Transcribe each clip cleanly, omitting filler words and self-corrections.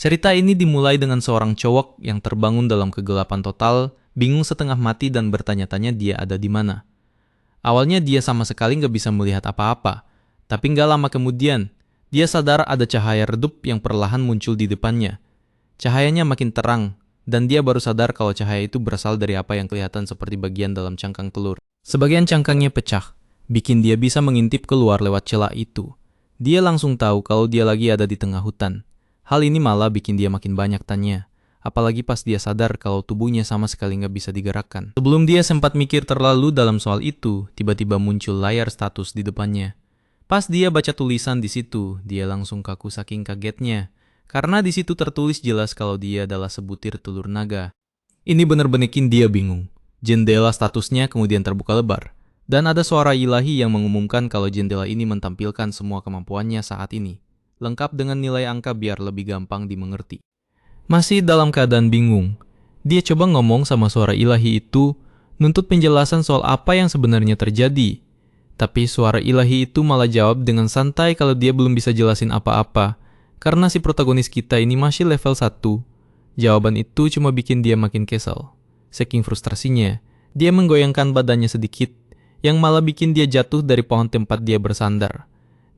Cerita ini dimulai dengan seorang cowok yang terbangun dalam kegelapan total, bingung setengah mati dan bertanya-tanya dia ada di mana. Awalnya dia sama sekali nggak bisa melihat apa-apa, tapi nggak lama kemudian, dia sadar ada cahaya redup yang perlahan muncul di depannya. Cahayanya makin terang, dan dia baru sadar kalau cahaya itu berasal dari apa yang kelihatan seperti bagian dalam cangkang telur. Sebagian cangkangnya pecah, bikin dia bisa mengintip keluar lewat celah itu. Dia langsung tahu kalau dia lagi ada di tengah hutan. Hal ini malah bikin dia makin banyak tanya. Apalagi pas dia sadar kalau tubuhnya sama sekali nggak bisa digerakkan. Sebelum dia sempat mikir terlalu dalam soal itu, tiba-tiba muncul layar status di depannya. Pas dia baca tulisan di situ, dia langsung kaku saking kagetnya. Karena di situ tertulis jelas kalau dia adalah sebutir telur naga. Ini bener-bener bikin dia bingung. Jendela statusnya kemudian terbuka lebar. Dan ada suara ilahi yang mengumumkan kalau jendela ini mentampilkan semua kemampuannya saat ini. Lengkap dengan nilai angka biar lebih gampang dimengerti. Masih dalam keadaan bingung, dia coba ngomong sama suara ilahi itu, nuntut penjelasan soal apa yang sebenarnya terjadi. Tapi suara ilahi itu malah jawab dengan santai kalau dia belum bisa jelasin apa-apa, karena si protagonis kita ini masih level 1. Jawaban itu cuma bikin dia makin kesal. Saking frustrasinya, dia menggoyangkan badannya sedikit, yang malah bikin dia jatuh dari pohon tempat dia bersandar.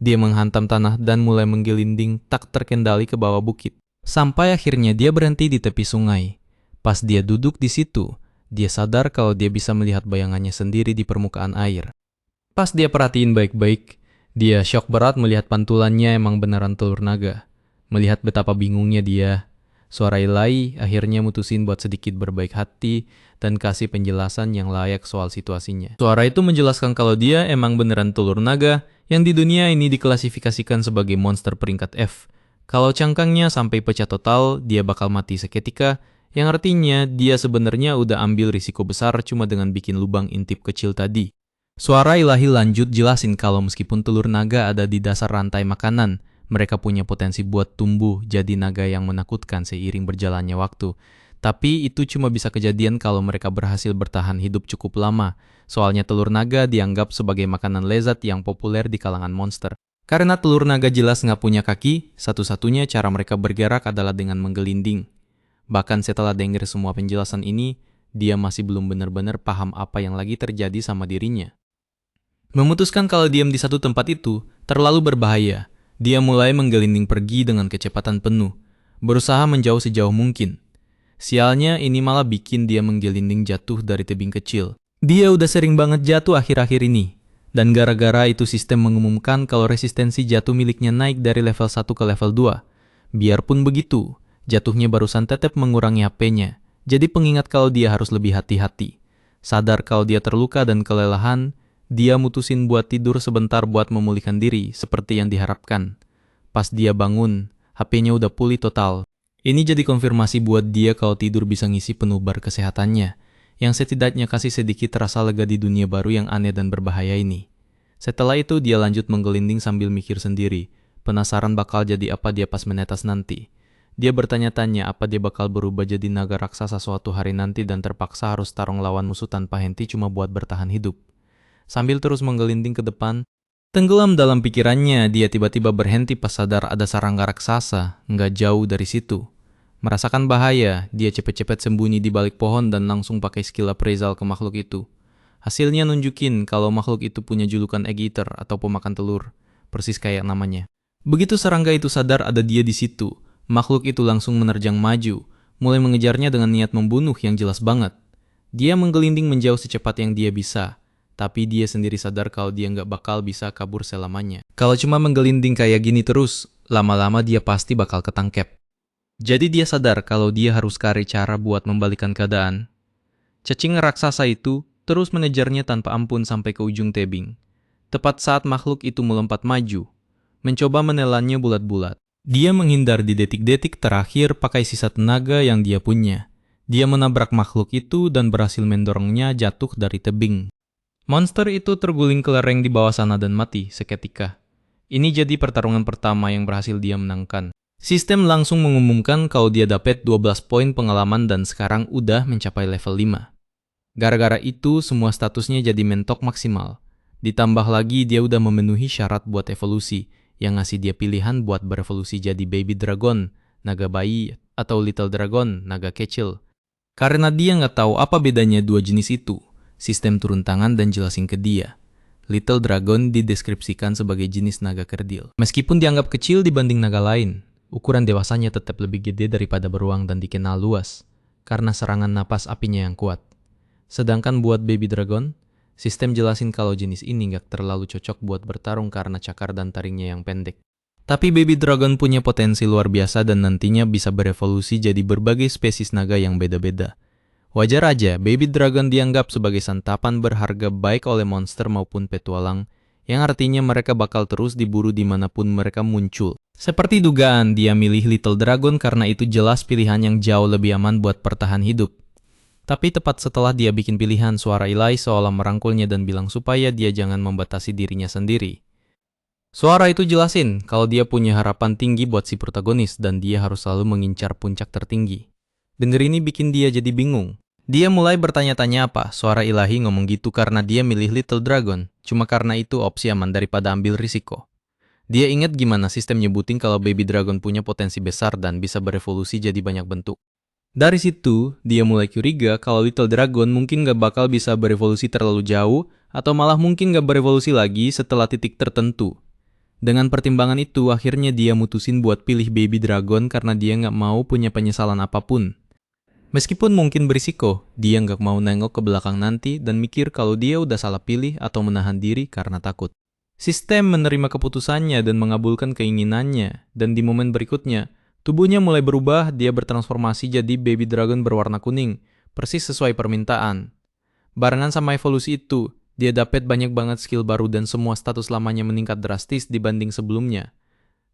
Dia menghantam tanah dan mulai menggelinding tak terkendali ke bawah bukit. Sampai akhirnya dia berhenti di tepi sungai. Pas dia duduk di situ, dia sadar kalau dia bisa melihat bayangannya sendiri di permukaan air. Pas dia perhatiin baik-baik, dia syok berat melihat pantulannya emang beneran telur naga. Melihat betapa bingungnya dia, suara ilahi akhirnya mutusin buat sedikit berbaik hati dan kasih penjelasan yang layak soal situasinya. Suara itu menjelaskan kalau dia emang beneran telur naga yang di dunia ini diklasifikasikan sebagai monster peringkat F. Kalau cangkangnya sampai pecah total, dia bakal mati seketika, yang artinya dia sebenarnya udah ambil risiko besar cuma dengan bikin lubang intip kecil tadi. Suara ilahi lanjut jelasin kalau meskipun telur naga ada di dasar rantai makanan, mereka punya potensi buat tumbuh jadi naga yang menakutkan seiring berjalannya waktu. Tapi itu cuma bisa kejadian kalau mereka berhasil bertahan hidup cukup lama. Soalnya telur naga dianggap sebagai makanan lezat yang populer di kalangan monster. Karena telur naga jelas nggak punya kaki, satu-satunya cara mereka bergerak adalah dengan menggelinding. Bahkan setelah denger semua penjelasan ini, dia masih belum benar-benar paham apa yang lagi terjadi sama dirinya. Memutuskan kalau diam di satu tempat itu terlalu berbahaya, dia mulai menggelinding pergi dengan kecepatan penuh, berusaha menjauh sejauh mungkin. Sialnya ini malah bikin dia menggelinding jatuh dari tebing kecil. Dia udah sering banget jatuh akhir-akhir ini. Dan gara-gara itu sistem mengumumkan kalau resistensi jatuh miliknya naik dari level 1 ke level 2. Biarpun begitu, jatuhnya barusan tetap mengurangi HP-nya. Jadi pengingat kalau dia harus lebih hati-hati. Sadar kalau dia terluka dan kelelahan, dia mutusin buat tidur sebentar buat memulihkan diri seperti yang diharapkan. Pas dia bangun, HP-nya udah pulih total. Ini jadi konfirmasi buat dia kalau tidur bisa ngisi penuh bar kesehatannya, yang setidaknya kasih sedikit rasa lega di dunia baru yang aneh dan berbahaya ini. Setelah itu dia lanjut menggelinding sambil mikir sendiri, penasaran bakal jadi apa dia pas menetas nanti. Dia bertanya-tanya apa dia bakal berubah jadi naga raksasa suatu hari nanti dan terpaksa harus tarung lawan musuh tanpa henti cuma buat bertahan hidup. Sambil terus menggelinding ke depan, tenggelam dalam pikirannya, dia tiba-tiba berhenti pas sadar ada sarangga raksasa nggak jauh dari situ. Merasakan bahaya, dia cepet-cepet sembunyi di balik pohon dan langsung pakai skill appraisal ke makhluk itu. Hasilnya nunjukin kalau makhluk itu punya julukan egg eater atau pemakan telur, persis kayak namanya. Begitu serangga itu sadar ada dia di situ, makhluk itu langsung menerjang maju, mulai mengejarnya dengan niat membunuh yang jelas banget. Dia menggelinding menjauh secepat yang dia bisa, tapi dia sendiri sadar kalau dia nggak bakal bisa kabur selamanya. Kalau cuma menggelinding kayak gini terus, lama-lama dia pasti bakal ketangkep. Jadi dia sadar kalau dia harus cari cara buat membalikan keadaan. Cacing raksasa itu terus mengejarnya tanpa ampun sampai ke ujung tebing. Tepat saat makhluk itu melompat maju, mencoba menelannya bulat-bulat. Dia menghindar di detik-detik terakhir pakai sisa tenaga yang dia punya. Dia menabrak makhluk itu dan berhasil mendorongnya jatuh dari tebing. Monster itu terguling ke lereng di bawah sana dan mati seketika. Ini jadi pertarungan pertama yang berhasil dia menangkan. Sistem langsung mengumumkan kalau dia dapat 12 poin pengalaman dan sekarang udah mencapai level 5. Gara-gara itu, semua statusnya jadi mentok maksimal. Ditambah lagi dia udah memenuhi syarat buat evolusi, yang ngasih dia pilihan buat berevolusi jadi baby dragon, naga bayi, atau Little Dragon, naga kecil. Karena dia nggak tahu apa bedanya dua jenis itu, sistem turun tangan dan jelasin ke dia. Little Dragon dideskripsikan sebagai jenis naga kerdil. Meskipun dianggap kecil dibanding naga lain, ukuran dewasanya tetap lebih gede daripada beruang dan dikenal luas, karena serangan napas apinya yang kuat. Sedangkan buat Baby Dragon, sistem jelasin kalau jenis ini nggak terlalu cocok buat bertarung karena cakar dan taringnya yang pendek. Tapi Baby Dragon punya potensi luar biasa dan nantinya bisa berevolusi jadi berbagai spesies naga yang beda-beda. Wajar aja Baby Dragon dianggap sebagai santapan berharga baik oleh monster maupun petualang, yang artinya mereka bakal terus diburu dimanapun mereka muncul. Seperti dugaan, dia milih Little Dragon karena itu jelas pilihan yang jauh lebih aman buat bertahan hidup. Tapi tepat setelah dia bikin pilihan, suara ilahi seolah merangkulnya dan bilang supaya dia jangan membatasi dirinya sendiri. Suara itu jelasin kalau dia punya harapan tinggi buat si protagonis dan dia harus selalu mengincar puncak tertinggi. Dengar ini bikin dia jadi bingung. Dia mulai bertanya-tanya apa suara ilahi ngomong gitu karena dia milih Little Dragon, cuma karena itu opsi aman daripada ambil risiko. Dia ingat gimana sistem nyebutin kalau Baby Dragon punya potensi besar dan bisa berevolusi jadi banyak bentuk. Dari situ, dia mulai curiga kalau Little Dragon mungkin gak bakal bisa berevolusi terlalu jauh atau malah mungkin gak berevolusi lagi setelah titik tertentu. Dengan pertimbangan itu, akhirnya dia mutusin buat pilih Baby Dragon karena dia nggak mau punya penyesalan apapun. Meskipun mungkin berisiko, dia nggak mau nengok ke belakang nanti dan mikir kalau dia udah salah pilih atau menahan diri karena takut. Sistem menerima keputusannya dan mengabulkan keinginannya, dan di momen berikutnya, tubuhnya mulai berubah, dia bertransformasi jadi Baby Dragon berwarna kuning, persis sesuai permintaan. Barengan sama evolusi itu, dia dapat banyak banget skill baru dan semua status lamanya meningkat drastis dibanding sebelumnya.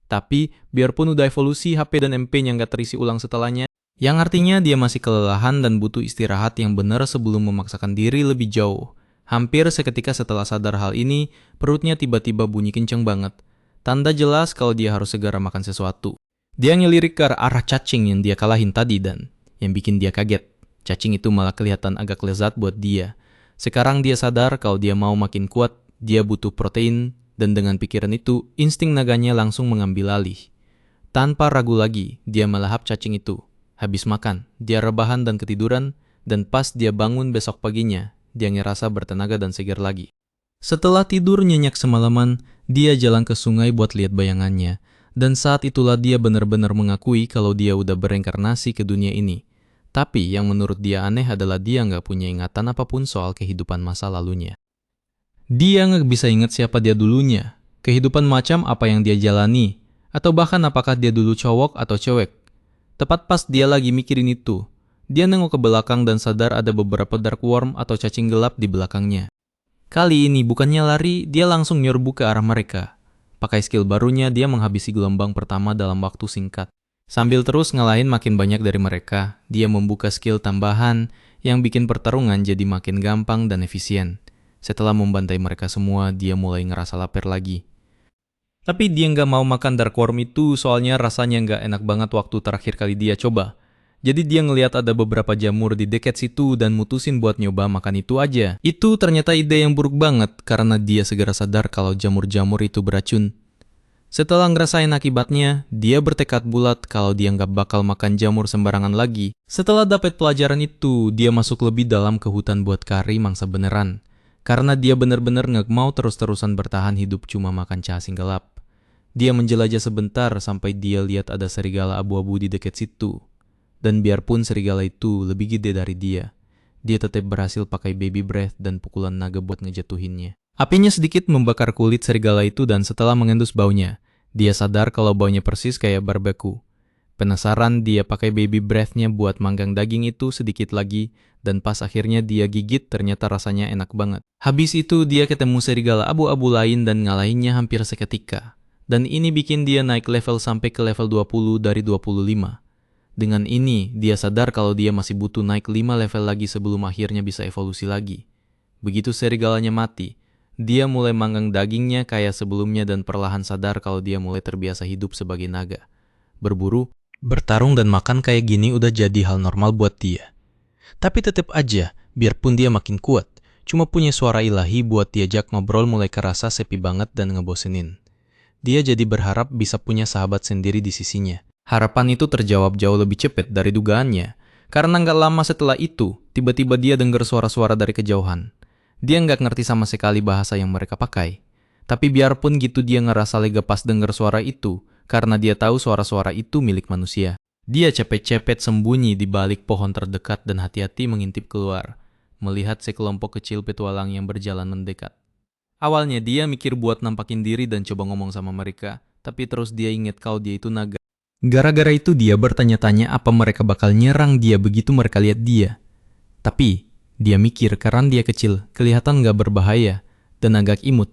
Tapi, biarpun udah evolusi, HP dan MP-nya nggak terisi ulang setelahnya, yang artinya dia masih kelelahan dan butuh istirahat yang benar sebelum memaksakan diri lebih jauh. Hampir seketika setelah sadar hal ini, perutnya tiba-tiba bunyi kenceng banget. Tanda jelas kalau dia harus segera makan sesuatu. Dia ngelirik ke arah cacing yang dia kalahin tadi dan yang bikin dia kaget. Cacing itu malah kelihatan agak lezat buat dia. Sekarang dia sadar kalau dia mau makin kuat, dia butuh protein, dan dengan pikiran itu, insting naganya langsung mengambil alih. Tanpa ragu lagi, dia melahap cacing itu. Habis makan, dia rebahan dan ketiduran, dan pas dia bangun besok paginya, dia ngerasa bertenaga dan segar lagi. Setelah tidur nyenyak semalaman, dia jalan ke sungai buat lihat bayangannya, dan saat itulah dia benar-benar mengakui kalau dia udah bereinkarnasi ke dunia ini. Tapi yang menurut dia aneh adalah dia nggak punya ingatan apapun soal kehidupan masa lalunya. Dia nggak bisa ingat siapa dia dulunya, kehidupan macam apa yang dia jalani, atau bahkan apakah dia dulu cowok atau cewek. Tepat pas dia lagi mikirin itu, dia nengok ke belakang dan sadar ada beberapa dark worm atau cacing gelap di belakangnya. Kali ini bukannya lari, dia langsung nyerbu ke arah mereka. Pakai skill barunya, dia menghabisi gelombang pertama dalam waktu singkat. Sambil terus ngalahin makin banyak dari mereka, dia membuka skill tambahan yang bikin pertarungan jadi makin gampang dan efisien. Setelah membantai mereka semua, dia mulai ngerasa lapar lagi. Tapi dia nggak mau makan dark worm itu soalnya rasanya nggak enak banget waktu terakhir kali dia coba. Jadi dia ngelihat ada beberapa jamur di dekat situ dan mutusin buat nyoba makan itu aja. Itu ternyata ide yang buruk banget karena dia segera sadar kalau jamur-jamur itu beracun. Setelah ngerasain akibatnya, dia bertekad bulat kalau dia nggak bakal makan jamur sembarangan lagi. Setelah dapat pelajaran itu, dia masuk lebih dalam ke hutan buat cari mangsa beneran. Karena dia bener-bener nggak mau terus-terusan bertahan hidup cuma makan cacing gelap. Dia menjelajah sebentar sampai dia lihat ada serigala abu-abu di dekat situ. Dan biarpun serigala itu lebih gede dari dia tetap berhasil pakai baby breath dan pukulan naga buat ngejatuhinnya. Apinya sedikit membakar kulit serigala itu dan setelah mengendus baunya, dia sadar kalau baunya persis kayak barbeque. Penasaran, dia pakai baby breath-nya buat manggang daging itu sedikit lagi, dan pas akhirnya dia gigit ternyata rasanya enak banget. Habis itu dia ketemu serigala abu-abu lain dan ngalahinnya hampir seketika. Dan ini bikin dia naik level sampai ke level 20 dari 25. Dengan ini, dia sadar kalau dia masih butuh naik 5 level lagi sebelum akhirnya bisa evolusi lagi. Begitu serigalanya mati, dia mulai manggang dagingnya kayak sebelumnya dan perlahan sadar kalau dia mulai terbiasa hidup sebagai naga. Berburu, bertarung dan makan kayak gini udah jadi hal normal buat dia. Tapi tetap aja, biarpun dia makin kuat, cuma punya suara ilahi buat diajak ngobrol mulai kerasa sepi banget dan ngebosenin. Dia jadi berharap bisa punya sahabat sendiri di sisinya. Harapan itu terjawab jauh lebih cepat dari dugaannya. Karena nggak lama setelah itu, tiba-tiba dia dengar suara-suara dari kejauhan. Dia nggak ngerti sama sekali bahasa yang mereka pakai. Tapi biarpun gitu dia ngerasa lega pas dengar suara itu, karena dia tahu suara-suara itu milik manusia. Dia cepet-cepet sembunyi di balik pohon terdekat dan hati-hati mengintip keluar, melihat sekelompok kecil petualang yang berjalan mendekat. Awalnya dia mikir buat nampakin diri dan coba ngomong sama mereka, tapi terus dia ingat kalau dia itu naga. Gara-gara itu dia bertanya-tanya apa mereka bakal nyerang dia begitu mereka lihat dia. Tapi, dia mikir karena dia kecil, kelihatan gak berbahaya, dan agak imut.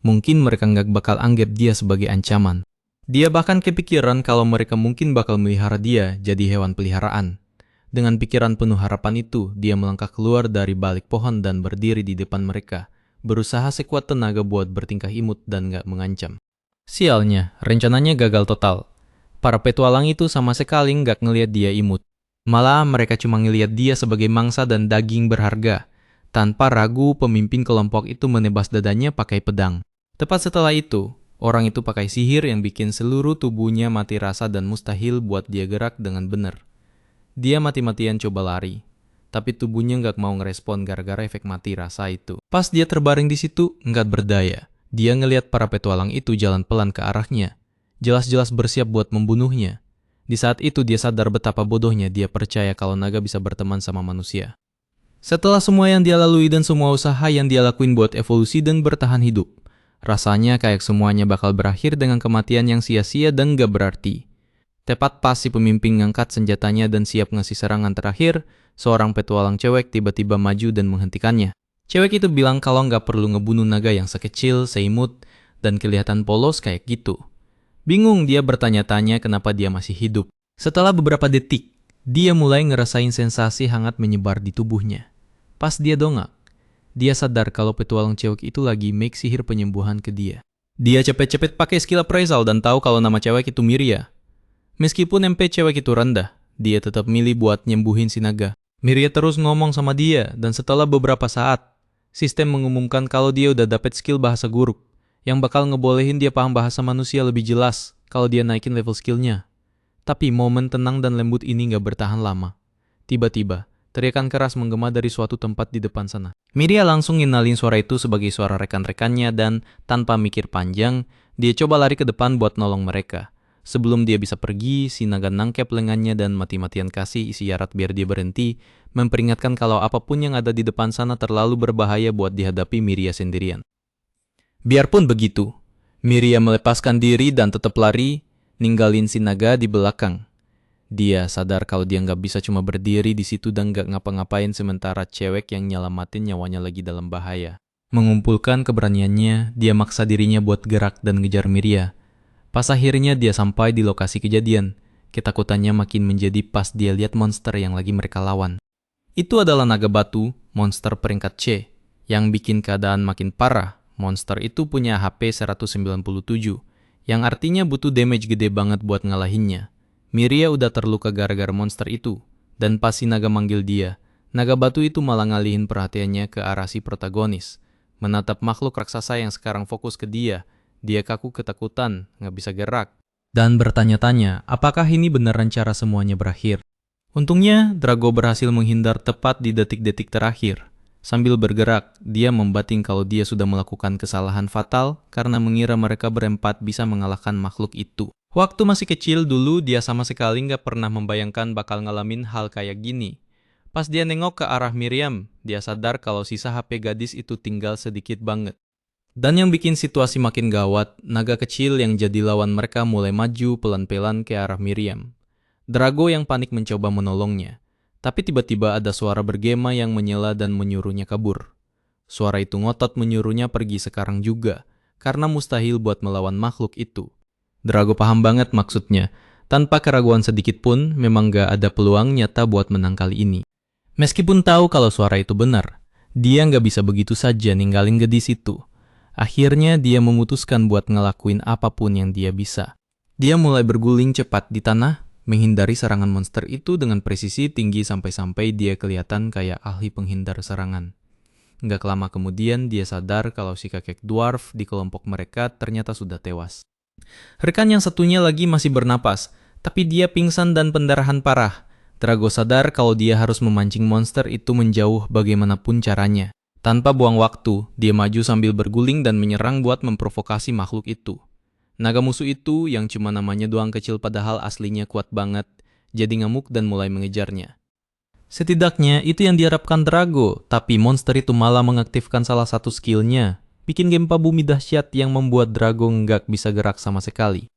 Mungkin mereka nggak bakal anggap dia sebagai ancaman. Dia bahkan kepikiran kalau mereka mungkin bakal melihara dia jadi hewan peliharaan. Dengan pikiran penuh harapan itu, dia melangkah keluar dari balik pohon dan berdiri di depan mereka, berusaha sekuat tenaga buat bertingkah imut dan nggak mengancam. Sialnya, rencananya gagal total. Para petualang itu sama sekali nggak ngelihat dia imut. Malah mereka cuma ngelihat dia sebagai mangsa dan daging berharga. Tanpa ragu, pemimpin kelompok itu menebas dadanya pakai pedang. Tepat setelah itu, orang itu pakai sihir yang bikin seluruh tubuhnya mati rasa dan mustahil buat dia gerak dengan benar. Dia mati-matian coba lari, tapi tubuhnya nggak mau ngerespon gara-gara efek mati rasa itu. Pas dia terbaring di situ, nggak berdaya. Dia ngelihat para petualang itu jalan pelan ke arahnya, jelas-jelas bersiap buat membunuhnya. Di saat itu dia sadar betapa bodohnya dia percaya kalau naga bisa berteman sama manusia. Setelah semua yang dia lalui dan semua usaha yang dia lakuin buat evolusi dan bertahan hidup, rasanya kayak semuanya bakal berakhir dengan kematian yang sia-sia dan gak berarti. Tepat pas si pemimpin ngangkat senjatanya dan siap ngasih serangan terakhir, seorang petualang cewek tiba-tiba maju dan menghentikannya. Cewek itu bilang kalau gak perlu ngebunuh naga yang sekecil, seimut, dan kelihatan polos kayak gitu. Bingung dia bertanya-tanya kenapa dia masih hidup. Setelah beberapa detik, dia mulai ngerasain sensasi hangat menyebar di tubuhnya. Pas dia dongak, dia sadar kalau petualang cewek itu lagi make sihir penyembuhan ke dia. Dia cepet-cepet pakai skill appraisal dan tahu kalau nama cewek itu Miria. Meskipun MP cewek itu rendah, dia tetap milih buat nyembuhin si naga. Miria terus ngomong sama dia dan setelah beberapa saat, sistem mengumumkan kalau dia udah dapet skill bahasa guruk yang bakal ngebolehin dia paham bahasa manusia lebih jelas kalau dia naikin level skillnya. Tapi momen tenang dan lembut ini gak bertahan lama. Tiba-tiba, teriakan keras menggema dari suatu tempat di depan sana. Miria langsung ngenalin suara itu sebagai suara rekan-rekannya dan tanpa mikir panjang, dia coba lari ke depan buat nolong mereka. Sebelum dia bisa pergi, si naga nangkep lengannya dan mati-matian kasih isyarat biar dia berhenti, memperingatkan kalau apapun yang ada di depan sana terlalu berbahaya buat dihadapi Miria sendirian. Biarpun begitu, Miria melepaskan diri dan tetap lari, ninggalin si naga di belakang. Dia sadar kalau dia nggak bisa cuma berdiri di situ dan nggak ngapa-ngapain sementara cewek yang nyelamatin nyawanya lagi dalam bahaya. Mengumpulkan keberaniannya, dia maksa dirinya buat gerak dan ngejar Miria. Pas akhirnya dia sampai di lokasi kejadian, ketakutannya makin menjadi pas dia lihat monster yang lagi mereka lawan. Itu adalah naga batu, monster peringkat C, yang bikin keadaan makin parah. Monster itu punya HP 197, yang artinya butuh damage gede banget buat ngalahinnya. Miria udah terluka gara-gara monster itu, dan pas si naga manggil dia, naga batu itu malah ngalihin perhatiannya ke arah si protagonis. Menatap makhluk raksasa yang sekarang fokus ke dia kaku ketakutan, nggak bisa gerak, dan bertanya-tanya apakah ini beneran cara semuanya berakhir. Untungnya, Drago berhasil menghindar tepat di detik-detik terakhir. Sambil bergerak, dia membating kalau dia sudah melakukan kesalahan fatal karena mengira mereka berempat bisa mengalahkan makhluk itu. Waktu masih kecil dulu, dia sama sekali nggak pernah membayangkan bakal ngalamin hal kayak gini. Pas dia nengok ke arah Miriam, dia sadar kalau sisa HP gadis itu tinggal sedikit banget. Dan yang bikin situasi makin gawat, naga kecil yang jadi lawan mereka mulai maju pelan-pelan ke arah Miriam. Drago yang panik mencoba menolongnya. Tapi tiba-tiba ada suara bergema yang menyela dan menyuruhnya kabur. Suara itu ngotot menyuruhnya pergi sekarang juga, karena mustahil buat melawan makhluk itu. Drago paham banget maksudnya. Tanpa keraguan sedikit pun, memang gak ada peluang nyata buat menang kali ini. Meskipun tahu kalau suara itu benar, dia gak bisa begitu saja ninggalin gadis itu. Akhirnya dia memutuskan buat ngelakuin apapun yang dia bisa. Dia mulai berguling cepat di tanah, menghindari serangan monster itu dengan presisi tinggi sampai-sampai dia kelihatan kayak ahli penghindar serangan. Gak lama kemudian dia sadar kalau si kakek dwarf di kelompok mereka ternyata sudah tewas. Rekan yang satunya lagi masih bernapas, Tapi dia pingsan dan pendarahan parah. Drago sadar kalau dia harus memancing monster itu menjauh bagaimanapun caranya. Tanpa buang waktu, dia maju sambil berguling dan menyerang buat memprovokasi makhluk itu. Naga musuh itu yang cuma namanya doang kecil padahal aslinya kuat banget, jadi ngamuk dan mulai mengejarnya. Setidaknya itu yang diharapkan Drago, tapi monster itu malah mengaktifkan salah satu skillnya, bikin gempa bumi dahsyat yang membuat Drago nggak bisa gerak sama sekali.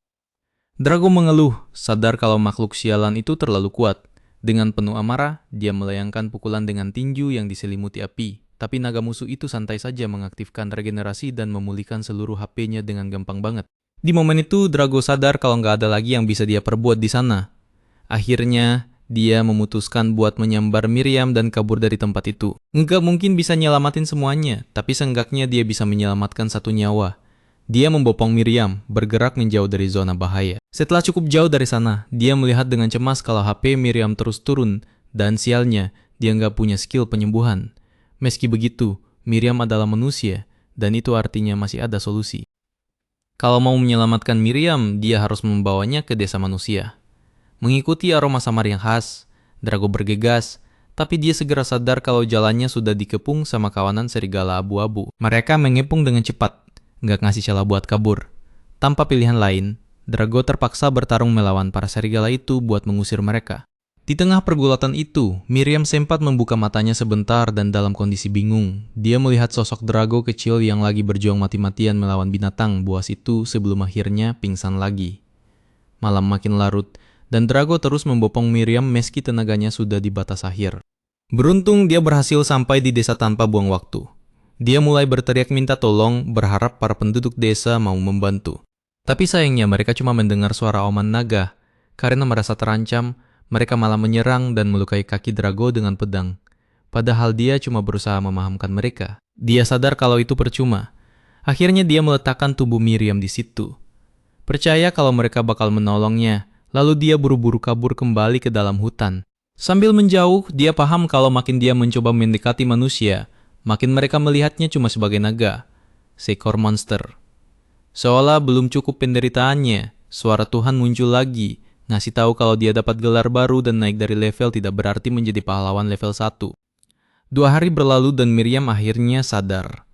Drago mengeluh, sadar kalau makhluk sialan itu terlalu kuat. Dengan penuh amarah, dia melayangkan pukulan dengan tinju yang diselimuti api. Tapi naga musuh itu santai saja mengaktifkan regenerasi dan memulihkan seluruh HP-nya dengan gampang banget. Di momen itu, Drago sadar kalau nggak ada lagi yang bisa dia perbuat di sana. Akhirnya, dia memutuskan buat menyambar Miriam dan kabur dari tempat itu. Nggak mungkin bisa nyelamatin semuanya, tapi seenggaknya dia bisa menyelamatkan satu nyawa. Dia membopong Miriam, bergerak menjauh dari zona bahaya. Setelah cukup jauh dari sana, dia melihat dengan cemas kalau HP Miriam terus turun, dan sialnya, dia nggak punya skill penyembuhan. Meski begitu, Miriam adalah manusia, dan itu artinya masih ada solusi. Kalau mau menyelamatkan Miriam, dia harus membawanya ke desa manusia. Mengikuti aroma samar yang khas, Drago bergegas, tapi dia segera sadar kalau jalannya sudah dikepung sama kawanan serigala abu-abu. Mereka mengepung dengan cepat, nggak ngasih celah buat kabur. Tanpa pilihan lain, Drago terpaksa bertarung melawan para serigala itu buat mengusir mereka. Di tengah pergulatan itu, Miriam sempat membuka matanya sebentar dan dalam kondisi bingung. Dia melihat sosok Drago kecil yang lagi berjuang mati-matian melawan binatang buas itu sebelum akhirnya pingsan lagi. Malam makin larut, dan Drago terus membopong Miriam meski tenaganya sudah di batas akhir. Beruntung dia berhasil sampai di desa tanpa buang waktu. Dia mulai berteriak minta tolong, berharap para penduduk desa mau membantu. Tapi sayangnya mereka cuma mendengar suara auman naga. Karena merasa terancam, mereka malah menyerang dan melukai kaki Drago dengan pedang. Padahal dia cuma berusaha memahamkan mereka. Dia sadar kalau itu percuma. Akhirnya dia meletakkan tubuh Miriam di situ. Percaya kalau mereka bakal menolongnya, lalu dia buru-buru kabur kembali ke dalam hutan. Sambil menjauh, dia paham kalau makin dia mencoba mendekati manusia, makin mereka melihatnya cuma sebagai naga, seekor monster. Seolah belum cukup penderitaannya, suara Tuhan muncul lagi, ngasih tahu kalau dia dapat gelar baru dan naik dari level tidak berarti menjadi pahlawan level 1. 2 hari berlalu dan Miriam akhirnya sadar.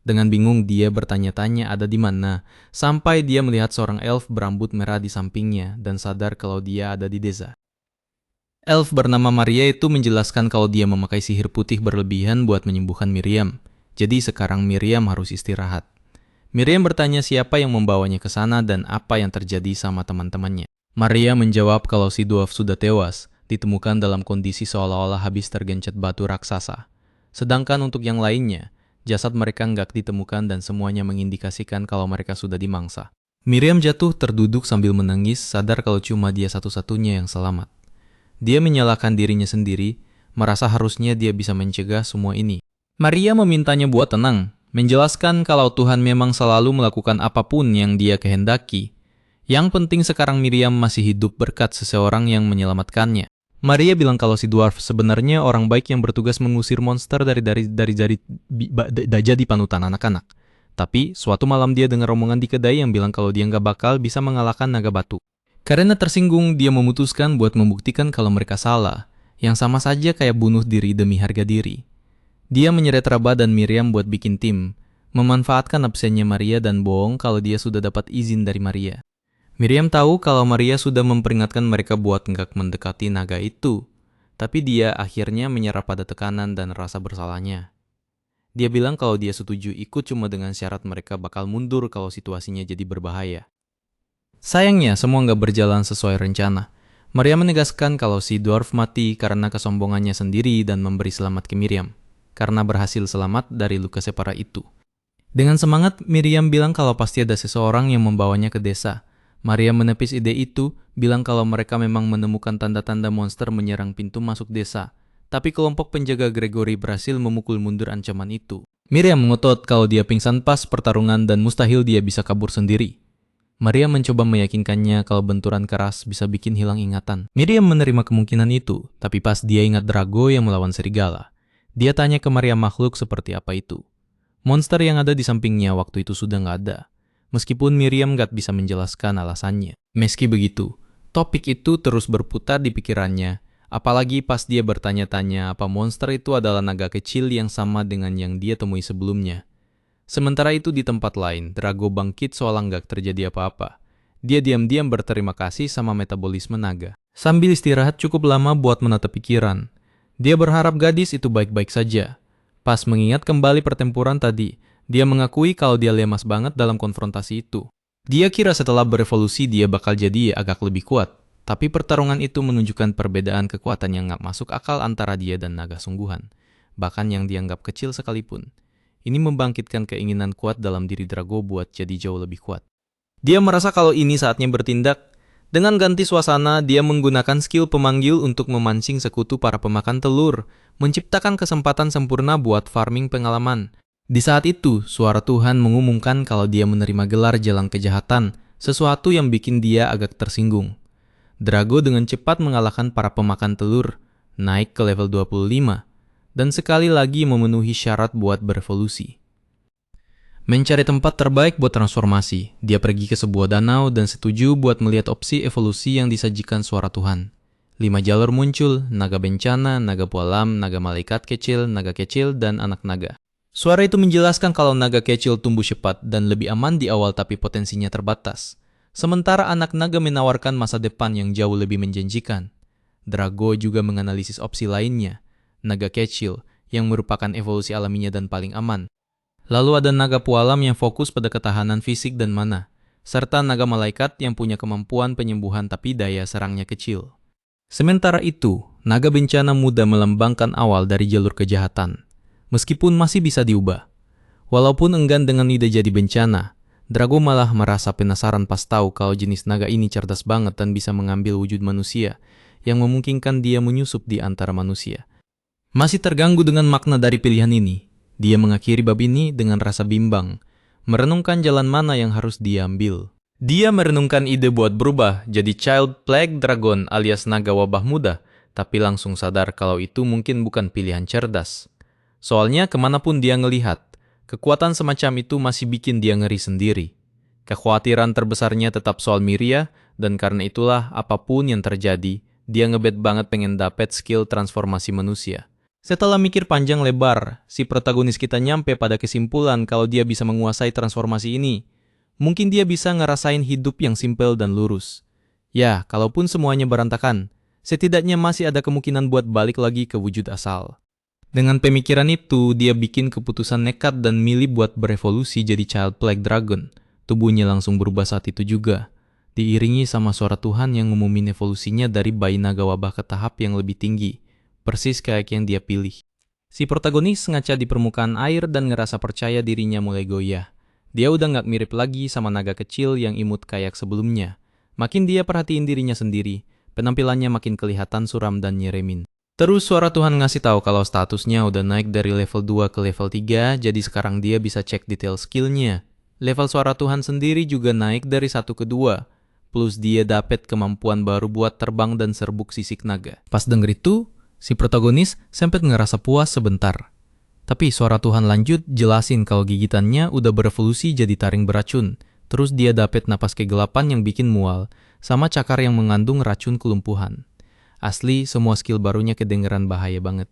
Dengan bingung dia bertanya-tanya ada di mana, sampai dia melihat seorang elf berambut merah di sampingnya dan sadar kalau dia ada di desa. Elf bernama Maria itu menjelaskan kalau dia memakai sihir putih berlebihan buat menyembuhkan Miriam. Jadi sekarang Miriam harus istirahat. Miriam bertanya siapa yang membawanya ke sana dan apa yang terjadi sama teman-temannya. Maria menjawab kalau si dwarf sudah tewas, ditemukan dalam kondisi seolah-olah habis tergencet batu raksasa. Sedangkan untuk yang lainnya, jasad mereka nggak ditemukan dan semuanya mengindikasikan kalau mereka sudah dimangsa. Miriam jatuh terduduk sambil menangis, sadar kalau cuma dia satu-satunya yang selamat. Dia menyalahkan dirinya sendiri, merasa harusnya dia bisa mencegah semua ini. Maria memintanya buat tenang, menjelaskan kalau Tuhan memang selalu melakukan apapun yang dia kehendaki. Yang penting sekarang Miriam masih hidup berkat seseorang yang menyelamatkannya. Maria bilang kalau si dwarf sebenarnya orang baik yang bertugas mengusir monster dari jadi panutan anak-anak. Tapi suatu malam dia dengar omongan di kedai yang bilang kalau dia nggak bakal bisa mengalahkan naga batu. Karena tersinggung, dia memutuskan buat membuktikan kalau mereka salah, yang sama saja kayak bunuh diri demi harga diri. Dia menyeret Raba dan Miriam buat bikin tim, memanfaatkan absennya Maria dan bohong kalau dia sudah dapat izin dari Maria. Miriam tahu kalau Maria sudah memperingatkan mereka buat nggak mendekati naga itu, tapi dia akhirnya menyerah pada tekanan dan rasa bersalahnya. Dia bilang kalau dia setuju ikut cuma dengan syarat mereka bakal mundur kalau situasinya jadi berbahaya. Sayangnya semua nggak berjalan sesuai rencana. Maria menegaskan kalau si dwarf mati karena kesombongannya sendiri dan memberi selamat ke Miriam, karena berhasil selamat dari luka separah itu. Dengan semangat, Miriam bilang kalau pasti ada seseorang yang membawanya ke desa. Maria menepis ide itu, bilang kalau mereka memang menemukan tanda-tanda monster menyerang pintu masuk desa. Tapi kelompok penjaga Gregory berhasil memukul mundur ancaman itu. Miriam mengotot kalau dia pingsan pas pertarungan dan mustahil dia bisa kabur sendiri. Maria mencoba meyakinkannya kalau benturan keras bisa bikin hilang ingatan. Miriam menerima kemungkinan itu, tapi pas dia ingat Drago yang melawan serigala. Dia tanya ke Maria makhluk seperti apa itu. Monster yang ada di sampingnya waktu itu sudah nggak ada. Meskipun Miriam nggak bisa menjelaskan alasannya. Meski begitu, Topik itu terus berputar di pikirannya, apalagi pas dia bertanya-tanya apa monster itu adalah naga kecil yang sama dengan yang dia temui sebelumnya. Sementara itu di tempat lain, Drago bangkit seolah nggak terjadi apa-apa. Dia diam-diam berterima kasih sama metabolisme naga. Sambil istirahat cukup lama buat menata pikiran. Dia berharap gadis itu baik-baik saja. Pas mengingat kembali pertempuran tadi, dia mengakui kalau dia lemas banget dalam konfrontasi itu. Dia kira setelah berevolusi dia bakal jadi agak lebih kuat. Tapi pertarungan itu menunjukkan perbedaan kekuatan yang nggak masuk akal antara dia dan naga sungguhan. Bahkan yang dianggap kecil sekalipun. Ini membangkitkan keinginan kuat dalam diri Drago buat jadi jauh lebih kuat. Dia merasa kalau ini saatnya bertindak. Dengan ganti suasana, dia menggunakan skill pemanggil untuk memancing sekutu para pemakan telur, menciptakan kesempatan sempurna buat farming pengalaman. Di saat itu, suara Tuhan mengumumkan kalau dia menerima gelar jalan kejahatan, sesuatu yang bikin dia agak tersinggung. Drago dengan cepat mengalahkan para pemakan telur, naik ke level 25, dan sekali lagi memenuhi syarat buat berevolusi. Mencari tempat terbaik buat transformasi, dia pergi ke sebuah danau dan setuju buat melihat opsi evolusi yang disajikan suara Tuhan. 5 jalur muncul, naga bencana, naga pualam, naga malaikat kecil, dan anak naga. Suara itu menjelaskan kalau naga kecil tumbuh cepat dan lebih aman di awal tapi potensinya terbatas. Sementara anak naga menawarkan masa depan yang jauh lebih menjanjikan. Drago juga menganalisis opsi lainnya, naga kecil yang merupakan evolusi alaminya dan paling aman. Lalu ada naga pualam yang fokus pada ketahanan fisik dan mana, serta naga malaikat yang punya kemampuan penyembuhan tapi daya serangnya kecil. Sementara itu, naga bencana muda melambangkan awal dari jalur kejahatan. Meskipun masih bisa diubah. Walaupun enggan dengan ide jadi bencana, Drago malah merasa penasaran pas tahu kalau jenis naga ini cerdas banget dan bisa mengambil wujud manusia, yang memungkinkan dia menyusup di antara manusia. Masih terganggu dengan makna dari pilihan ini, dia mengakhiri bab ini dengan rasa bimbang, merenungkan jalan mana yang harus dia ambil. Dia merenungkan ide buat berubah jadi Child Plague Dragon alias naga wabah muda, tapi langsung sadar kalau itu mungkin bukan pilihan cerdas. Soalnya kemanapun dia ngelihat, kekuatan semacam itu masih bikin dia ngeri sendiri. Kekhawatiran terbesarnya tetap soal Miria, dan karena itulah apapun yang terjadi, dia ngebet banget pengen dapet skill transformasi manusia. Setelah mikir panjang lebar, si protagonis kita nyampe pada kesimpulan kalau dia bisa menguasai transformasi ini. Mungkin dia bisa ngerasain hidup yang simpel dan lurus. Ya, kalaupun semuanya berantakan, setidaknya masih ada kemungkinan buat balik lagi ke wujud asal. Dengan pemikiran itu, dia bikin keputusan nekat dan milih buat berevolusi jadi Child Plague Dragon. Tubuhnya langsung berubah saat itu juga, diiringi sama suara Tuhan yang ngumumin evolusinya dari bayi naga wabah ke tahap yang lebih tinggi, persis kayak yang dia pilih. Si protagonis ngaca di permukaan air dan ngerasa percaya dirinya mulai goyah. Dia udah gak mirip lagi sama naga kecil yang imut kayak sebelumnya. Makin dia perhatiin dirinya sendiri, penampilannya makin kelihatan suram dan nyeremin. Terus suara Tuhan ngasih tahu kalau statusnya udah naik dari level 2 ke level 3, jadi sekarang dia bisa cek detail skillnya. Level suara Tuhan sendiri juga naik dari 1 ke 2, plus dia dapet kemampuan baru buat terbang dan serbuk sisik naga. Pas denger itu, si protagonis sempet ngerasa puas sebentar. Tapi suara Tuhan lanjut jelasin kalau gigitannya udah berevolusi jadi taring beracun. Terus dia dapet napas kegelapan yang bikin mual, sama cakar yang mengandung racun kelumpuhan. Asli, semua skill barunya kedengeran bahaya banget.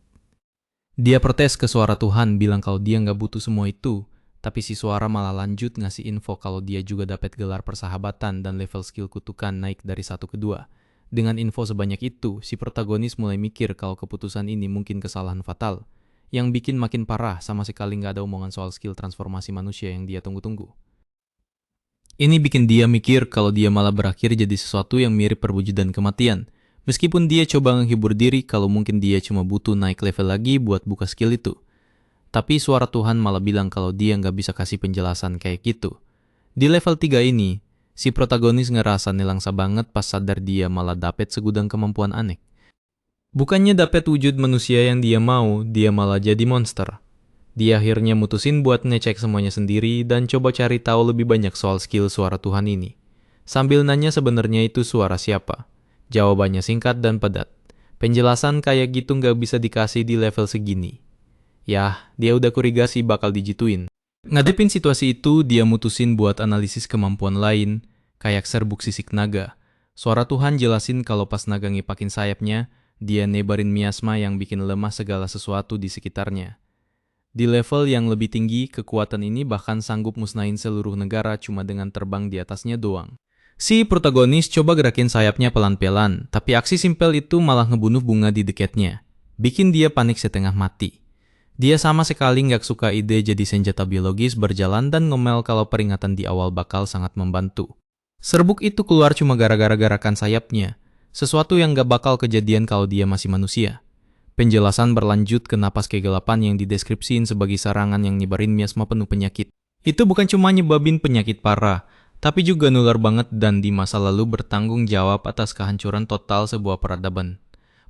Dia protes ke suara Tuhan, bilang kalau dia nggak butuh semua itu. Tapi si suara malah lanjut ngasih info kalau dia juga dapat gelar persahabatan dan level skill kutukan naik dari 1 ke 2. Dengan info sebanyak itu, si protagonis mulai mikir kalau keputusan ini mungkin kesalahan fatal. Yang bikin makin parah, sama sekali nggak ada omongan soal skill transformasi manusia yang dia tunggu-tunggu. Ini bikin dia mikir kalau dia malah berakhir jadi sesuatu yang mirip perwujudan kematian. Meskipun dia coba menghibur diri kalau mungkin dia cuma butuh naik level lagi buat buka skill itu. Tapi suara Tuhan malah bilang kalau dia nggak bisa kasih penjelasan kayak gitu. Di level 3 ini, si protagonis ngerasa nelangsa banget pas sadar dia malah dapet segudang kemampuan aneh. Bukannya dapet wujud manusia yang dia mau, dia malah jadi monster. Dia akhirnya mutusin buat ngecek semuanya sendiri dan coba cari tahu lebih banyak soal skill suara Tuhan ini. Sambil nanya sebenarnya itu suara siapa. Jawabannya singkat dan padat. Penjelasan kayak gitu nggak bisa dikasih di level segini. Yah, dia udah kurigasi bakal dijituin. Ngadepin situasi itu, dia mutusin buat analisis kemampuan lain, kayak serbuk sisik naga. Suara Tuhan jelasin kalau pas naga ngipakin sayapnya, dia nebarin miasma yang bikin lemah segala sesuatu di sekitarnya. Di level yang lebih tinggi, kekuatan ini bahkan sanggup musnahin seluruh negara cuma dengan terbang di atasnya doang. Si protagonis coba gerakin sayapnya pelan-pelan, tapi aksi simpel itu malah ngebunuh bunga di dekatnya. Bikin dia panik setengah mati. Dia sama sekali nggak suka ide jadi senjata biologis berjalan dan ngomel kalau peringatan di awal bakal sangat membantu. Serbuk itu keluar cuma gara-gara gerakan sayapnya, sesuatu yang nggak bakal kejadian kalau dia masih manusia. Penjelasan berlanjut ke napas kegelapan yang dideskripsiin sebagai serangan yang nyebarin miasma penuh penyakit. Itu bukan cuma nyebabin penyakit parah, tapi juga nular banget dan di masa lalu bertanggung jawab atas kehancuran total sebuah peradaban.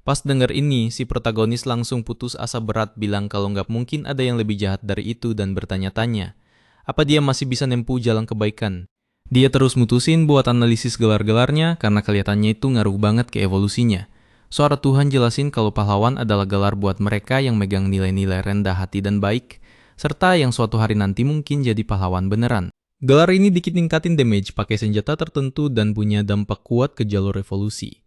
Pas denger ini, si protagonis langsung putus asa berat bilang kalau nggak mungkin ada yang lebih jahat dari itu dan bertanya-tanya, apa dia masih bisa nempuh jalan kebaikan? Dia terus mutusin buat analisis gelar-gelarnya karena kelihatannya itu ngaruh banget ke evolusinya. Suara Tuhan jelasin kalau pahlawan adalah gelar buat mereka yang megang nilai-nilai rendah hati dan baik, serta yang suatu hari nanti mungkin jadi pahlawan beneran. Gelar ini dikit ningkatin damage pakai senjata tertentu dan punya dampak kuat ke jalur evolusi.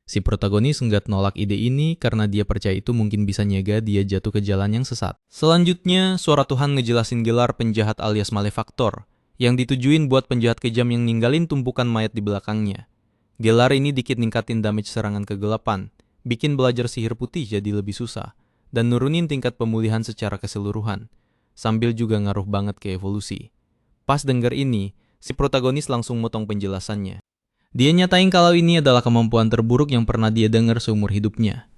Si protagonis nggak nolak ide ini karena dia percaya itu mungkin bisa nyega dia jatuh ke jalan yang sesat. Selanjutnya, suara Tuhan ngejelasin gelar penjahat alias malefaktor, yang ditujuin buat penjahat kejam yang ninggalin tumpukan mayat di belakangnya. Gelar ini dikit ningkatin damage serangan kegelapan, bikin belajar sihir putih jadi lebih susah, dan nurunin tingkat pemulihan secara keseluruhan, sambil juga ngaruh banget ke evolusi. Pas denger ini, si protagonis langsung motong penjelasannya. Dia nyatain kalau ini adalah kemampuan terburuk yang pernah dia dengar seumur hidupnya.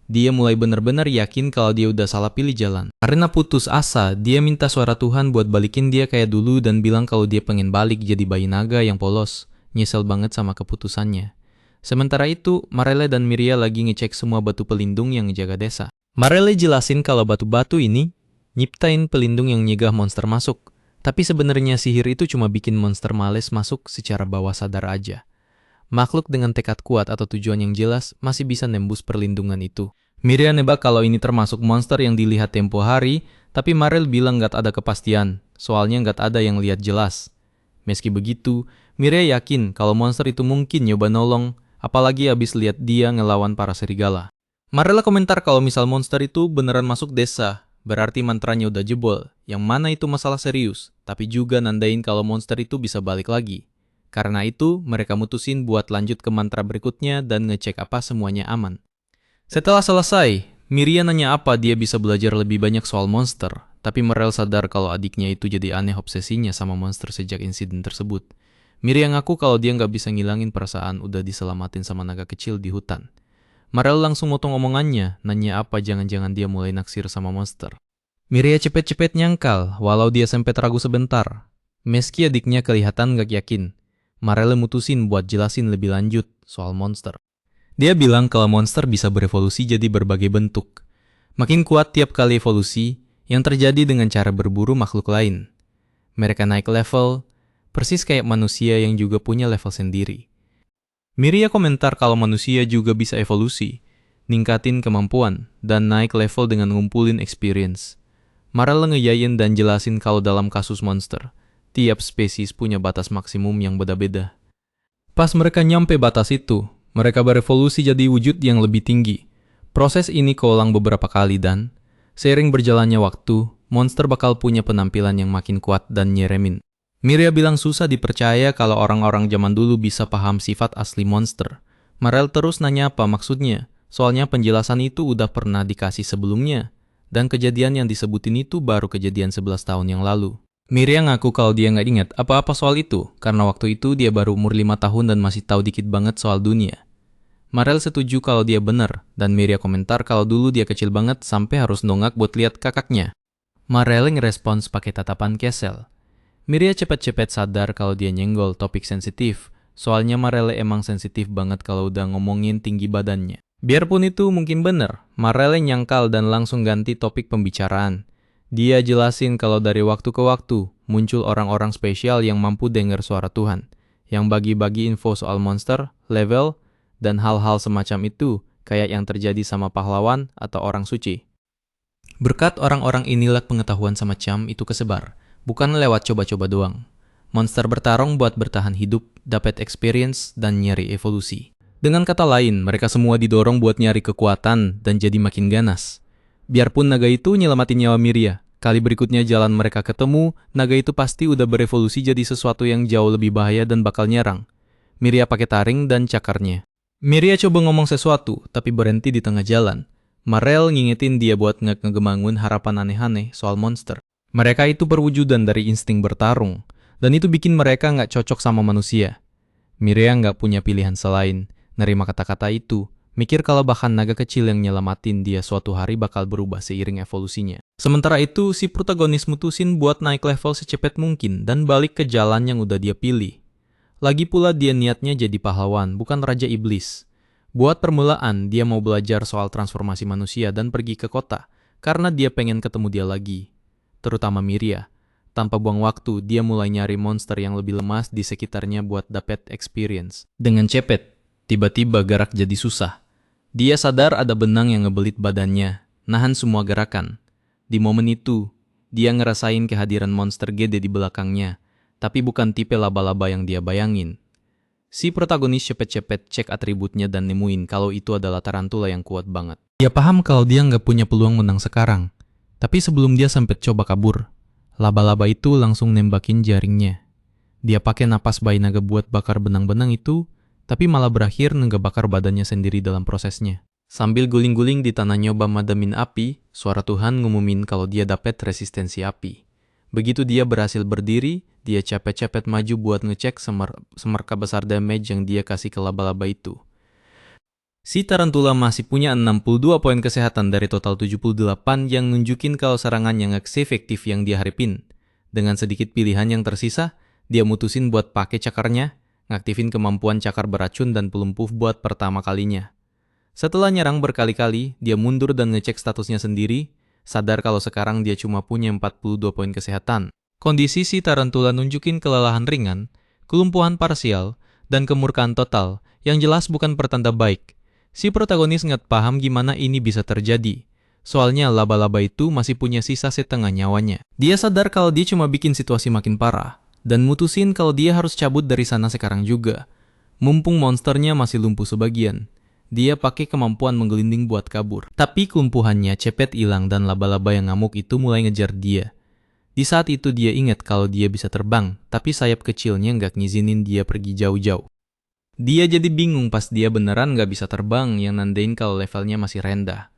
Dia mulai benar-benar yakin kalau dia udah salah pilih jalan. Karena putus asa, dia minta suara Tuhan buat balikin dia kayak dulu dan bilang kalau dia pengen balik jadi bayi naga yang polos. Nyesel banget sama keputusannya. Sementara itu, Marele dan Miria lagi ngecek semua batu pelindung yang ngejaga desa. Marele jelasin kalau batu-batu ini nyiptain pelindung yang nyegah monster masuk. Tapi sebenarnya sihir itu cuma bikin monster males masuk secara bawah sadar aja. Makhluk dengan tekad kuat atau tujuan yang jelas masih bisa nembus perlindungan itu. Miria nebak kalau ini termasuk monster yang dilihat tempo hari, tapi Marel bilang nggak ada kepastian, soalnya nggak ada yang lihat jelas. Meski begitu, Miria yakin kalau monster itu mungkin nyoba nolong, apalagi abis lihat dia ngelawan para serigala. Marella komentar kalau misal monster itu beneran masuk desa, berarti mantranya udah jebol, yang mana itu masalah serius, tapi juga nandain kalau monster itu bisa balik lagi. Karena itu, mereka mutusin buat lanjut ke mantra berikutnya dan ngecek apa semuanya aman. Setelah selesai, Miria nanya apa dia bisa belajar lebih banyak soal monster, tapi Merel sadar kalau adiknya itu jadi aneh obsesinya sama monster sejak insiden tersebut. Miria ngaku kalau dia nggak bisa ngilangin perasaan udah diselamatin sama naga kecil di hutan. Merel langsung motong omongannya, nanya apa jangan-jangan dia mulai naksir sama monster. Miria cepet-cepet nyangkal, walau dia sempat ragu sebentar. Meski adiknya kelihatan nggak yakin, Marele mutusin buat jelasin lebih lanjut soal monster. Dia bilang kalau monster bisa berevolusi jadi berbagai bentuk. Makin kuat tiap kali evolusi, yang terjadi dengan cara berburu makhluk lain. Mereka naik level, persis kayak manusia yang juga punya level sendiri. Miria komentar kalau manusia juga bisa evolusi, ningkatin kemampuan, dan naik level dengan ngumpulin experience. Marele ngeyayin dan jelasin kalau dalam kasus monster, tiap spesies punya batas maksimum yang beda-beda. Pas mereka nyampe batas itu, mereka berevolusi jadi wujud yang lebih tinggi. Proses ini keulang beberapa kali dan, seiring berjalannya waktu, monster bakal punya penampilan yang makin kuat dan nyeremin. Miria bilang susah dipercaya kalau orang-orang zaman dulu bisa paham sifat asli monster. Marel terus nanya apa maksudnya, soalnya penjelasan itu udah pernah dikasih sebelumnya, dan kejadian yang disebutin itu baru kejadian 11 tahun yang lalu. Miria ngaku kalau dia nggak ingat apa-apa soal itu, karena waktu itu dia baru umur 5 tahun dan masih tahu dikit banget soal dunia. Marel setuju kalau dia benar, dan Miria komentar kalau dulu dia kecil banget sampai harus nongak buat lihat kakaknya. Marel ngerespons pakai tatapan kesel. Miria cepet-cepet sadar kalau dia nyenggol topik sensitif, soalnya Marel emang sensitif banget kalau udah ngomongin tinggi badannya. Biarpun itu mungkin benar, Marel nyangkal dan langsung ganti topik pembicaraan. Dia jelasin kalau dari waktu ke waktu muncul orang-orang spesial yang mampu dengar suara Tuhan, yang bagi-bagi info soal monster, level, dan hal-hal semacam itu, kayak yang terjadi sama pahlawan atau orang suci. Berkat orang-orang inilah pengetahuan semacam itu kesebar, bukan lewat coba-coba doang. Monster bertarung buat bertahan hidup, dapat experience, dan nyari evolusi. Dengan kata lain, mereka semua didorong buat nyari kekuatan dan jadi makin ganas. Biarpun naga itu nyelamatin nyawa Miria, kali berikutnya jalan mereka ketemu, naga itu pasti udah berevolusi jadi sesuatu yang jauh lebih bahaya dan bakal nyerang. Miria pakai taring dan cakarnya. Miria coba ngomong sesuatu, tapi berhenti di tengah jalan. Marel ngingetin dia buat ngegemangun harapan aneh-aneh soal monster. Mereka itu perwujudan dari insting bertarung, dan itu bikin mereka nggak cocok sama manusia. Miria nggak punya pilihan selain nerima kata-kata itu, mikir kalau bahkan naga kecil yang nyelamatin dia suatu hari bakal berubah seiring evolusinya. Sementara itu, si protagonis mutusin buat naik level secepat mungkin dan balik ke jalan yang udah dia pilih. Lagi pula dia niatnya jadi pahlawan, bukan raja iblis. Buat permulaan, dia mau belajar soal transformasi manusia dan pergi ke kota, karena dia pengen ketemu dia lagi. Terutama Miria. Tanpa buang waktu, dia mulai nyari monster yang lebih lemas di sekitarnya buat dapet experience. Dengan cepet, tiba-tiba gerak jadi susah. Dia sadar ada benang yang ngebelit badannya, nahan semua gerakan. Di momen itu, dia ngerasain kehadiran monster gede di belakangnya, tapi bukan tipe laba-laba yang dia bayangin. Si protagonis cepet-cepet cek atributnya dan nemuin kalau itu adalah tarantula yang kuat banget. Dia paham kalau dia nggak punya peluang menang sekarang, tapi sebelum dia sempet coba kabur, laba-laba itu langsung nembakin jaringnya. Dia pakai napas bayi naga buat bakar benang-benang itu, tapi malah berakhir ngebakar badannya sendiri dalam prosesnya. Sambil guling-guling di tanah nyoba madamin api, suara Tuhan ngumumin kalau dia dapat resistensi api. Begitu dia berhasil berdiri, dia cepet-cepet maju buat ngecek semerkap besar damage yang dia kasih ke laba-laba itu. Si tarantula masih punya 62 poin kesehatan dari total 78 yang nunjukin kalau serangannya nggak seefektif yang dia harapin. Dengan sedikit pilihan yang tersisa, dia mutusin buat pakai cakarnya, ngaktifin kemampuan cakar beracun dan pelumpuh buat pertama kalinya. Setelah nyerang berkali-kali, dia mundur dan ngecek statusnya sendiri, sadar kalau sekarang dia cuma punya 42 poin kesehatan. Kondisi si tarantula nunjukin kelelahan ringan, kelumpuhan parsial, dan kemurkaan total, yang jelas bukan pertanda baik. Si protagonis nggak paham gimana ini bisa terjadi. Soalnya laba-laba itu masih punya sisa setengah nyawanya. Dia sadar kalau dia cuma bikin situasi makin parah, dan mutusin kalau dia harus cabut dari sana sekarang juga. Mumpung monsternya masih lumpuh sebagian, dia pakai kemampuan menggelinding buat kabur. Tapi kelumpuhannya cepet hilang dan laba-laba yang ngamuk itu mulai ngejar dia. Di saat itu dia ingat kalau dia bisa terbang, tapi sayap kecilnya nggak ngizinin dia pergi jauh-jauh. Dia jadi bingung pas dia beneran nggak bisa terbang yang nandain kalau levelnya masih rendah.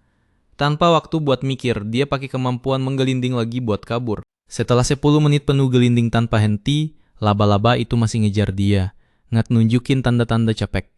Tanpa waktu buat mikir, dia pakai kemampuan menggelinding lagi buat kabur. Setelah 10 menit penuh gelinding tanpa henti, laba-laba itu masih ngejar dia, nunjukin tanda-tanda capek.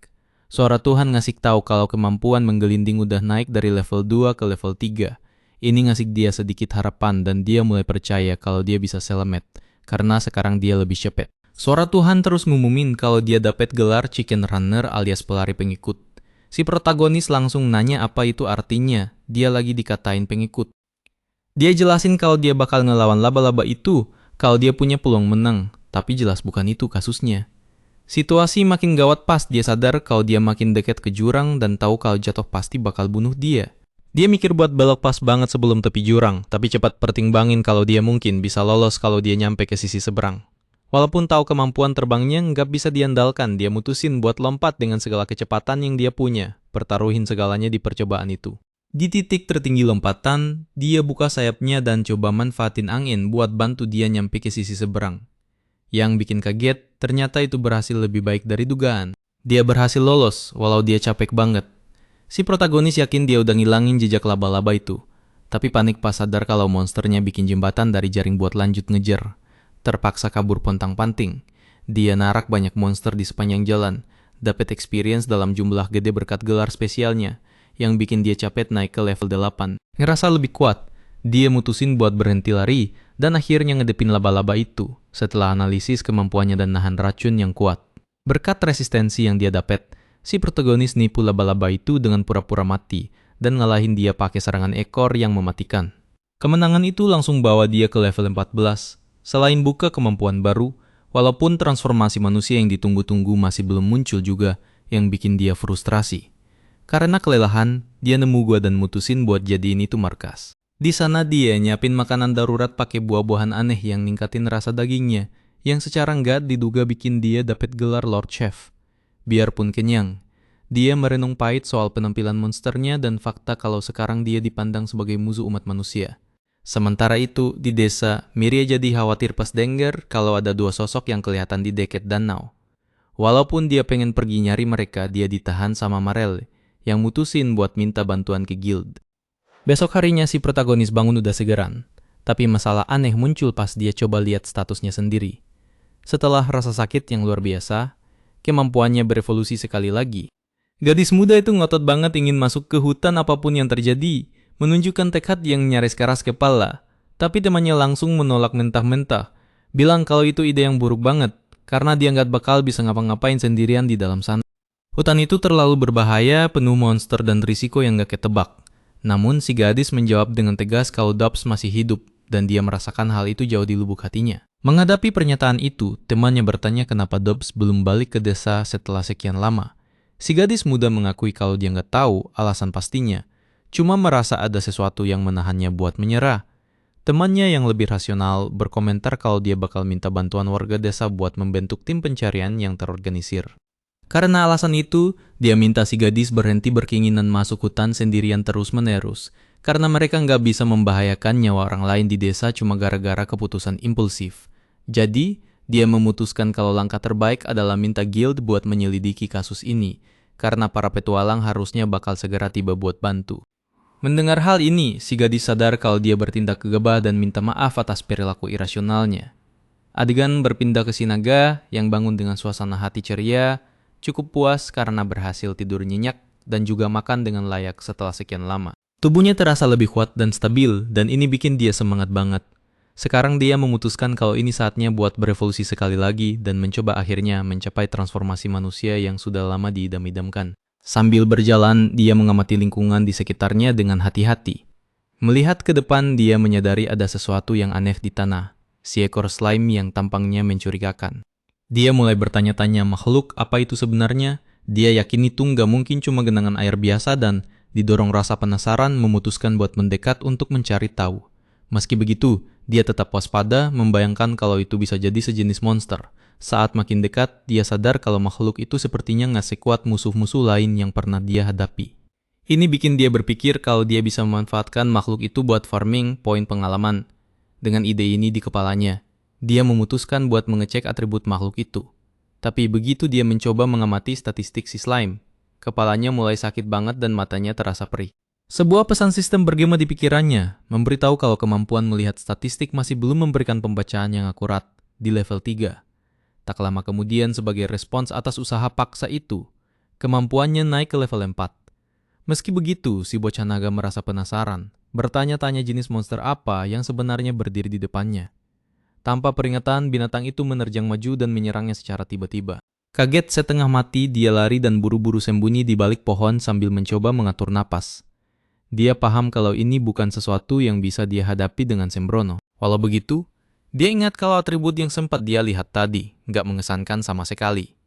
Suara Tuhan ngasih tahu kalau kemampuan menggelinding udah naik dari level 2 ke level 3. Ini ngasih dia sedikit harapan dan dia mulai percaya kalau dia bisa selamat, karena sekarang dia lebih cepet. Suara Tuhan terus ngumumin kalau dia dapat gelar Chicken Runner alias pelari pengikut. Si protagonis langsung nanya apa itu artinya, dia lagi dikatain pengikut. Dia jelasin kalau dia bakal ngelawan laba-laba itu, kalau dia punya peluang menang, tapi jelas bukan itu kasusnya. Situasi makin gawat pas dia sadar kalau dia makin dekat ke jurang dan tahu kalau jatuh pasti bakal bunuh dia. Dia mikir buat belok pas banget sebelum tepi jurang, tapi cepat pertimbangin kalau dia mungkin bisa lolos kalau dia nyampe ke sisi seberang. Walaupun tahu kemampuan terbangnya nggak bisa diandalkan, dia mutusin buat lompat dengan segala kecepatan yang dia punya, pertaruhin segalanya di percobaan itu. Di titik tertinggi lompatan, dia buka sayapnya dan coba manfaatin angin buat bantu dia nyampe ke sisi seberang. Yang bikin kaget, ternyata itu berhasil lebih baik dari dugaan. Dia berhasil lolos, walau dia capek banget. Si protagonis yakin dia udah ngilangin jejak laba-laba itu, tapi panik pas sadar kalau monsternya bikin jembatan dari jaring buat lanjut ngejar. Terpaksa kabur pontang-panting. Dia narak banyak monster di sepanjang jalan, dapat experience dalam jumlah gede berkat gelar spesialnya, yang bikin dia capek naik ke level 8. Ngerasa lebih kuat, dia mutusin buat berhenti lari, dan akhirnya ngedepin laba-laba itu, setelah analisis kemampuannya dan nahan racun yang kuat. Berkat resistensi yang dia dapat, si protagonis nipu laba-laba itu dengan pura-pura mati, dan ngalahin dia pakai serangan ekor yang mematikan. Kemenangan itu langsung bawa dia ke level 14, selain buka kemampuan baru, walaupun transformasi manusia yang ditunggu-tunggu masih belum muncul juga, yang bikin dia frustrasi. Karena kelelahan, dia nemu gua dan mutusin buat jadiin itu markas. Di sana dia nyiapin makanan darurat pakai buah-buahan aneh yang ningkatin rasa dagingnya, yang secara nggak diduga bikin dia dapat gelar Lord Chef. Biarpun kenyang, dia merenung pahit soal penampilan monsternya dan fakta kalau sekarang dia dipandang sebagai musuh umat manusia. Sementara itu, di desa, Miria jadi khawatir pas denger kalau ada dua sosok yang kelihatan di dekat danau. Walaupun dia pengen pergi nyari mereka, dia ditahan sama Marel, yang mutusin buat minta bantuan ke guild. Besok harinya si protagonis bangun udah segeran, tapi masalah aneh muncul pas dia coba lihat statusnya sendiri. Setelah rasa sakit yang luar biasa, kemampuannya berevolusi sekali lagi. Gadis muda itu ngotot banget ingin masuk ke hutan apapun yang terjadi, menunjukkan tekad yang nyaris keras kepala. Tapi temannya langsung menolak mentah-mentah, bilang kalau itu ide yang buruk banget, karena dia nggak bakal bisa ngapa-ngapain sendirian di dalam sana. Hutan itu terlalu berbahaya, penuh monster dan risiko yang gak ketebak. Namun si gadis menjawab dengan tegas kalau Dobbs masih hidup, dan dia merasakan hal itu jauh di lubuk hatinya. Menghadapi pernyataan itu, temannya bertanya kenapa Dobbs belum balik ke desa setelah sekian lama. Si gadis muda mengakui kalau dia nggak tahu alasan pastinya, cuma merasa ada sesuatu yang menahannya buat menyerah. Temannya yang lebih rasional berkomentar kalau dia bakal minta bantuan warga desa buat membentuk tim pencarian yang terorganisir. Karena alasan itu, dia minta si gadis berhenti berkeinginan masuk hutan sendirian terus-menerus, karena mereka nggak bisa membahayakan nyawa orang lain di desa cuma gara-gara keputusan impulsif. Jadi, dia memutuskan kalau langkah terbaik adalah minta guild buat menyelidiki kasus ini, karena para petualang harusnya bakal segera tiba buat bantu. Mendengar hal ini, si gadis sadar kalau dia bertindak gegabah dan minta maaf atas perilaku irasionalnya. Adegan berpindah ke si naga yang bangun dengan suasana hati ceria, cukup puas karena berhasil tidur nyenyak dan juga makan dengan layak setelah sekian lama. Tubuhnya terasa lebih kuat dan stabil, dan ini bikin dia semangat banget. Sekarang dia memutuskan kalau ini saatnya buat berevolusi sekali lagi dan mencoba akhirnya mencapai transformasi manusia yang sudah lama diidam-idamkan. Sambil berjalan, dia mengamati lingkungan di sekitarnya dengan hati-hati. Melihat ke depan, dia menyadari ada sesuatu yang aneh di tanah, si ekor slime yang tampangnya mencurigakan. Dia mulai bertanya-tanya makhluk apa itu sebenarnya. Dia yakin itu nggak mungkin cuma genangan air biasa dan didorong rasa penasaran memutuskan buat mendekat untuk mencari tahu. Meski begitu, dia tetap waspada membayangkan kalau itu bisa jadi sejenis monster. Saat makin dekat, dia sadar kalau makhluk itu sepertinya nggak sekuat musuh-musuh lain yang pernah dia hadapi. Ini bikin dia berpikir kalau dia bisa memanfaatkan makhluk itu buat farming poin pengalaman. Dengan ide ini di kepalanya, dia memutuskan buat mengecek atribut makhluk itu. Tapi begitu dia mencoba mengamati statistik si slime, kepalanya mulai sakit banget dan matanya terasa perih. Sebuah pesan sistem bergema di pikirannya, memberitahu kalau kemampuan melihat statistik masih belum memberikan pembacaan yang akurat di level 3. Tak lama kemudian sebagai respons atas usaha paksa itu, kemampuannya naik ke level 4. Meski begitu, si bocah naga merasa penasaran, bertanya-tanya jenis monster apa yang sebenarnya berdiri di depannya. Tanpa peringatan, binatang itu menerjang maju dan menyerangnya secara tiba-tiba. Kaget setengah mati, dia lari dan buru-buru sembunyi di balik pohon sambil mencoba mengatur napas. Dia paham kalau ini bukan sesuatu yang bisa dia hadapi dengan sembrono. Walau begitu, dia ingat kalau atribut yang sempat dia lihat tadi nggak mengesankan sama sekali.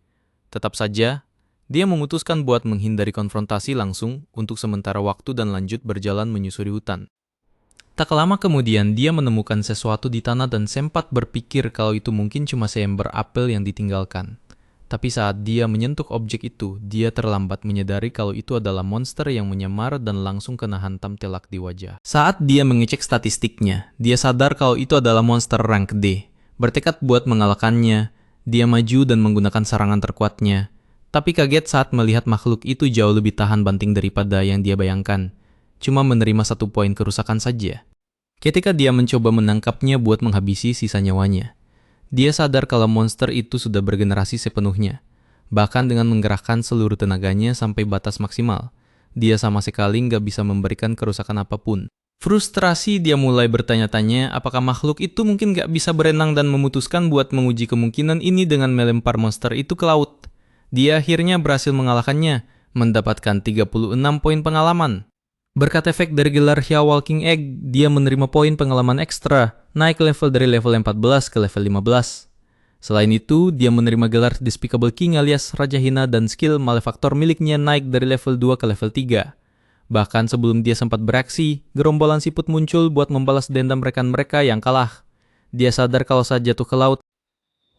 Tetap saja, dia memutuskan buat menghindari konfrontasi langsung untuk sementara waktu dan lanjut berjalan menyusuri hutan. Tak lama kemudian, dia menemukan sesuatu di tanah dan sempat berpikir kalau itu mungkin cuma seember apel yang ditinggalkan. Tapi saat dia menyentuh objek itu, dia terlambat menyadari kalau itu adalah monster yang menyamar dan langsung kena hantam telak di wajah. Saat dia mengecek statistiknya, dia sadar kalau itu adalah monster rank D. Bertekad buat mengalahkannya, dia maju dan menggunakan serangan terkuatnya. Tapi kaget saat melihat makhluk itu jauh lebih tahan banting daripada yang dia bayangkan. Cuma menerima 1 poin kerusakan saja. Ketika dia mencoba menangkapnya buat menghabisi sisa nyawanya, dia sadar kalau monster itu sudah bergenerasi sepenuhnya. Bahkan dengan menggerakkan seluruh tenaganya sampai batas maksimal, dia sama sekali nggak bisa memberikan kerusakan apapun. Frustrasi, dia mulai bertanya-tanya apakah makhluk itu mungkin nggak bisa berenang dan memutuskan buat menguji kemungkinan ini dengan melempar monster itu ke laut. Dia akhirnya berhasil mengalahkannya, mendapatkan 36 poin pengalaman. Berkat efek dari gelar Hia Walking Egg, dia menerima poin pengalaman ekstra, naik level dari level 14 ke level 15. Selain itu, dia menerima gelar Despicable King alias Raja Hina dan skill Malefaktor miliknya naik dari level 2 ke level 3. Bahkan sebelum dia sempat beraksi, gerombolan siput muncul buat membalas dendam rekan mereka yang kalah. Dia sadar kalau saat jatuh ke laut,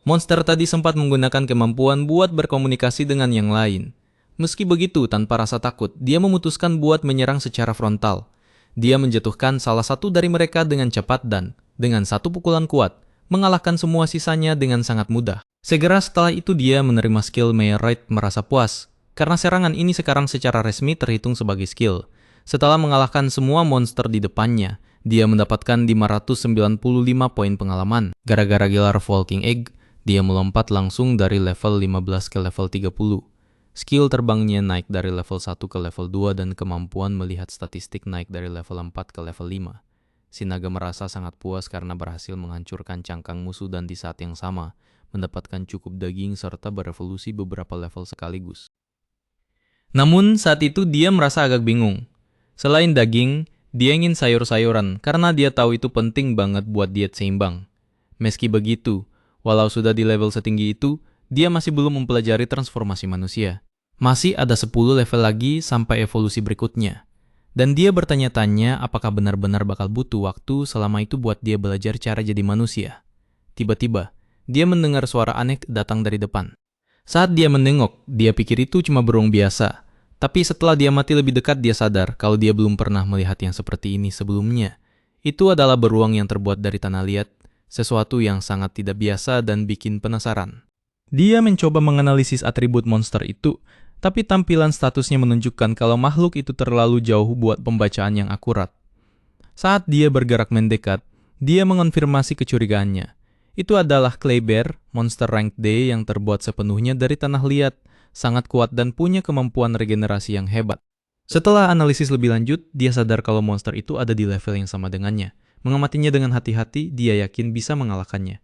Monster tadi sempat menggunakan kemampuan buat berkomunikasi dengan yang lain. Meski begitu, tanpa rasa takut, dia memutuskan buat menyerang secara frontal. Dia menjatuhkan salah satu dari mereka dengan cepat dan, dengan satu pukulan kuat, mengalahkan semua sisanya dengan sangat mudah. Segera setelah itu dia menerima skill Meteorite merasa puas, karena serangan ini sekarang secara resmi terhitung sebagai skill. Setelah mengalahkan semua monster di depannya, dia mendapatkan 595 poin pengalaman. Gara-gara gelar Walking Egg, dia melompat langsung dari level 15 ke level 30. Skill terbangnya naik dari level 1 ke level 2 dan kemampuan melihat statistik naik dari level 4 ke level 5. Si naga merasa sangat puas karena berhasil menghancurkan cangkang musuh dan di saat yang sama, mendapatkan cukup daging serta berevolusi beberapa level sekaligus. Namun saat itu dia merasa agak bingung. Selain daging, dia ingin sayur-sayuran karena dia tahu itu penting banget buat diet seimbang. Meski begitu, walau sudah di level setinggi itu, dia masih belum mempelajari transformasi manusia. Masih ada 10 level lagi sampai evolusi berikutnya. Dan dia bertanya-tanya apakah benar-benar bakal butuh waktu selama itu buat dia belajar cara jadi manusia. Tiba-tiba, dia mendengar suara aneh datang dari depan. Saat dia menengok, dia pikir itu cuma burung biasa. Tapi setelah dia mati lebih dekat, dia sadar kalau dia belum pernah melihat yang seperti ini sebelumnya. Itu adalah beruang yang terbuat dari tanah liat, sesuatu yang sangat tidak biasa dan bikin penasaran. Dia mencoba menganalisis atribut monster itu, tapi tampilan statusnya menunjukkan kalau makhluk itu terlalu jauh buat pembacaan yang akurat. Saat dia bergerak mendekat, dia mengonfirmasi kecurigaannya. Itu adalah Clay Bear, monster rank D yang terbuat sepenuhnya dari tanah liat, sangat kuat dan punya kemampuan regenerasi yang hebat. Setelah analisis lebih lanjut, dia sadar kalau monster itu ada di level yang sama dengannya. Mengamatinya dengan hati-hati, dia yakin bisa mengalahkannya.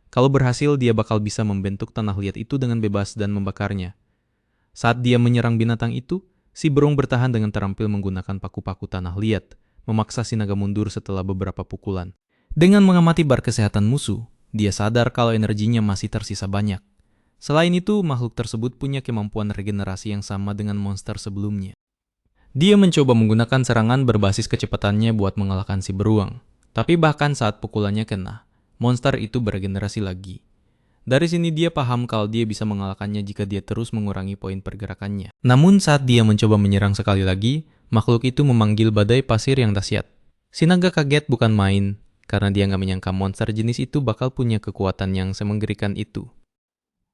Kalau berhasil, dia bakal bisa membentuk tanah liat itu dengan bebas dan membakarnya. Saat dia menyerang binatang itu, si burung bertahan dengan terampil menggunakan paku-paku tanah liat, memaksa si naga mundur setelah beberapa pukulan. Dengan mengamati bar kesehatan musuh, dia sadar kalau energinya masih tersisa banyak. Selain itu, makhluk tersebut punya kemampuan regenerasi yang sama dengan monster sebelumnya. Dia mencoba menggunakan serangan berbasis kecepatannya buat mengalahkan si beruang. Tapi bahkan saat pukulannya kena, monster itu beregenerasi lagi. Dari sini dia paham kalau dia bisa mengalahkannya jika dia terus mengurangi poin pergerakannya. Namun saat dia mencoba menyerang sekali lagi, makhluk itu memanggil badai pasir yang dahsyat. Si naga kaget bukan main, karena dia nggak menyangka monster jenis itu bakal punya kekuatan yang semengerikan itu.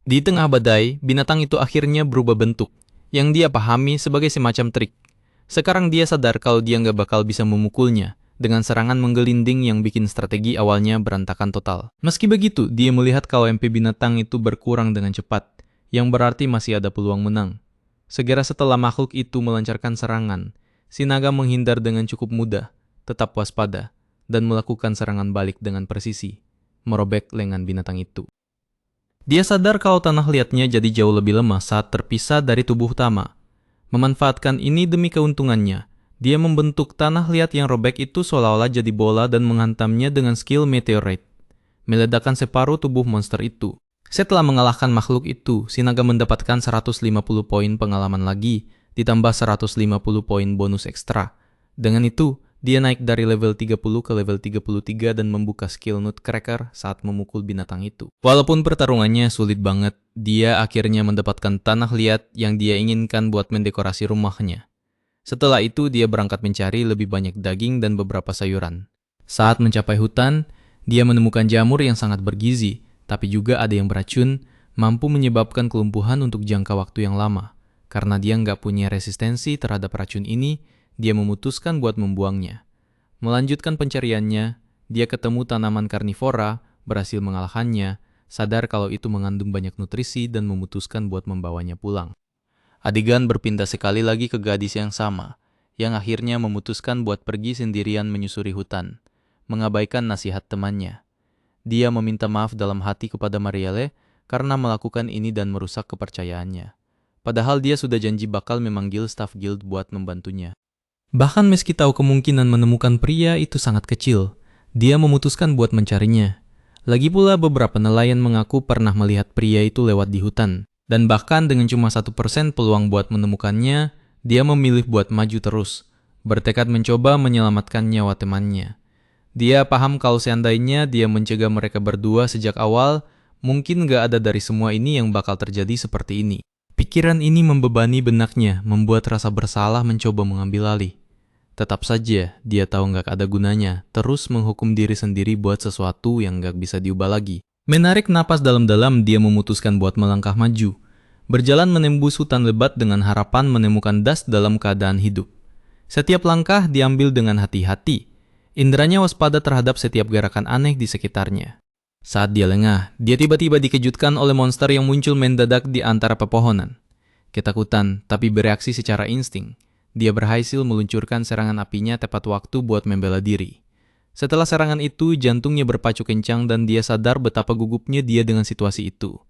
Di tengah badai, binatang itu akhirnya berubah bentuk, yang dia pahami sebagai semacam trik. Sekarang dia sadar kalau dia nggak bakal bisa memukulnya, dengan serangan menggelinding yang bikin strategi awalnya berantakan total. Meski begitu, dia melihat kalau MP binatang itu berkurang dengan cepat, yang berarti masih ada peluang menang. Segera setelah makhluk itu melancarkan serangan, si naga menghindar dengan cukup mudah, tetap waspada, dan melakukan serangan balik dengan presisi, merobek lengan binatang itu. Dia sadar kalau tanah liatnya jadi jauh lebih lemah saat terpisah dari tubuh utama. Memanfaatkan ini demi keuntungannya, dia membentuk tanah liat yang robek itu seolah-olah jadi bola dan menghantamnya dengan skill Meteorite, meledakkan separuh tubuh monster itu. Setelah mengalahkan makhluk itu, si naga mendapatkan 150 poin pengalaman lagi, ditambah 150 poin bonus ekstra. Dengan itu, dia naik dari level 30 ke level 33 dan membuka skill Nutcracker saat memukul binatang itu. Walaupun pertarungannya sulit banget, dia akhirnya mendapatkan tanah liat yang dia inginkan buat mendekorasi rumahnya. Setelah itu, dia berangkat mencari lebih banyak daging dan beberapa sayuran. Saat mencapai hutan, dia menemukan jamur yang sangat bergizi, tapi juga ada yang beracun, mampu menyebabkan kelumpuhan untuk jangka waktu yang lama. Karena dia nggak punya resistensi terhadap racun ini, dia memutuskan buat membuangnya. Melanjutkan pencariannya, dia ketemu tanaman karnivora, berhasil mengalahkannya, sadar kalau itu mengandung banyak nutrisi dan memutuskan buat membawanya pulang. Adegan berpindah sekali lagi ke gadis yang sama, yang akhirnya memutuskan buat pergi sendirian menyusuri hutan, mengabaikan nasihat temannya. Dia meminta maaf dalam hati kepada Marielle karena melakukan ini dan merusak kepercayaannya. Padahal dia sudah janji bakal memanggil staf guild buat membantunya. Bahkan meski tahu kemungkinan menemukan pria itu sangat kecil, dia memutuskan buat mencarinya. Lagi pula beberapa nelayan mengaku pernah melihat pria itu lewat di hutan. Dan bahkan dengan cuma 1% peluang buat menemukannya, dia memilih buat maju terus, bertekad mencoba menyelamatkan nyawa temannya. Dia paham kalau seandainya dia mencegah mereka berdua sejak awal, Mungkin gak ada dari semua ini yang bakal terjadi seperti ini. Pikiran ini membebani benaknya, membuat rasa bersalah mencoba mengambil alih. Tetap saja, dia tahu gak ada gunanya, terus menghukum diri sendiri buat sesuatu yang gak bisa diubah lagi. Menarik napas dalam-dalam, dia memutuskan buat melangkah maju. Berjalan menembus hutan lebat dengan harapan menemukan Das dalam keadaan hidup. Setiap langkah diambil dengan hati-hati. Inderanya waspada terhadap setiap gerakan aneh di sekitarnya. Saat dia lengah, dia tiba-tiba dikejutkan oleh monster yang muncul mendadak di antara pepohonan. Ketakutan, tapi bereaksi secara insting. Dia berhasil meluncurkan serangan apinya tepat waktu buat membela diri. Setelah serangan itu, jantungnya berpacu kencang dan dia sadar betapa gugupnya dia dengan situasi itu.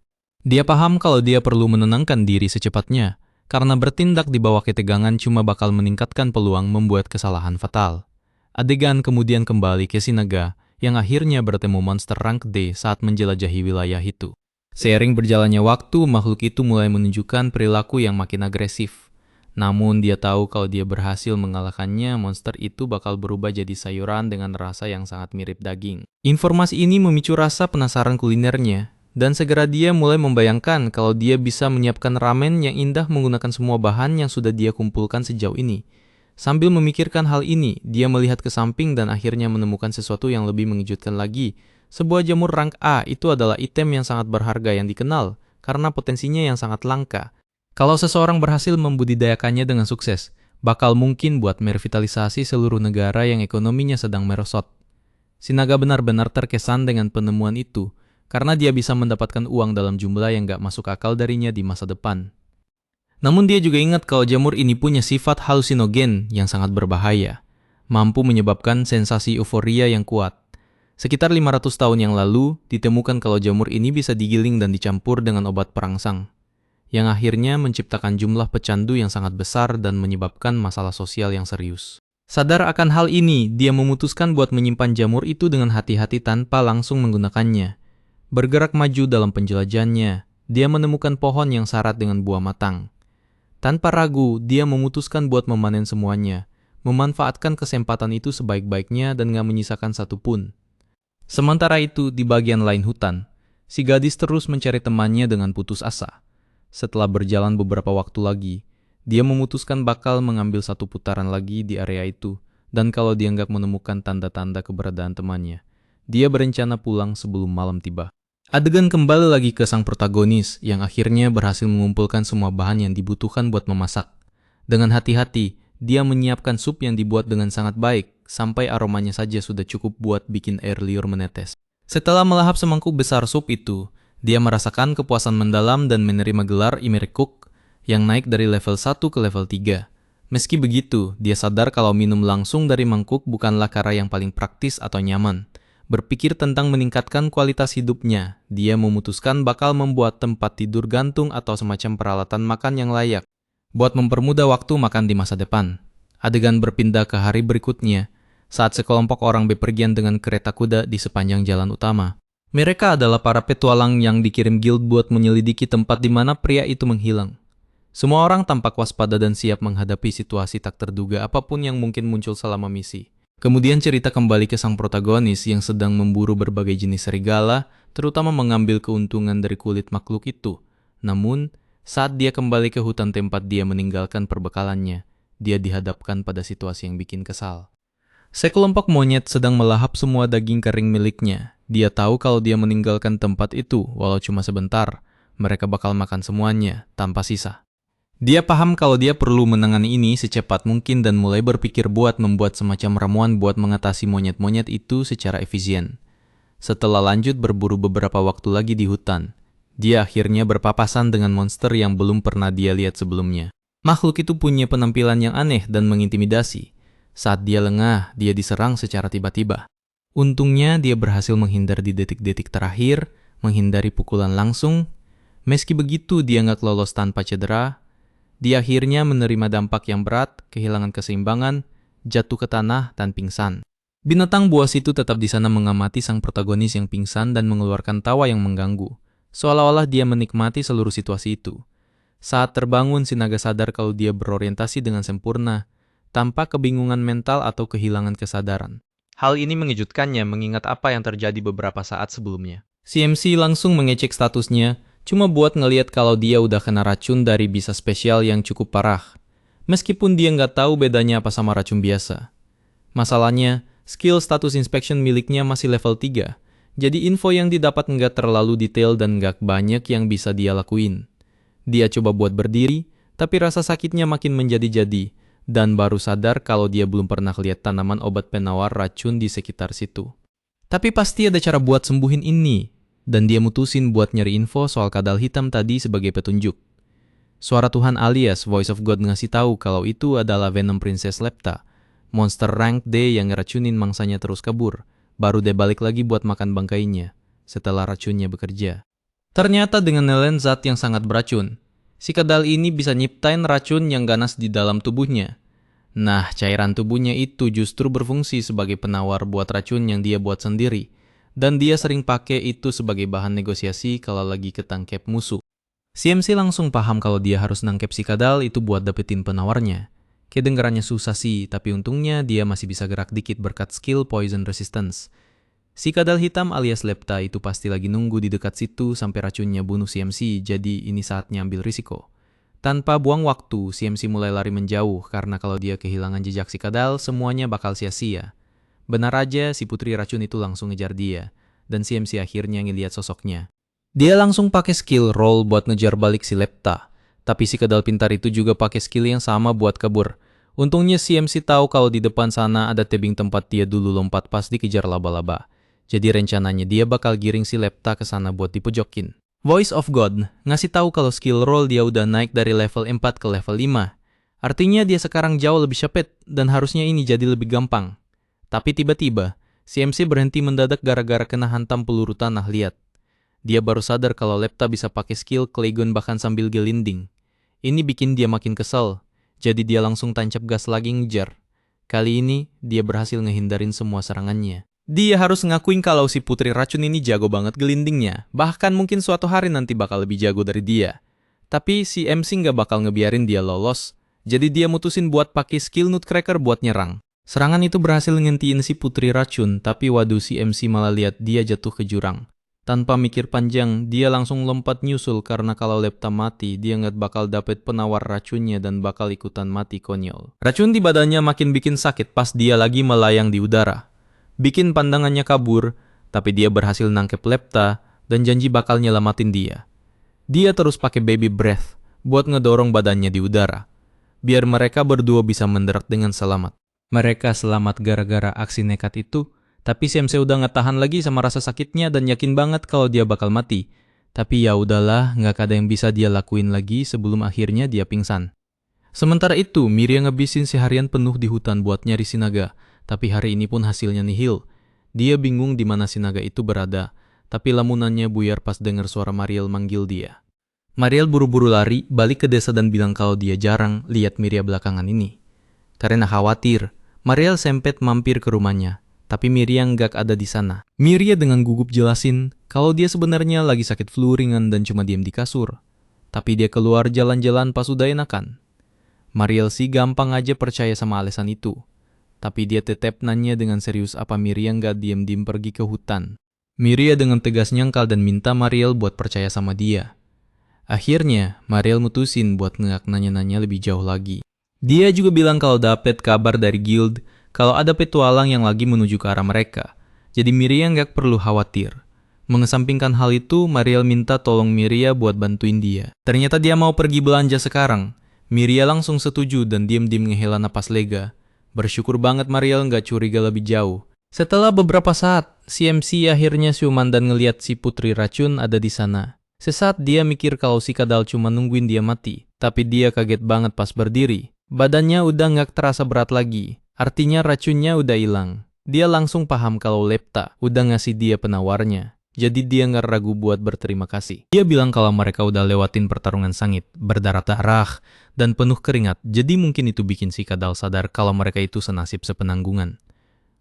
Dia paham kalau dia perlu menenangkan diri secepatnya, karena bertindak di bawah ketegangan cuma bakal meningkatkan peluang membuat kesalahan fatal. Adegan kemudian kembali ke Sinaga, yang akhirnya bertemu monster rank D saat menjelajahi wilayah itu. Seiring berjalannya waktu, makhluk itu mulai menunjukkan perilaku yang makin agresif. Namun dia tahu kalau dia berhasil mengalahkannya, monster itu bakal berubah jadi sayuran dengan rasa yang sangat mirip daging. Informasi ini memicu rasa penasaran kulinernya, dan segera dia mulai membayangkan kalau dia bisa menyiapkan ramen yang indah menggunakan semua bahan yang sudah dia kumpulkan sejauh ini. Sambil memikirkan hal ini, dia melihat ke samping dan akhirnya menemukan sesuatu yang lebih mengejutkan lagi. Sebuah jamur rank A itu adalah item yang sangat berharga yang dikenal, karena potensinya yang sangat langka. Kalau seseorang berhasil membudidayakannya dengan sukses, bakal mungkin buat merevitalisasi seluruh negara yang ekonominya sedang merosot. Sinaga benar-benar terkesan dengan penemuan itu, karena dia bisa mendapatkan uang dalam jumlah yang gak masuk akal darinya di masa depan. Namun dia juga ingat kalau jamur ini punya sifat halusinogen yang sangat berbahaya, mampu menyebabkan sensasi euforia yang kuat. Sekitar 500 tahun yang lalu, ditemukan kalau jamur ini bisa digiling dan dicampur dengan obat perangsang, yang akhirnya menciptakan jumlah pecandu yang sangat besar dan menyebabkan masalah sosial yang serius. Sadar akan hal ini, dia memutuskan buat menyimpan jamur itu dengan hati-hati tanpa langsung menggunakannya. Bergerak maju dalam penjelajahannya, dia menemukan pohon yang syarat dengan buah matang. Tanpa ragu, dia memutuskan buat memanen semuanya, memanfaatkan kesempatan itu sebaik-baiknya dan gak menyisakan satupun. Sementara itu, di bagian lain hutan, si gadis terus mencari temannya dengan putus asa. Setelah berjalan beberapa waktu lagi, dia memutuskan bakal mengambil satu putaran lagi di area itu, dan kalau dia nggak menemukan tanda-tanda keberadaan temannya, dia berencana pulang sebelum malam tiba. Adegan kembali lagi ke sang protagonis yang akhirnya berhasil mengumpulkan semua bahan yang dibutuhkan buat memasak. Dengan hati-hati, dia menyiapkan sup yang dibuat dengan sangat baik, sampai aromanya saja sudah cukup buat bikin air liur menetes. Setelah melahap semangkuk besar sup itu, dia merasakan kepuasan mendalam dan menerima gelar Immerect Cook yang naik dari level 1 ke level 3. Meski begitu, dia sadar kalau minum langsung dari mangkuk bukanlah cara yang paling praktis atau nyaman. Berpikir tentang meningkatkan kualitas hidupnya, dia memutuskan bakal membuat tempat tidur gantung atau semacam peralatan makan yang layak, buat mempermudah waktu makan di masa depan. Adegan berpindah ke hari berikutnya, saat sekelompok orang bepergian dengan kereta kuda di sepanjang jalan utama. Mereka adalah para petualang yang dikirim guild buat menyelidiki tempat di mana pria itu menghilang. Semua orang tampak waspada dan siap menghadapi situasi tak terduga apapun yang mungkin muncul selama misi. Kemudian cerita kembali ke sang protagonis yang sedang memburu berbagai jenis serigala, terutama mengambil keuntungan dari kulit makhluk itu. Namun, saat dia kembali ke hutan tempat dia meninggalkan perbekalannya, dia dihadapkan pada situasi yang bikin kesal. Sekelompok monyet sedang melahap semua daging kering miliknya. Dia tahu kalau dia meninggalkan tempat itu, walau cuma sebentar, mereka bakal makan semuanya, tanpa sisa. Dia paham kalau dia perlu menangani ini secepat mungkin dan mulai berpikir buat membuat semacam ramuan buat mengatasi monyet-monyet itu secara efisien. Setelah lanjut berburu beberapa waktu lagi di hutan, dia akhirnya berpapasan dengan monster yang belum pernah dia lihat sebelumnya. Makhluk itu punya penampilan yang aneh dan mengintimidasi. Saat dia lengah, dia diserang secara tiba-tiba. Untungnya dia berhasil menghindar di detik-detik terakhir, menghindari pukulan langsung. Meski begitu, dia nggak lolos tanpa cedera. Dia akhirnya menerima dampak yang berat, kehilangan keseimbangan, jatuh ke tanah, dan pingsan. Binatang buas itu tetap di sana mengamati sang protagonis yang pingsan dan mengeluarkan tawa yang mengganggu, seolah-olah dia menikmati seluruh situasi itu. Saat terbangun, si naga sadar kalau dia berorientasi dengan sempurna, tanpa kebingungan mental atau kehilangan kesadaran. Hal ini mengejutkannya mengingat apa yang terjadi beberapa saat sebelumnya. CMC langsung mengecek statusnya, cuma buat ngeliat kalau dia udah kena racun dari bisa spesial yang cukup parah. Meskipun dia nggak tahu bedanya apa sama racun biasa. Masalahnya, skill status inspection miliknya masih level 3, jadi info yang didapat nggak terlalu detail dan nggak banyak yang bisa dia lakuin. Dia coba buat berdiri, tapi rasa sakitnya makin menjadi-jadi, dan baru sadar kalau dia belum pernah lihat tanaman obat penawar racun di sekitar situ. Tapi pasti ada cara buat sembuhin ini, dan dia mutusin buat nyari info soal kadal hitam tadi sebagai petunjuk. Suara Tuhan alias Voice of God ngasih tahu kalau itu adalah Venom Princess Lepta, monster rank D yang ngeracunin mangsanya terus kabur, baru dia balik lagi buat makan bangkainya, setelah racunnya bekerja. Ternyata dengan nelen zat yang sangat beracun, si kadal ini bisa nyiptain racun yang ganas di dalam tubuhnya. Nah, cairan tubuhnya itu justru berfungsi sebagai penawar buat racun yang dia buat sendiri, dan dia sering pakai itu sebagai bahan negosiasi kalau lagi ketangkep musuh. CMC langsung paham kalau dia harus nangkep si kadal itu buat dapetin penawarnya. Kedengarannya susah sih, tapi untungnya dia masih bisa gerak dikit berkat skill poison resistance. Si kadal hitam alias Lepta itu pasti lagi nunggu di dekat situ sampai racunnya bunuh CMC, jadi ini saatnya ambil risiko. Tanpa buang waktu, CMC mulai lari menjauh karena kalau dia kehilangan jejak si kadal, semuanya bakal sia-sia. Benar aja, si putri racun itu langsung ngejar dia, dan CMC akhirnya ngeliat sosoknya. Dia langsung pakai skill roll buat ngejar balik si Lepta, tapi si kadal pintar itu juga pakai skill yang sama buat kabur. Untungnya CMC tahu kalau di depan sana ada tebing tempat dia dulu lompat pas dikejar laba-laba. Jadi rencananya dia bakal giring si Lepta ke sana buat dipojokin. Voice of God ngasih tahu kalau skill roll dia udah naik dari level 4 ke level 5. Artinya dia sekarang jauh lebih cepet dan harusnya ini jadi lebih gampang. Tapi tiba-tiba, CMC berhenti mendadak gara-gara kena hantam peluru tanah liat. Dia baru sadar kalau Lepta bisa pakai skill Klegon bahkan sambil gelinding. Ini bikin dia makin kesel, jadi dia langsung tancap gas lagi ngejar. Kali ini, dia berhasil ngehindarin semua serangannya. Dia harus ngakuin kalau si putri racun ini jago banget gelindingnya, bahkan mungkin suatu hari nanti bakal lebih jago dari dia. Tapi si MC nggak bakal ngebiarin dia lolos, jadi dia mutusin buat pakai skill Nutcracker buat nyerang. Serangan itu berhasil ngentiin si putri racun, tapi waduh si MC malah lihat dia jatuh ke jurang. Tanpa mikir panjang, dia langsung lompat nyusul karena kalau Lepta mati, dia nggak bakal dapet penawar racunnya dan bakal ikutan mati konyol. Racun di badannya makin bikin sakit pas dia lagi melayang di udara. Bikin pandangannya kabur, tapi dia berhasil nangkep Lepta dan janji bakal nyelamatin dia. Dia terus pakai baby breath buat ngedorong badannya di udara, biar mereka berdua bisa mendarat dengan selamat. Mereka selamat gara-gara aksi nekat itu, tapi CMC udah nggak tahan lagi sama rasa sakitnya dan yakin banget kalau dia bakal mati. Tapi ya udahlah, nggak ada yang bisa dia lakuin lagi sebelum akhirnya dia pingsan. Sementara itu, Miria ngebisin seharian penuh di hutan buat nyari si naga, tapi hari ini pun hasilnya nihil. Dia bingung di mana si naga itu berada, tapi lamunannya buyar pas dengar suara Mariel manggil dia. Mariel buru-buru lari, balik ke desa dan bilang kalau dia jarang lihat Miria belakangan ini. Karena khawatir, Mariel sempet mampir ke rumahnya. Tapi Miria nggak ada di sana. Miria dengan gugup jelasin kalau dia sebenarnya lagi sakit flu ringan dan cuma diam di kasur. Tapi dia keluar jalan-jalan pas udah enakan. Mariel sih gampang aja percaya sama alasan itu. Tapi dia tetap nanya dengan serius apa Miria nggak diam-diam pergi ke hutan. Miria dengan tegas nyangkal dan minta Mariel buat percaya sama dia. Akhirnya, Mariel mutusin buat nggak nanya-nanya lebih jauh lagi. Dia juga bilang kalau dapet kabar dari guild kalau ada petualang yang lagi menuju ke arah mereka. Jadi Miria nggak perlu khawatir. Mengesampingkan hal itu, Mariel minta tolong Miria buat bantuin dia. Ternyata dia mau pergi belanja sekarang. Miria langsung setuju dan diam-diam ngehela napas lega. Bersyukur banget Mariel nggak curiga lebih jauh. Setelah beberapa saat, CMC akhirnya siuman dan ngeliat si putri racun ada di sana. Sesaat dia mikir kalau si kadal cuma nungguin dia mati. Tapi dia kaget banget pas berdiri. Badannya udah nggak terasa berat lagi. Artinya racunnya udah hilang. Dia langsung paham kalau Lepta udah ngasih dia penawarnya. Jadi dia nggak ragu buat berterima kasih. Dia bilang kalau mereka udah lewatin pertarungan sangit, berdarah-darah, dan penuh keringat. Jadi mungkin itu bikin si kadal sadar kalau mereka itu senasib sepenanggungan.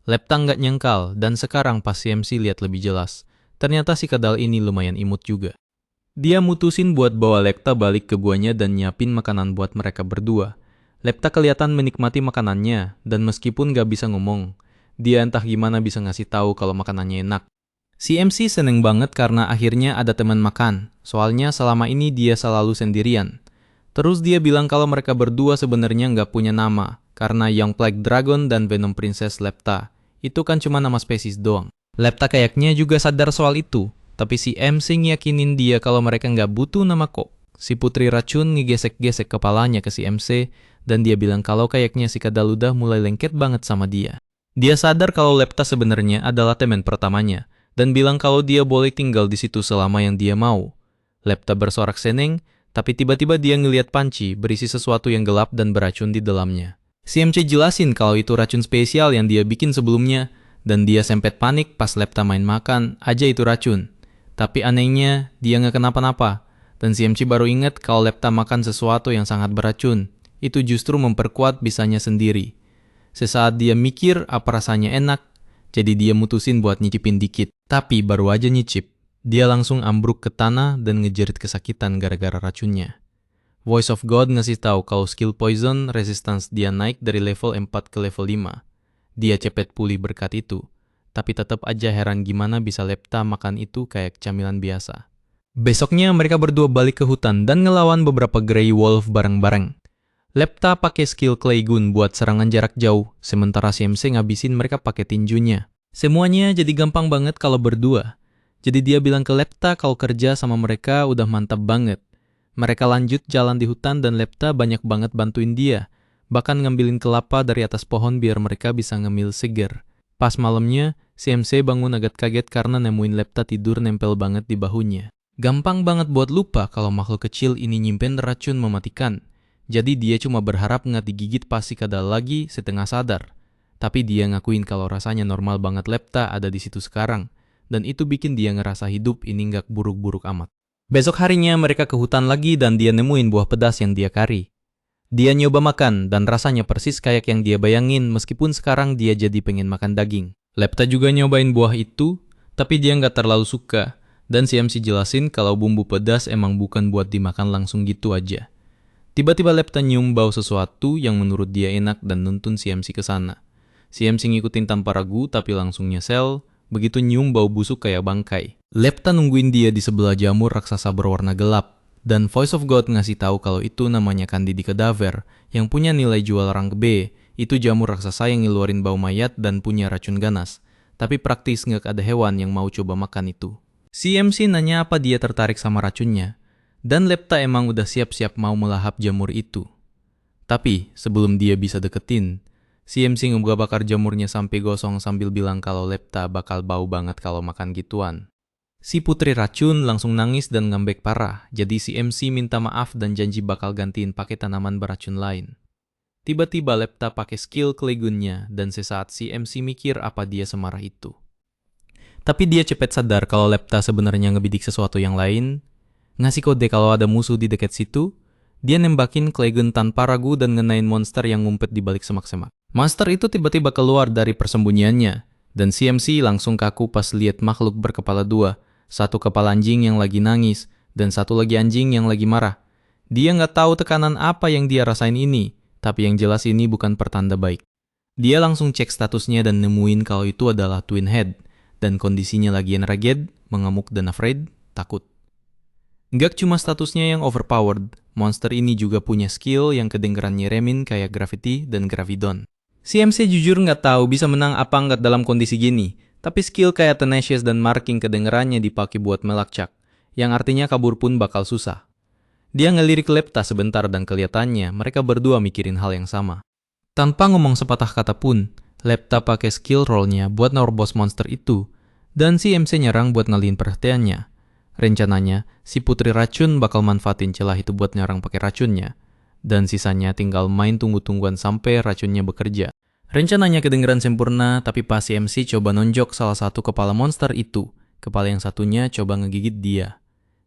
Lepta nggak nyangkal, dan sekarang pas CMC lihat lebih jelas, ternyata si kadal ini lumayan imut juga. Dia mutusin buat bawa Lepta balik ke guanya dan nyiapin makanan buat mereka berdua. Lepta kelihatan menikmati makanannya, dan meskipun gak bisa ngomong, dia entah gimana bisa ngasih tahu kalau makanannya enak. Si MC seneng banget karena akhirnya ada teman makan, soalnya selama ini dia selalu sendirian. Terus dia bilang kalau mereka berdua sebenarnya nggak punya nama, karena Young Plague Dragon dan Venom Princess Lepta. Itu kan cuma nama spesies doang. Lepta kayaknya juga sadar soal itu, tapi si MC ngiyakinin dia kalau mereka nggak butuh nama kok. Si Putri Racun ngegesek-gesek kepalanya ke si MC, dan dia bilang kalau kayaknya si Kadaluda mulai lengket banget sama dia. Dia sadar kalau Lepta sebenarnya adalah teman pertamanya, dan bilang kalau dia boleh tinggal di situ selama yang dia mau. Lepta bersorak seneng, tapi tiba-tiba dia ngelihat panci berisi sesuatu yang gelap dan beracun di dalamnya. Si MC jelasin kalau itu racun spesial yang dia bikin sebelumnya, dan dia sempet panik pas Lepta main makan aja itu racun. Tapi anehnya, dia nggak kenapa-napa. Dan si MC baru ingat kalau Lepta makan sesuatu yang sangat beracun. Itu justru memperkuat bisanya sendiri. Sesaat dia mikir apa rasanya enak, jadi dia mutusin buat nyicipin dikit. Tapi baru aja nyicip, dia langsung ambruk ke tanah dan ngejerit kesakitan gara-gara racunnya. Voice of God ngasih tahu kalau skill poison resistance dia naik dari level 4 ke level 5. Dia cepet pulih berkat itu, tapi tetap aja heran gimana bisa Lepta makan itu kayak camilan biasa. Besoknya mereka berdua balik ke hutan dan ngelawan beberapa Grey Wolf bareng-bareng. Lepta pakai skill Clay Gun buat serangan jarak jauh, sementara si MC ngabisin mereka pakai tinjunya. Semuanya jadi gampang banget kalau berdua. Jadi dia bilang ke Lepta kalau kerja sama mereka udah mantap banget. Mereka lanjut jalan di hutan dan Lepta banyak banget bantuin dia. Bahkan ngambilin kelapa dari atas pohon biar mereka bisa ngemil seger. Pas malamnya, si MC bangun agak kaget karena nemuin Lepta tidur nempel banget di bahunya. Gampang banget buat lupa kalau makhluk kecil ini nyimpen racun mematikan. Jadi dia cuma berharap nggak digigit pas si Kadal lagi setengah sadar. Tapi dia ngakuin kalau rasanya normal banget Lepta ada di situ sekarang. Dan itu bikin dia ngerasa hidup ini nggak buruk-buruk amat. Besok harinya mereka ke hutan lagi dan dia nemuin buah pedas yang dia kari. Dia nyoba makan dan rasanya persis kayak yang dia bayangin meskipun sekarang dia jadi pengen makan daging. Lepta juga nyobain buah itu, tapi dia nggak terlalu suka. Dan si MC jelasin kalau bumbu pedas emang bukan buat dimakan langsung gitu aja. Tiba-tiba Lepta nyium bau sesuatu yang menurut dia enak dan nuntun si MC ke sana. Si MC ngikutin tanpa ragu tapi langsung nyesel, begitu nyium bau busuk kayak bangkai. Lepta nungguin dia di sebelah jamur raksasa berwarna gelap. Dan Voice of God ngasih tahu kalau itu namanya Candidi Cadaver yang punya nilai jual rank B. Itu jamur raksasa yang ngeluarin bau mayat dan punya racun ganas. Tapi praktis nggak ada hewan yang mau coba makan itu. Si MC nanya apa dia tertarik sama racunnya. Dan Lepta emang udah siap-siap mau melahap jamur itu. Tapi sebelum dia bisa deketin, si MC ngebakar jamurnya sampai gosong sambil bilang kalau Lepta bakal bau banget kalau makan gituan. Si Putri Racun langsung nangis dan ngambek parah, jadi si MC minta maaf dan janji bakal gantiin pakai tanaman beracun lain. Tiba-tiba Lepta pakai skill Klegunnya dan sesaat si MC mikir apa dia semarah itu. Tapi dia cepet sadar kalau Lepta sebenarnya ngebidik sesuatu yang lain, ngasih kode kalau ada musuh di dekat situ, dia nembakin Klegun tanpa ragu dan ngenain monster yang ngumpet di balik semak-semak. Monster itu tiba-tiba keluar dari persembunyiannya, dan si MC langsung kaku pas lihat makhluk berkepala dua. Satu kepala anjing yang lagi nangis, dan satu lagi anjing yang lagi marah. Dia nggak tahu tekanan apa yang dia rasain ini, tapi yang jelas ini bukan pertanda baik. Dia langsung cek statusnya dan nemuin kalau itu adalah Twin Head, dan kondisinya lagi enraged, mengamuk dan afraid, takut. Nggak cuma statusnya yang overpowered, monster ini juga punya skill yang kedengeran nyeremin kayak Gravity dan Gravidon. Si MC jujur nggak tahu bisa menang apa nggak dalam kondisi gini, tapi skill kayak Tenacious dan Marking kedengerannya dipakai buat melacak, yang artinya kabur pun bakal susah. Dia ngelirik Lepta sebentar dan kelihatannya mereka berdua mikirin hal yang sama. Tanpa ngomong sepatah kata pun, Lepta pakai skill roll-nya buat nerobos monster itu, dan si MC nyerang buat ngalihin perhatiannya. Rencananya, si Putri Racun bakal manfaatin celah itu buat nyerang pakai racunnya, dan sisanya tinggal main tunggu-tungguan sampai racunnya bekerja. Rencananya kedengeran sempurna, tapi pas si MC coba nonjok salah satu kepala monster itu, kepala yang satunya coba ngegigit dia.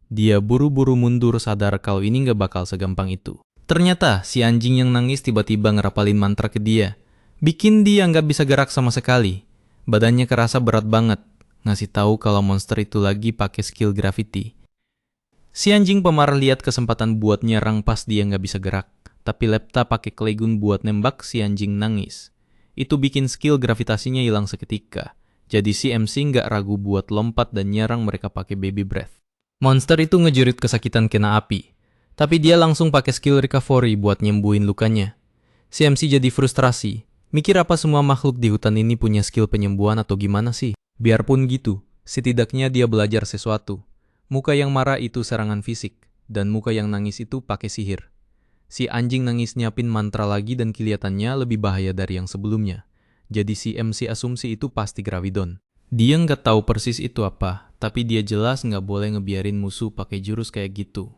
Dia buru-buru mundur sadar kalau ini nggak bakal segampang itu. Ternyata si anjing yang nangis tiba-tiba ngerapalin mantra ke dia, bikin dia nggak bisa gerak sama sekali. Badannya kerasa berat banget, ngasih tahu kalau monster itu lagi pakai skill Gravity. Si anjing pemarah lihat kesempatan buat nyerang pas dia nggak bisa gerak, tapi Lepta pakai Klegun buat nembak si anjing nangis. Itu bikin skill gravitasinya hilang seketika. Jadi si MC nggak ragu buat lompat dan nyerang mereka pakai baby breath. Monster itu ngejerit kesakitan kena api, tapi dia langsung pakai skill recovery buat nyembuhin lukanya. Si MC jadi frustrasi, mikir apa semua makhluk di hutan ini punya skill penyembuhan atau gimana sih? Biarpun gitu, setidaknya dia belajar sesuatu. Muka yang marah itu serangan fisik, dan muka yang nangis itu pakai sihir. Si anjing nangis nyiapin mantra lagi dan kelihatannya lebih bahaya dari yang sebelumnya. Jadi si MC asumsi itu pasti Gravidon. Dia nggak tahu persis itu apa, tapi dia jelas nggak boleh ngebiarin musuh pakai jurus kayak gitu.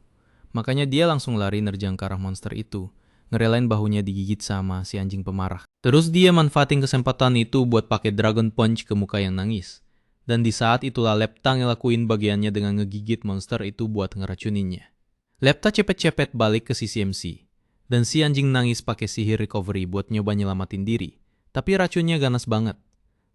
Makanya dia langsung lari nerjang ke arah monster itu, ngerelain bahunya digigit sama si anjing pemarah. Terus dia manfaatin kesempatan itu buat pakai Dragon Punch ke muka yang nangis. Dan di saat itulah Lepta ngelakuin bagiannya dengan ngegigit monster itu buat ngeracuninnya. Lepta cepet-cepet balik ke si MC, dan si anjing nangis pakai sihir recovery buat nyoba nyelamatin diri. Tapi racunnya ganas banget.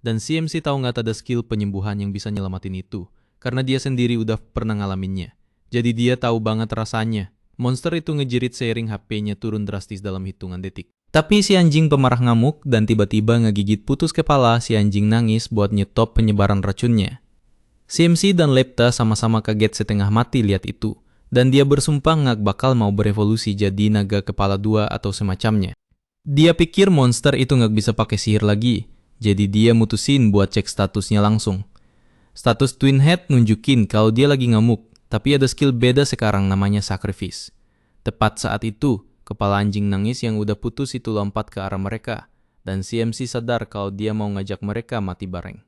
Dan si MC tahu nggak ada skill penyembuhan yang bisa nyelamatin itu, karena dia sendiri udah pernah ngalaminnya. Jadi dia tahu banget rasanya. Monster itu ngejerit seiring HP-nya turun drastis dalam hitungan detik. Tapi si anjing pemarah ngamuk dan tiba-tiba ngegigit putus kepala si anjing nangis buat nyetop penyebaran racunnya. Si MC dan Lepta sama-sama kaget setengah mati lihat itu. Dan dia bersumpah nggak bakal mau berevolusi jadi naga kepala dua atau semacamnya. Dia pikir monster itu nggak bisa pakai sihir lagi, jadi dia mutusin buat cek statusnya langsung. Status Twin Head nunjukin kalau dia lagi ngamuk, tapi ada skill beda sekarang namanya Sacrifice. Tepat saat itu, kepala anjing nangis yang udah putus itu lompat ke arah mereka, dan si MC sadar kalau dia mau ngajak mereka mati bareng.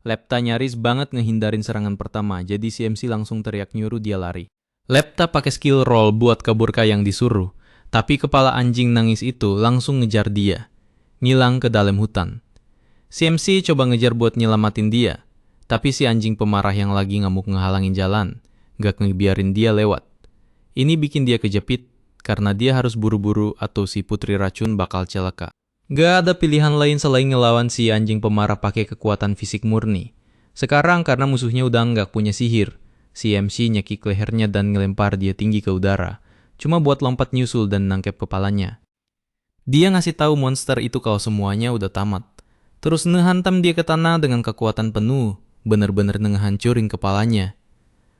Lepta nyaris banget ngehindarin serangan pertama, jadi si MC langsung teriak nyuruh dia lari. Lepta pakai skill roll buat kabur ke yang disuruh, tapi kepala anjing nangis itu langsung ngejar dia, ngilang ke dalam hutan. Si MC coba ngejar buat nyelamatin dia, tapi si anjing pemarah yang lagi ngamuk ngehalangin jalan, gak ngebiarin dia lewat. Ini bikin dia kejepit, karena dia harus buru-buru atau si putri racun bakal celaka. Gak ada pilihan lain selain ngelawan si anjing pemarah pakai kekuatan fisik murni. Sekarang karena musuhnya udah nggak punya sihir, si MC nyekik lehernya dan ngelempar dia tinggi ke udara, cuma buat lompat nyusul dan nangkep kepalanya. Dia ngasih tahu monster itu kalau semuanya udah tamat. Terus ngehantam dia ke tanah dengan kekuatan penuh, bener-bener ngehancurin kepalanya.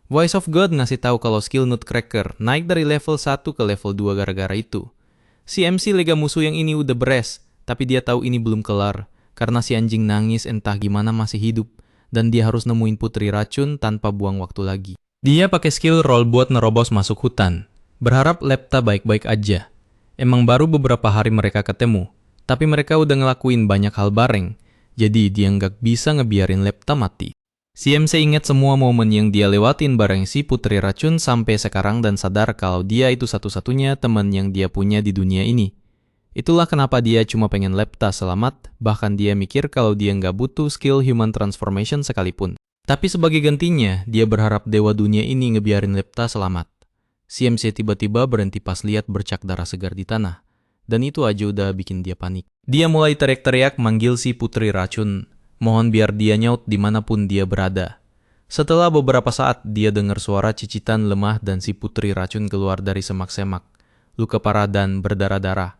Voice of God ngasih tahu kalau skill Nutcracker naik dari level 1 ke level 2 gara-gara itu. Si MC lega musuh yang ini udah beres, tapi dia tahu ini belum kelar, karena si anjing nangis entah gimana masih hidup, dan dia harus nemuin putri racun tanpa buang waktu lagi. Dia pakai skill roll buat nerobos masuk hutan, berharap Lepta baik-baik aja. Emang baru beberapa hari mereka ketemu, tapi mereka udah ngelakuin banyak hal bareng, jadi dia nggak bisa ngebiarin Lepta mati. Si MC ingat semua momen yang dia lewatin bareng si putri racun sampai sekarang dan sadar kalau dia itu satu-satunya teman yang dia punya di dunia ini. Itulah kenapa dia cuma pengen Lepta selamat, bahkan dia mikir kalau dia nggak butuh skill human transformation sekalipun. Tapi sebagai gantinya, dia berharap dewa dunia ini ngebiarin Lepta selamat. Si MC tiba-tiba berhenti pas lihat bercak darah segar di tanah. Dan itu aja udah bikin dia panik. Dia mulai teriak-teriak manggil si putri racun. Mohon biar dia nyaut dimanapun dia berada. Setelah beberapa saat, dia dengar suara cicitan lemah dan si putri racun keluar dari semak-semak. Luka parah dan berdarah-darah.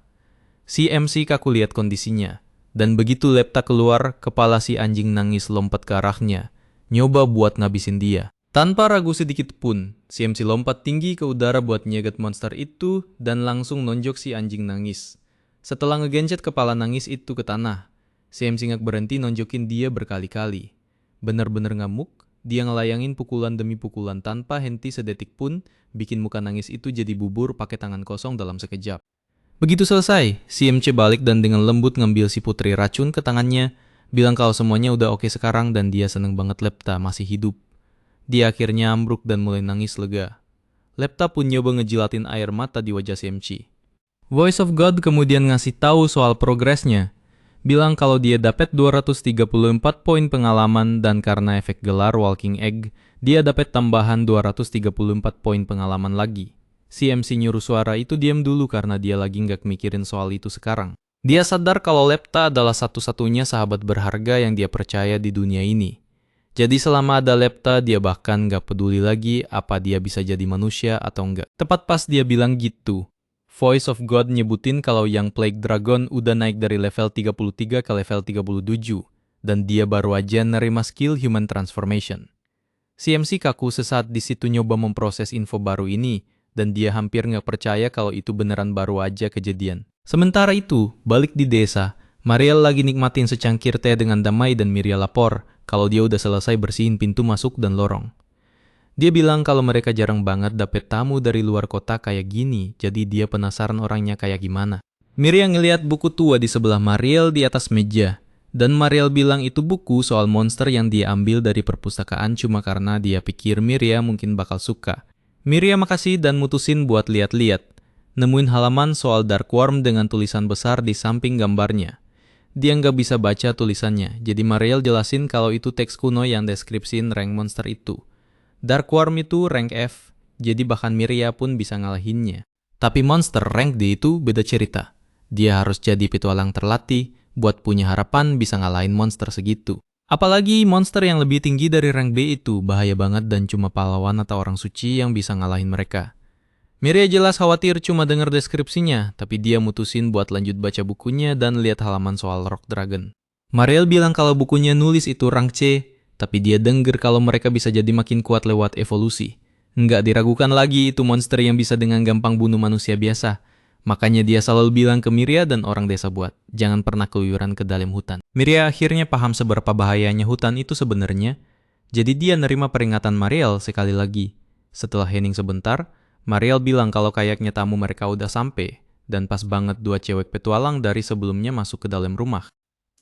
Si MC kaku lihat kondisinya. Dan begitu Lepta keluar, kepala si anjing nangis lompat ke arahnya. Nyoba buat ngabisin dia. Tanpa ragu sedikit pun, si MC lompat tinggi ke udara buat nyegat monster itu dan langsung nonjok si anjing nangis. Setelah ngegencet kepala nangis itu ke tanah, si MC nggak berhenti nonjokin dia berkali-kali. Bener-bener ngamuk, dia ngelayangin pukulan demi pukulan tanpa henti sedetik pun, bikin muka nangis itu jadi bubur pakai tangan kosong dalam sekejap. Begitu selesai, si MC balik dan dengan lembut ngambil si putri racun ke tangannya, bilang kalau semuanya udah oke sekarang dan dia seneng banget Lepta masih hidup. Dia akhirnya ambruk dan mulai nangis lega. Lepta pun nyoba ngejilatin air mata di wajah si MC. Voice of God kemudian ngasih tahu soal progresnya. Bilang kalau dia dapat 234 poin pengalaman dan karena efek gelar Walking Egg, dia dapat tambahan 234 poin pengalaman lagi. Si MC nyuruh suara itu diam dulu karena dia lagi nggak mikirin soal itu sekarang. Dia sadar kalau Lepta adalah satu-satunya sahabat berharga yang dia percaya di dunia ini. Jadi selama ada Lepta, dia bahkan nggak peduli lagi apa dia bisa jadi manusia atau enggak. Tepat pas dia bilang gitu, Voice of God nyebutin kalau yang Plague Dragon udah naik dari level 33 ke level 37. dan dia baru aja nerima skill Human Transformation. Si MC kaku sesaat di situ nyoba memproses info baru ini, dan dia hampir nggak percaya kalau itu beneran baru aja kejadian. Sementara itu, balik di desa, Mariel lagi nikmatin secangkir teh dengan damai dan Miria lapor kalau dia udah selesai bersihin pintu masuk dan lorong. Dia bilang kalau mereka jarang banget dapet tamu dari luar kota kayak gini, jadi dia penasaran orangnya kayak gimana. Miria ngeliat buku tua di sebelah Mariel di atas meja, dan Mariel bilang itu buku soal monster yang dia ambil dari perpustakaan cuma karena dia pikir Miria mungkin bakal suka. Miria makasih dan mutusin buat lihat-lihat. Nemuin halaman soal Dark Worm dengan tulisan besar di samping gambarnya. Dia nggak bisa baca tulisannya, jadi Mariel jelasin kalau itu teks kuno yang deskripsiin rank monster itu. Dark Worm itu rank F, jadi bahkan Miria pun bisa ngalahinnya. Tapi monster rank D itu beda cerita. Dia harus jadi petualang terlatih, buat punya harapan bisa ngalahin monster segitu. Apalagi monster yang lebih tinggi dari rank B itu bahaya banget dan cuma pahlawan atau orang suci yang bisa ngalahin mereka. Miria jelas khawatir cuma denger deskripsinya, tapi dia mutusin buat lanjut baca bukunya dan lihat halaman soal Rock Dragon. Mariel bilang kalau bukunya nulis itu rank C, tapi dia denger kalau mereka bisa jadi makin kuat lewat evolusi. Nggak diragukan lagi itu monster yang bisa dengan gampang bunuh manusia biasa. Makanya dia selalu bilang ke Miria dan orang desa buat, jangan pernah keluyuran ke dalam hutan. Miria akhirnya paham seberapa bahayanya hutan itu sebenarnya. Jadi dia nerima peringatan Mariel sekali lagi. Setelah hening sebentar, Mariel bilang kalau kayaknya tamu mereka udah sampai, dan pas banget dua cewek petualang dari sebelumnya masuk ke dalam rumah.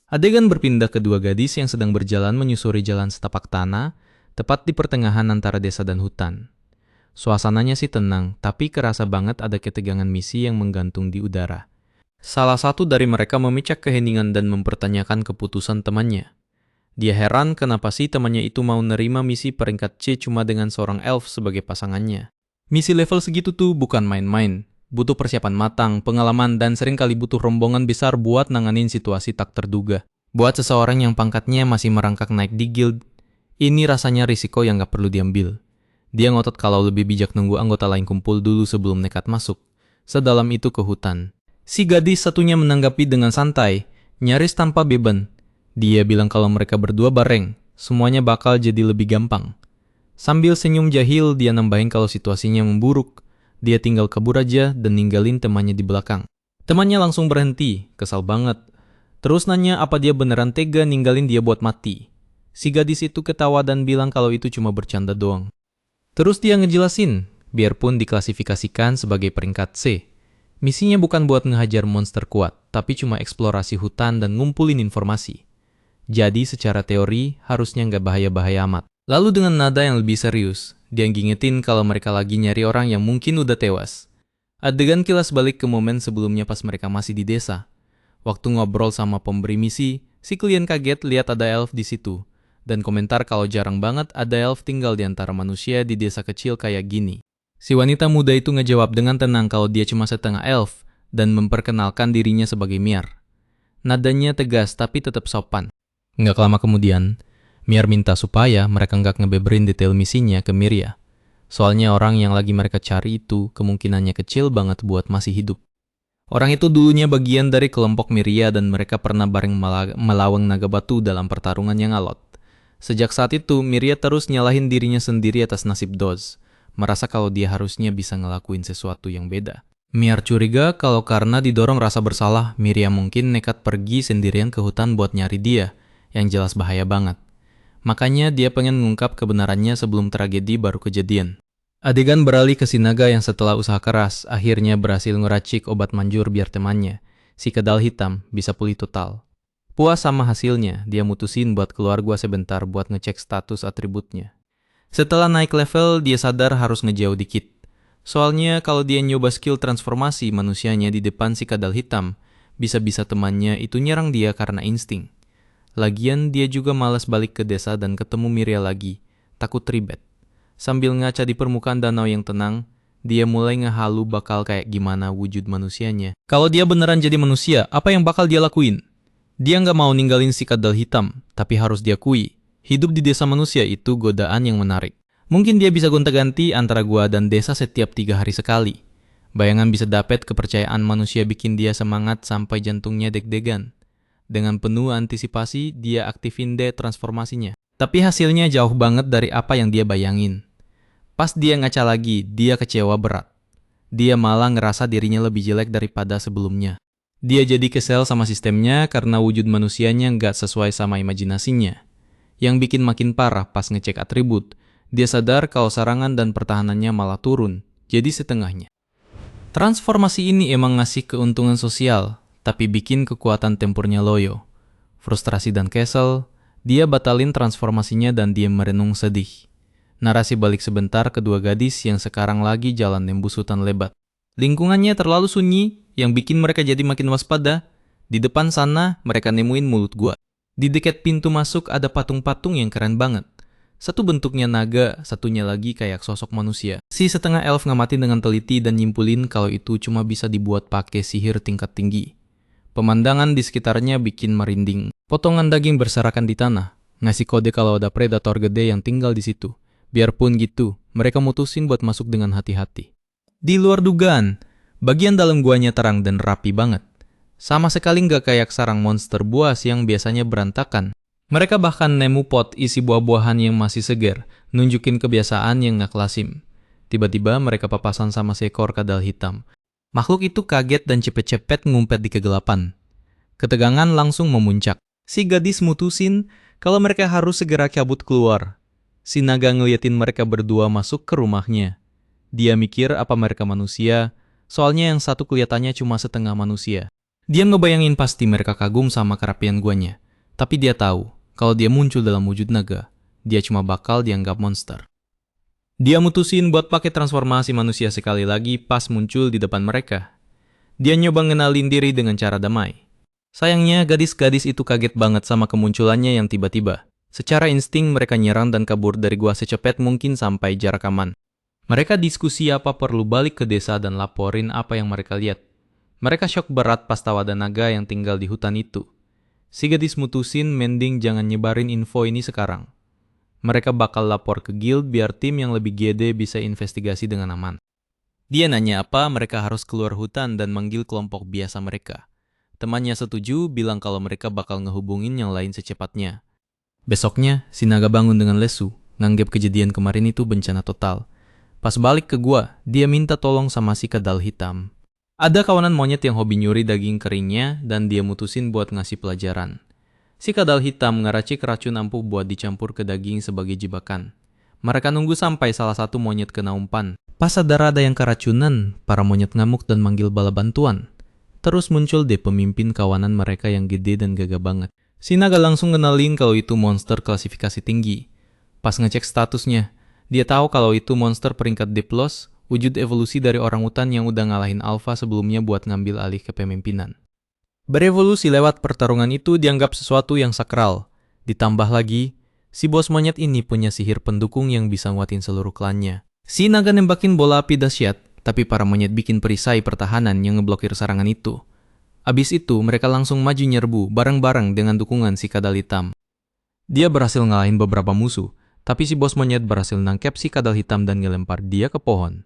Adegan berpindah ke dua gadis yang sedang berjalan menyusuri jalan setapak tanah, tepat di pertengahan antara desa dan hutan. Suasananya sih tenang, tapi kerasa banget ada ketegangan misi yang menggantung di udara. Salah satu dari mereka memecah keheningan dan mempertanyakan keputusan temannya. Dia heran kenapa sih temannya itu mau nerima misi peringkat C cuma dengan seorang elf sebagai pasangannya. Misi level segitu tuh bukan main-main. Butuh persiapan matang, pengalaman, dan seringkali butuh rombongan besar buat nanganin situasi tak terduga. Buat seseorang yang pangkatnya masih merangkak naik di guild, ini rasanya risiko yang gak perlu diambil. Dia ngotot kalau lebih bijak nunggu anggota lain kumpul dulu sebelum nekat masuk. Sedalam itu ke hutan. Si gadis satunya menanggapi dengan santai, nyaris tanpa beban. Dia bilang kalau mereka berdua bareng, semuanya bakal jadi lebih gampang. Sambil senyum jahil, dia nambahin kalau situasinya memburuk. Dia tinggal kabur aja dan ninggalin temannya di belakang. Temannya langsung berhenti, kesal banget. Terus nanya apa dia beneran tega ninggalin dia buat mati. Si gadis itu ketawa dan bilang kalau itu cuma bercanda doang. Terus dia ngejelasin, biarpun diklasifikasikan sebagai peringkat C, misinya bukan buat ngehajar monster kuat, tapi cuma eksplorasi hutan dan ngumpulin informasi. Jadi secara teori harusnya nggak bahaya-bahaya amat. Lalu dengan nada yang lebih serius, dia ngingetin kalau mereka lagi nyari orang yang mungkin udah tewas. Adegan kilas balik ke momen sebelumnya pas mereka masih di desa. Waktu ngobrol sama pemberi misi, si klien kaget lihat ada elf di situ. Dan komentar kalau jarang banget ada elf tinggal di antara manusia di desa kecil kayak gini. Si wanita muda itu ngejawab dengan tenang kalau dia cuma setengah elf dan memperkenalkan dirinya sebagai Miar. Nadanya tegas tapi tetap sopan. Nggak lama kemudian, Miar minta supaya mereka nggak ngebeberin detail misinya ke Miria. Soalnya orang yang lagi mereka cari itu kemungkinannya kecil banget buat masih hidup. Orang itu dulunya bagian dari kelompok Miria dan mereka pernah bareng melawan naga batu dalam pertarungan yang alot. Sejak saat itu, Miria terus nyalahin dirinya sendiri atas nasib Doz. Merasa kalau dia harusnya bisa ngelakuin sesuatu yang beda. Miar curiga kalau karena didorong rasa bersalah, Miria mungkin nekat pergi sendirian ke hutan buat nyari dia, yang jelas bahaya banget. Makanya dia pengen mengungkap kebenarannya sebelum tragedi baru kejadian. Adegan beralih ke si naga yang setelah usaha keras, akhirnya berhasil ngeracik obat manjur biar temannya, si kedal hitam, bisa pulih total. Puas sama hasilnya, dia mutusin buat keluar gua sebentar buat ngecek status atributnya. Setelah naik level, dia sadar harus ngejauh dikit. Soalnya kalau dia nyoba skill transformasi manusianya di depan si kadal hitam, bisa-bisa temannya itu nyerang dia karena insting. Lagian dia juga malas balik ke desa dan ketemu Miria lagi, takut ribet. Sambil ngaca di permukaan danau yang tenang, dia mulai ngehalu bakal kayak gimana wujud manusianya. Kalau dia beneran jadi manusia, apa yang bakal dia lakuin? Dia nggak mau ninggalin si kadal hitam, tapi harus diakui, hidup di desa manusia itu godaan yang menarik. Mungkin dia bisa gonta-ganti antara gua dan desa setiap 3 hari sekali. Bayangan bisa dapet kepercayaan manusia bikin dia semangat sampai jantungnya deg-degan. Dengan penuh antisipasi, dia aktifin deh transformasinya. Tapi hasilnya jauh banget dari apa yang dia bayangin. Pas dia ngaca lagi, dia kecewa berat. Dia malah ngerasa dirinya lebih jelek daripada sebelumnya. Dia jadi kesel sama sistemnya karena wujud manusianya nggak sesuai sama imajinasinya. Yang bikin makin parah pas ngecek atribut, dia sadar kalau serangan dan pertahanannya malah turun, jadi setengahnya. Transformasi ini emang ngasih keuntungan sosial, tapi bikin kekuatan tempurnya loyo. Frustrasi dan kesel, dia batalin transformasinya dan dia merenung sedih. Narasi balik sebentar kedua gadis yang sekarang lagi jalan nembus hutan lebat. Lingkungannya terlalu sunyi, yang bikin mereka jadi makin waspada. Di depan sana, mereka nemuin mulut gua. Di dekat pintu masuk ada patung-patung yang keren banget. Satu bentuknya naga, satunya lagi kayak sosok manusia. Si setengah elf ngamatin dengan teliti dan nyimpulin kalau itu cuma bisa dibuat pakai sihir tingkat tinggi. Pemandangan di sekitarnya bikin merinding. Potongan daging berserakan di tanah, ngasih kode kalau ada predator gede yang tinggal di situ. Biarpun gitu, mereka mutusin buat masuk dengan hati-hati. Di luar dugaan, bagian dalam guanya terang dan rapi banget. Sama sekali nggak kayak sarang monster buas yang biasanya berantakan. Mereka bahkan nemu pot isi buah-buahan yang masih segar, nunjukin kebiasaan yang nggak lazim. Tiba-tiba mereka papasan sama seekor kadal hitam. Makhluk itu kaget dan cepet-cepet ngumpet di kegelapan. Ketegangan langsung memuncak. Si gadis mutusin kalau mereka harus segera cabut keluar. Si naga ngeliatin mereka berdua masuk ke rumahnya. Dia mikir apa mereka manusia, soalnya yang satu kelihatannya cuma setengah manusia. Dia ngebayangin pasti mereka kagum sama kerapian guanya. Tapi dia tahu, kalau dia muncul dalam wujud naga, dia cuma bakal dianggap monster. Dia mutusin buat pakai transformasi manusia sekali lagi pas muncul di depan mereka. Dia nyoba ngenalin diri dengan cara damai. Sayangnya gadis-gadis itu kaget banget sama kemunculannya yang tiba-tiba. Secara insting mereka nyerang dan kabur dari gua secepat mungkin sampai jarak aman. Mereka diskusi apa perlu balik ke desa dan laporin apa yang mereka lihat. Mereka syok berat pas tahu ada naga yang tinggal di hutan itu. Si gadis mutusin mending jangan nyebarin info ini sekarang. Mereka bakal lapor ke guild biar tim yang lebih gede bisa investigasi dengan aman. Dia nanya apa mereka harus keluar hutan dan manggil kelompok biasa mereka. Temannya setuju bilang kalau mereka bakal ngehubungin yang lain secepatnya. Besoknya, si naga bangun dengan lesu, nganggep kejadian kemarin itu bencana total. Pas balik ke gua, dia minta tolong sama si kadal hitam. Ada kawanan monyet yang hobi nyuri daging keringnya dan dia mutusin buat ngasih pelajaran. Si kadal hitam ngeracik racun ampuh buat dicampur ke daging sebagai jebakan. Mereka nunggu sampai salah satu monyet kena umpan. Pas sadar ada yang keracunan, para monyet ngamuk dan manggil bala bantuan. Terus muncul deh pemimpin kawanan mereka yang gede dan gagah banget. Si naga langsung kenalin kalau itu monster klasifikasi tinggi. Pas ngecek statusnya, dia tahu kalau itu monster peringkat D+, wujud evolusi dari orangutan yang udah ngalahin alpha sebelumnya buat ngambil alih kepemimpinan. Berevolusi lewat pertarungan itu dianggap sesuatu yang sakral. Ditambah lagi, si bos monyet ini punya sihir pendukung yang bisa nguatin seluruh klannya. Si naga nembakin bola api dahsyat, tapi para monyet bikin perisai pertahanan yang ngeblokir serangan itu. Abis itu, mereka langsung maju nyerbu bareng-bareng dengan dukungan si kadal hitam. Dia berhasil ngalahin beberapa musuh, tapi si bos monyet berhasil nangkep si kadal hitam dan ngelempar dia ke pohon.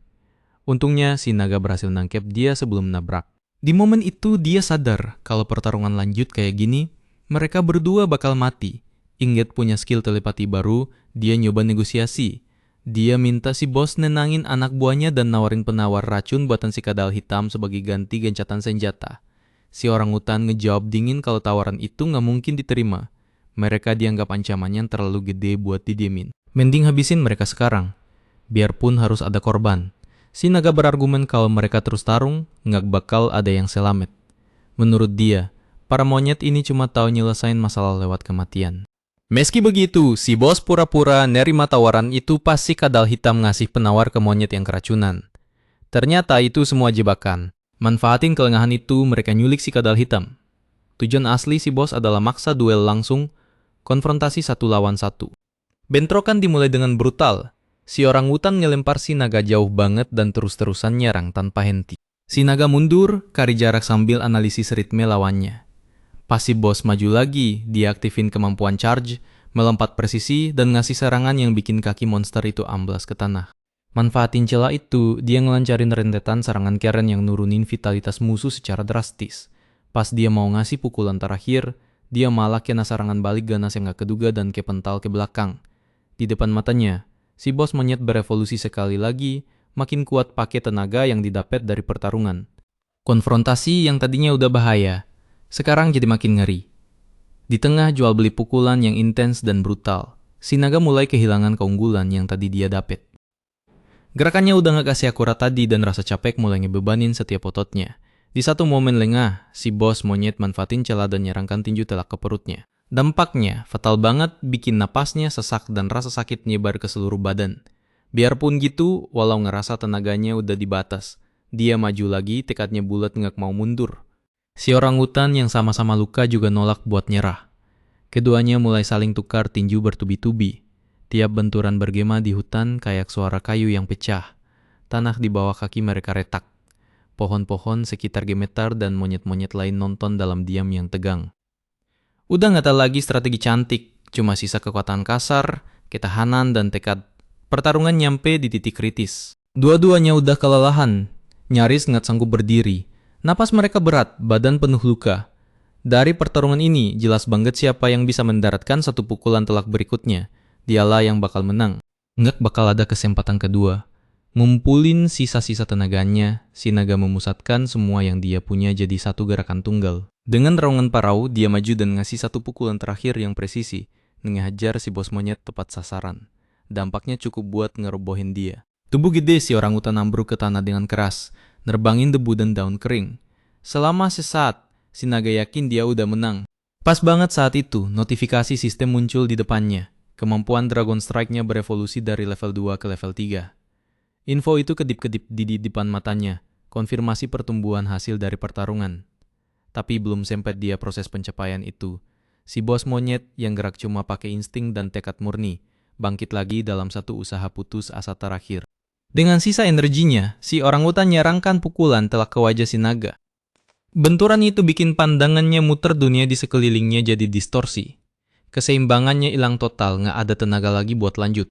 Untungnya, si naga berhasil nangkep dia sebelum nabrak. Di momen itu, dia sadar kalau pertarungan lanjut kayak gini, mereka berdua bakal mati. Ingat punya skill telepati baru, dia nyoba negosiasi. Dia minta si bos nenangin anak buahnya dan nawarin penawar racun buatan si kadal hitam sebagai ganti gencatan senjata. Si orangutan ngejawab dingin kalau tawaran itu nggak mungkin diterima. Mereka dianggap ancamannya terlalu gede buat didiemin. Mending habisin mereka sekarang. Biarpun harus ada korban. Si naga berargumen kalau mereka terus tarung, nggak bakal ada yang selamat. Menurut dia, para monyet ini cuma tahu nyelesain masalah lewat kematian. Meski begitu, si bos pura-pura nerima tawaran itu pas si kadal hitam ngasih penawar ke monyet yang keracunan. Ternyata itu semua jebakan. Manfaatin kelengahan itu, mereka nyulik si kadal hitam. Tujuan asli si bos adalah maksa duel langsung, konfrontasi 1 lawan 1. Bentrokan dimulai dengan brutal. Si orangutan ngelempar si naga jauh banget dan terus-terusan nyerang tanpa henti. Si naga mundur, cari jarak sambil analisis ritme lawannya. Pas si bos maju lagi, dia aktifin kemampuan charge, melompat presisi, dan ngasih serangan yang bikin kaki monster itu amblas ke tanah. Manfaatin celah itu, dia ngelancarin rentetan serangan Karen yang nurunin vitalitas musuh secara drastis. Pas dia mau ngasih pukulan terakhir, Dia malah kena serangan balik ganas yang gak keduga dan kepental ke belakang. Di depan matanya, si bos monyet berevolusi sekali lagi, makin kuat pakai tenaga yang didapat dari pertarungan. Konfrontasi yang tadinya udah bahaya, sekarang jadi makin ngeri. Di tengah jual beli pukulan yang intens dan brutal, si naga mulai kehilangan keunggulan yang tadi dia dapat. Gerakannya udah gak kasih akurat tadi dan rasa capek mulai ngebebanin setiap ototnya. Di satu momen lengah, si bos monyet manfaatin celah dan nyerangkan tinju telak ke perutnya. Dampaknya fatal banget, bikin napasnya sesak dan rasa sakit nyebar ke seluruh badan. Biarpun gitu, walau ngerasa tenaganya udah di batas, dia maju lagi, tekadnya bulat nggak mau mundur. Si orangutan yang sama-sama luka juga nolak buat nyerah. Keduanya mulai saling tukar tinju bertubi-tubi. Tiap benturan bergema di hutan kayak suara kayu yang pecah. Tanah di bawah kaki mereka retak. Pohon-pohon sekitar gemetar dan monyet-monyet lain nonton dalam diam yang tegang. Udah gak ada lagi strategi cantik, cuma sisa kekuatan kasar, ketahanan, dan tekad. Pertarungan nyampe di titik kritis. Dua-duanya udah kelelahan, nyaris gak sanggup berdiri. Napas mereka berat, badan penuh luka. Dari pertarungan ini, jelas banget siapa yang bisa mendaratkan satu pukulan telak berikutnya. Dialah yang bakal menang. Nggak bakal ada kesempatan kedua. Ngumpulin sisa-sisa tenaganya, si naga memusatkan semua yang dia punya jadi satu gerakan tunggal. Dengan raungan parau, dia maju dan ngasih satu pukulan terakhir yang presisi, ngehajar si bos monyet tepat sasaran. Dampaknya cukup buat ngerobohin dia. Tubuh gede si orangutan ambruk ke tanah dengan keras, nerbangin debu dan daun kering. Selama sesaat, si naga yakin dia udah menang. Pas banget saat itu, notifikasi sistem muncul di depannya. Kemampuan Dragon Strike-nya berevolusi dari level 2 ke level 3. Info itu kedip-kedip di depan matanya, konfirmasi pertumbuhan hasil dari pertarungan. Tapi belum sempat dia proses pencapaian itu, si bos monyet yang gerak cuma pakai insting dan tekad murni, bangkit lagi dalam satu usaha putus asa terakhir. Dengan sisa energinya, si orangutan nyerangkan pukulan telak ke wajah si naga. Benturan itu bikin pandangannya muter, dunia di sekelilingnya jadi distorsi. Keseimbangannya hilang total, nggak ada tenaga lagi buat lanjut.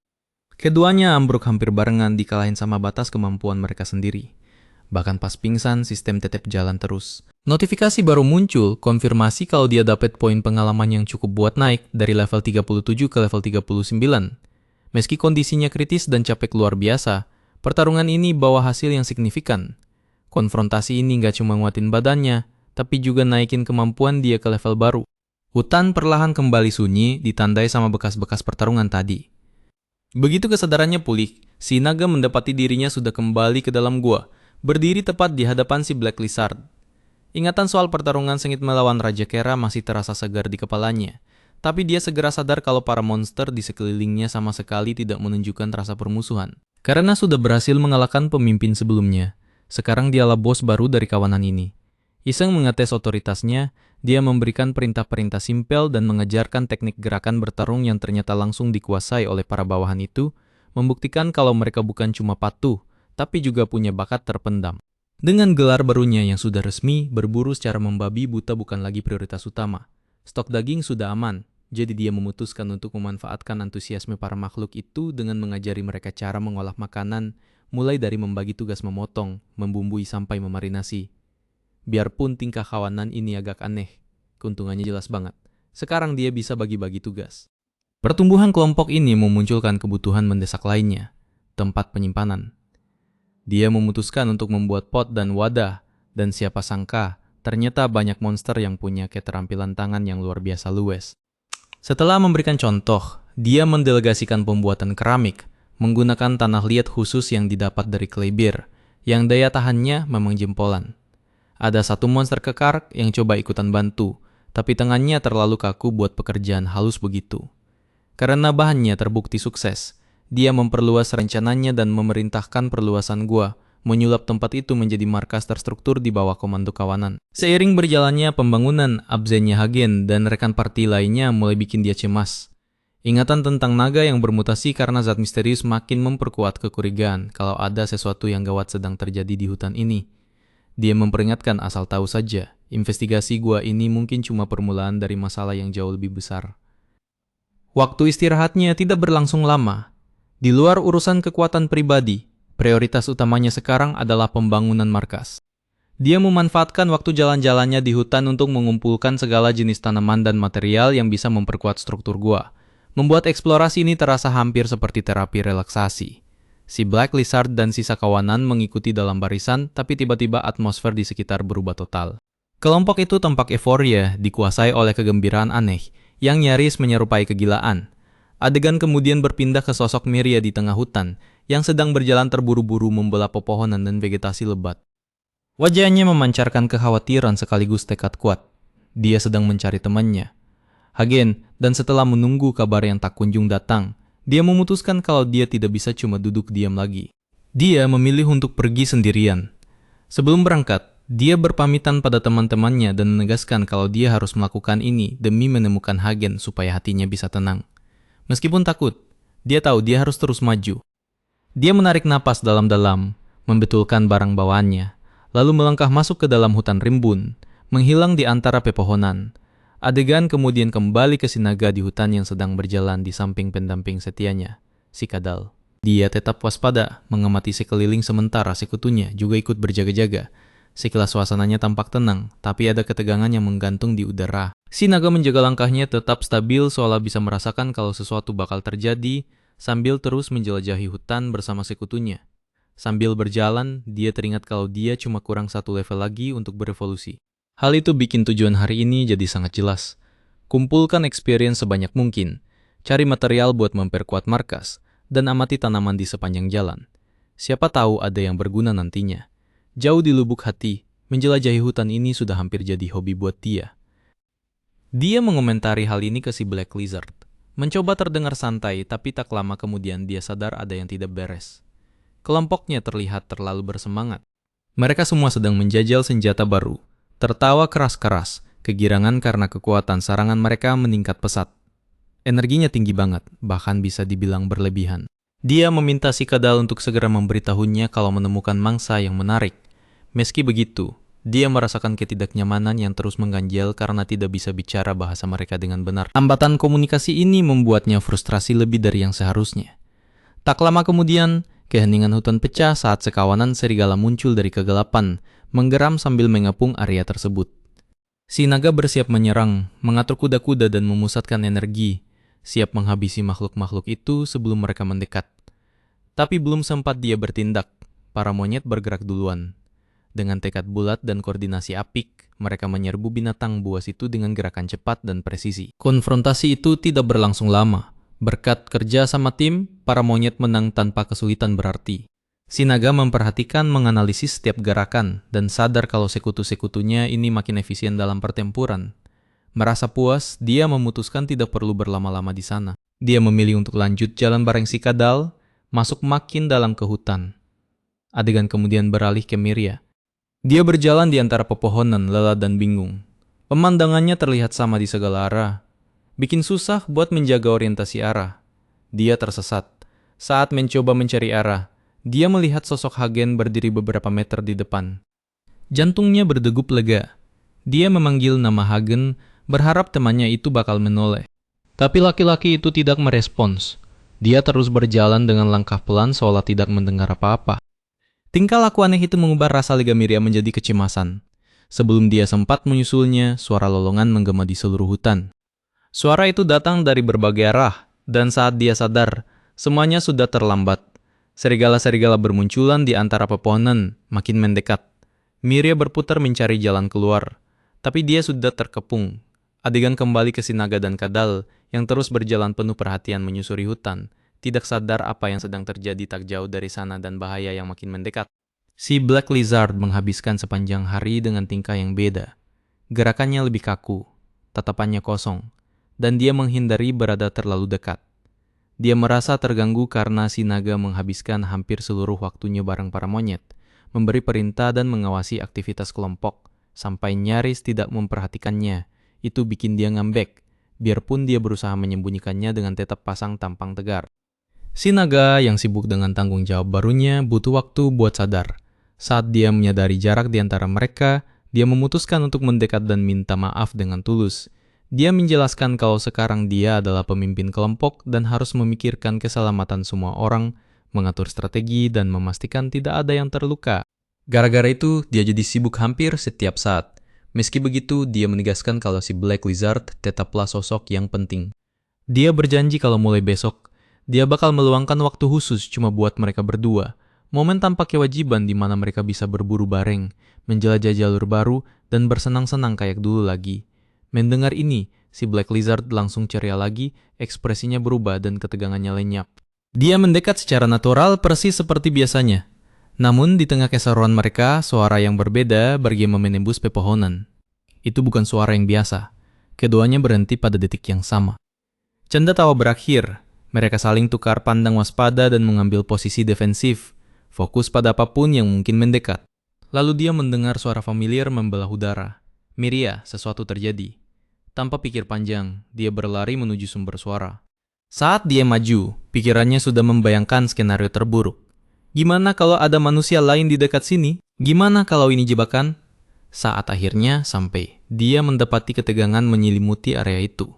Keduanya ambruk hampir barengan, dikalahin sama batas kemampuan mereka sendiri. Bahkan pas pingsan, sistem tetap jalan terus. Notifikasi baru muncul, konfirmasi kalau dia dapat poin pengalaman yang cukup buat naik dari level 37 ke level 39. Meski kondisinya kritis dan capek luar biasa, pertarungan ini bawa hasil yang signifikan. Konfrontasi ini nggak cuma nguatin badannya, tapi juga naikin kemampuan dia ke level baru. Hutan perlahan kembali sunyi, ditandai sama bekas-bekas pertarungan tadi. Begitu kesadarannya pulih, si naga mendapati dirinya sudah kembali ke dalam gua, berdiri tepat di hadapan si Black Lizard. Ingatan soal pertarungan sengit melawan Raja Kera masih terasa segar di kepalanya, tapi dia segera sadar kalau para monster di sekelilingnya sama sekali tidak menunjukkan rasa permusuhan. Karena sudah berhasil mengalahkan pemimpin sebelumnya, sekarang dialah bos baru dari kawanan ini. Iseng mengetes otoritasnya, dia memberikan perintah-perintah simpel dan mengajarkan teknik gerakan bertarung yang ternyata langsung dikuasai oleh para bawahan itu, membuktikan kalau mereka bukan cuma patuh, tapi juga punya bakat terpendam. Dengan gelar barunya yang sudah resmi, berburu secara membabi buta bukan lagi prioritas utama. Stok daging sudah aman, jadi dia memutuskan untuk memanfaatkan antusiasme para makhluk itu dengan mengajari mereka cara mengolah makanan, mulai dari membagi tugas memotong, membumbui sampai memarinasi. Biarpun tingkah kawanan ini agak aneh, keuntungannya jelas banget. Sekarang dia bisa bagi-bagi tugas. Pertumbuhan kelompok ini memunculkan kebutuhan mendesak lainnya, tempat penyimpanan. Dia memutuskan untuk membuat pot dan wadah, dan siapa sangka, ternyata banyak monster yang punya keterampilan tangan yang luar biasa luwes. Setelah memberikan contoh, dia mendelegasikan pembuatan keramik, menggunakan tanah liat khusus yang didapat dari clay beer, yang daya tahannya memang jempolan. Ada satu monster kekar yang coba ikutan bantu, tapi tangannya terlalu kaku buat pekerjaan halus begitu. Karena bahannya terbukti sukses, dia memperluas rencananya dan memerintahkan perluasan gua, menyulap tempat itu menjadi markas terstruktur di bawah komando kawanan. Seiring berjalannya pembangunan, absennya Hagen dan rekan parti lainnya mulai bikin dia cemas. Ingatan tentang naga yang bermutasi karena zat misterius makin memperkuat kecurigaan kalau ada sesuatu yang gawat sedang terjadi di hutan ini. Dia memperingatkan asal tahu saja, investigasi gua ini mungkin cuma permulaan dari masalah yang jauh lebih besar. Waktu istirahatnya tidak berlangsung lama. Di luar urusan kekuatan pribadi, prioritas utamanya sekarang adalah pembangunan markas. Dia memanfaatkan waktu jalan-jalannya di hutan untuk mengumpulkan segala jenis tanaman dan material yang bisa memperkuat struktur gua. Membuat eksplorasi ini terasa hampir seperti terapi relaksasi. Si Black Lizard dan sisa kawanan mengikuti dalam barisan, tapi tiba-tiba atmosfer di sekitar berubah total. Kelompok itu tampak euforia, dikuasai oleh kegembiraan aneh, yang nyaris menyerupai kegilaan. Adegan kemudian berpindah ke sosok Miria di tengah hutan, yang sedang berjalan terburu-buru membelah pepohonan dan vegetasi lebat. Wajahnya memancarkan kekhawatiran sekaligus tekad kuat. Dia sedang mencari temannya, Hagen, dan setelah menunggu kabar yang tak kunjung datang, dia memutuskan kalau dia tidak bisa cuma duduk diam lagi. Dia memilih untuk pergi sendirian. Sebelum berangkat, dia berpamitan pada teman-temannya dan menegaskan kalau dia harus melakukan ini demi menemukan Hagen supaya hatinya bisa tenang. Meskipun takut, dia tahu dia harus terus maju. Dia menarik napas dalam-dalam, membetulkan barang bawaannya, lalu melangkah masuk ke dalam hutan rimbun, menghilang di antara pepohonan. Adegan kemudian kembali ke si naga di hutan yang sedang berjalan di samping pendamping setianya, si Kadal. Dia tetap waspada, mengamati sekeliling sementara sekutunya juga ikut berjaga-jaga. Sekilas suasananya tampak tenang, tapi ada ketegangan yang menggantung di udara. Si naga menjaga langkahnya tetap stabil seolah bisa merasakan kalau sesuatu bakal terjadi, sambil terus menjelajahi hutan bersama sekutunya. Sambil berjalan, dia teringat kalau dia cuma kurang satu level lagi untuk berevolusi. Hal itu bikin tujuan hari ini jadi sangat jelas. Kumpulkan experience sebanyak mungkin, cari material buat memperkuat markas, dan amati tanaman di sepanjang jalan. Siapa tahu ada yang berguna nantinya. Jauh di lubuk hati, menjelajahi hutan ini sudah hampir jadi hobi buat dia. Dia mengomentari hal ini ke si Black Lizard. Mencoba terdengar santai, tapi tak lama kemudian dia sadar ada yang tidak beres. Kelompoknya terlihat terlalu bersemangat. Mereka semua sedang menjajal senjata baru, tertawa keras-keras, kegirangan karena kekuatan serangan mereka meningkat pesat. Energinya tinggi banget, bahkan bisa dibilang berlebihan. Dia meminta si Kadal untuk segera memberitahunya kalau menemukan mangsa yang menarik. Meski begitu, dia merasakan ketidaknyamanan yang terus mengganjal karena tidak bisa bicara bahasa mereka dengan benar. Hambatan komunikasi ini membuatnya frustrasi lebih dari yang seharusnya. Tak lama kemudian, keheningan hutan pecah saat sekawanan serigala muncul dari kegelapan, menggeram sambil mengepung area tersebut. Si naga bersiap menyerang, mengatur kuda-kuda dan memusatkan energi, siap menghabisi makhluk-makhluk itu sebelum mereka mendekat. Tapi belum sempat dia bertindak, para monyet bergerak duluan. Dengan tekad bulat dan koordinasi apik, mereka menyerbu binatang buas itu dengan gerakan cepat dan presisi. Konfrontasi itu tidak berlangsung lama. Berkat kerja sama tim, para monyet menang tanpa kesulitan berarti. Si naga memperhatikan, menganalisis setiap gerakan, dan sadar kalau sekutu-sekutunya ini makin efisien dalam pertempuran. Merasa puas, dia memutuskan tidak perlu berlama-lama di sana. Dia memilih untuk lanjut jalan bareng si Kadal, masuk makin dalam ke hutan. Adegan kemudian beralih ke Miria. Dia berjalan di antara pepohonan, lelah dan bingung. Pemandangannya terlihat sama di segala arah. Bikin susah buat menjaga orientasi arah. Dia tersesat. Saat mencoba mencari arah, dia melihat sosok Hagen berdiri beberapa meter di depan. Jantungnya berdegup lega. Dia memanggil nama Hagen, berharap temannya itu bakal menoleh. Tapi laki-laki itu tidak merespons. Dia terus berjalan dengan langkah pelan seolah tidak mendengar apa-apa. Tingkah laku aneh itu mengubah rasa lega Miria menjadi kecemasan. Sebelum dia sempat menyusulnya, suara lolongan menggema di seluruh hutan. Suara itu datang dari berbagai arah, dan saat dia sadar, semuanya sudah terlambat. Serigala-serigala bermunculan di antara pepohonan, makin mendekat. Miria berputar mencari jalan keluar, tapi dia sudah terkepung. Adegan kembali ke si naga dan Kadal, yang terus berjalan penuh perhatian menyusuri hutan, tidak sadar apa yang sedang terjadi tak jauh dari sana dan bahaya yang makin mendekat. Si Black Lizard menghabiskan sepanjang hari dengan tingkah yang beda. Gerakannya lebih kaku, tatapannya kosong, dan dia menghindari berada terlalu dekat. Dia merasa terganggu karena si naga menghabiskan hampir seluruh waktunya bareng para monyet, memberi perintah dan mengawasi aktivitas kelompok, sampai nyaris tidak memperhatikannya. Itu bikin dia ngambek, biarpun dia berusaha menyembunyikannya dengan tetap pasang tampang tegar. Si naga yang sibuk dengan tanggung jawab barunya butuh waktu buat sadar. Saat dia menyadari jarak di antara mereka, dia memutuskan untuk mendekat dan minta maaf dengan tulus. Dia menjelaskan kalau sekarang dia adalah pemimpin kelompok dan harus memikirkan keselamatan semua orang, mengatur strategi dan memastikan tidak ada yang terluka. Gara-gara itu, dia jadi sibuk hampir setiap saat. Meski begitu, dia menegaskan kalau si Black Lizard tetaplah sosok yang penting. Dia berjanji kalau mulai besok, dia bakal meluangkan waktu khusus cuma buat mereka berdua. Momen tanpa kewajiban di mana mereka bisa berburu bareng, menjelajah jalur baru, dan bersenang-senang kayak dulu lagi. Mendengar ini, si Black Lizard langsung ceria lagi, ekspresinya berubah dan ketegangannya lenyap. Dia mendekat secara natural persis seperti biasanya. Namun di tengah keseruan mereka, suara yang berbeda bergema menembus pepohonan. Itu bukan suara yang biasa. Keduanya berhenti pada detik yang sama. Canda tawa berakhir. Mereka saling tukar pandang waspada dan mengambil posisi defensif, fokus pada apapun yang mungkin mendekat. Lalu dia mendengar suara familiar membelah udara. Miria, sesuatu terjadi. Tanpa pikir panjang, dia berlari menuju sumber suara. Saat dia maju, pikirannya sudah membayangkan skenario terburuk. Gimana kalau ada manusia lain di dekat sini? Gimana kalau ini jebakan? Saat akhirnya sampai, dia mendapati ketegangan menyelimuti area itu.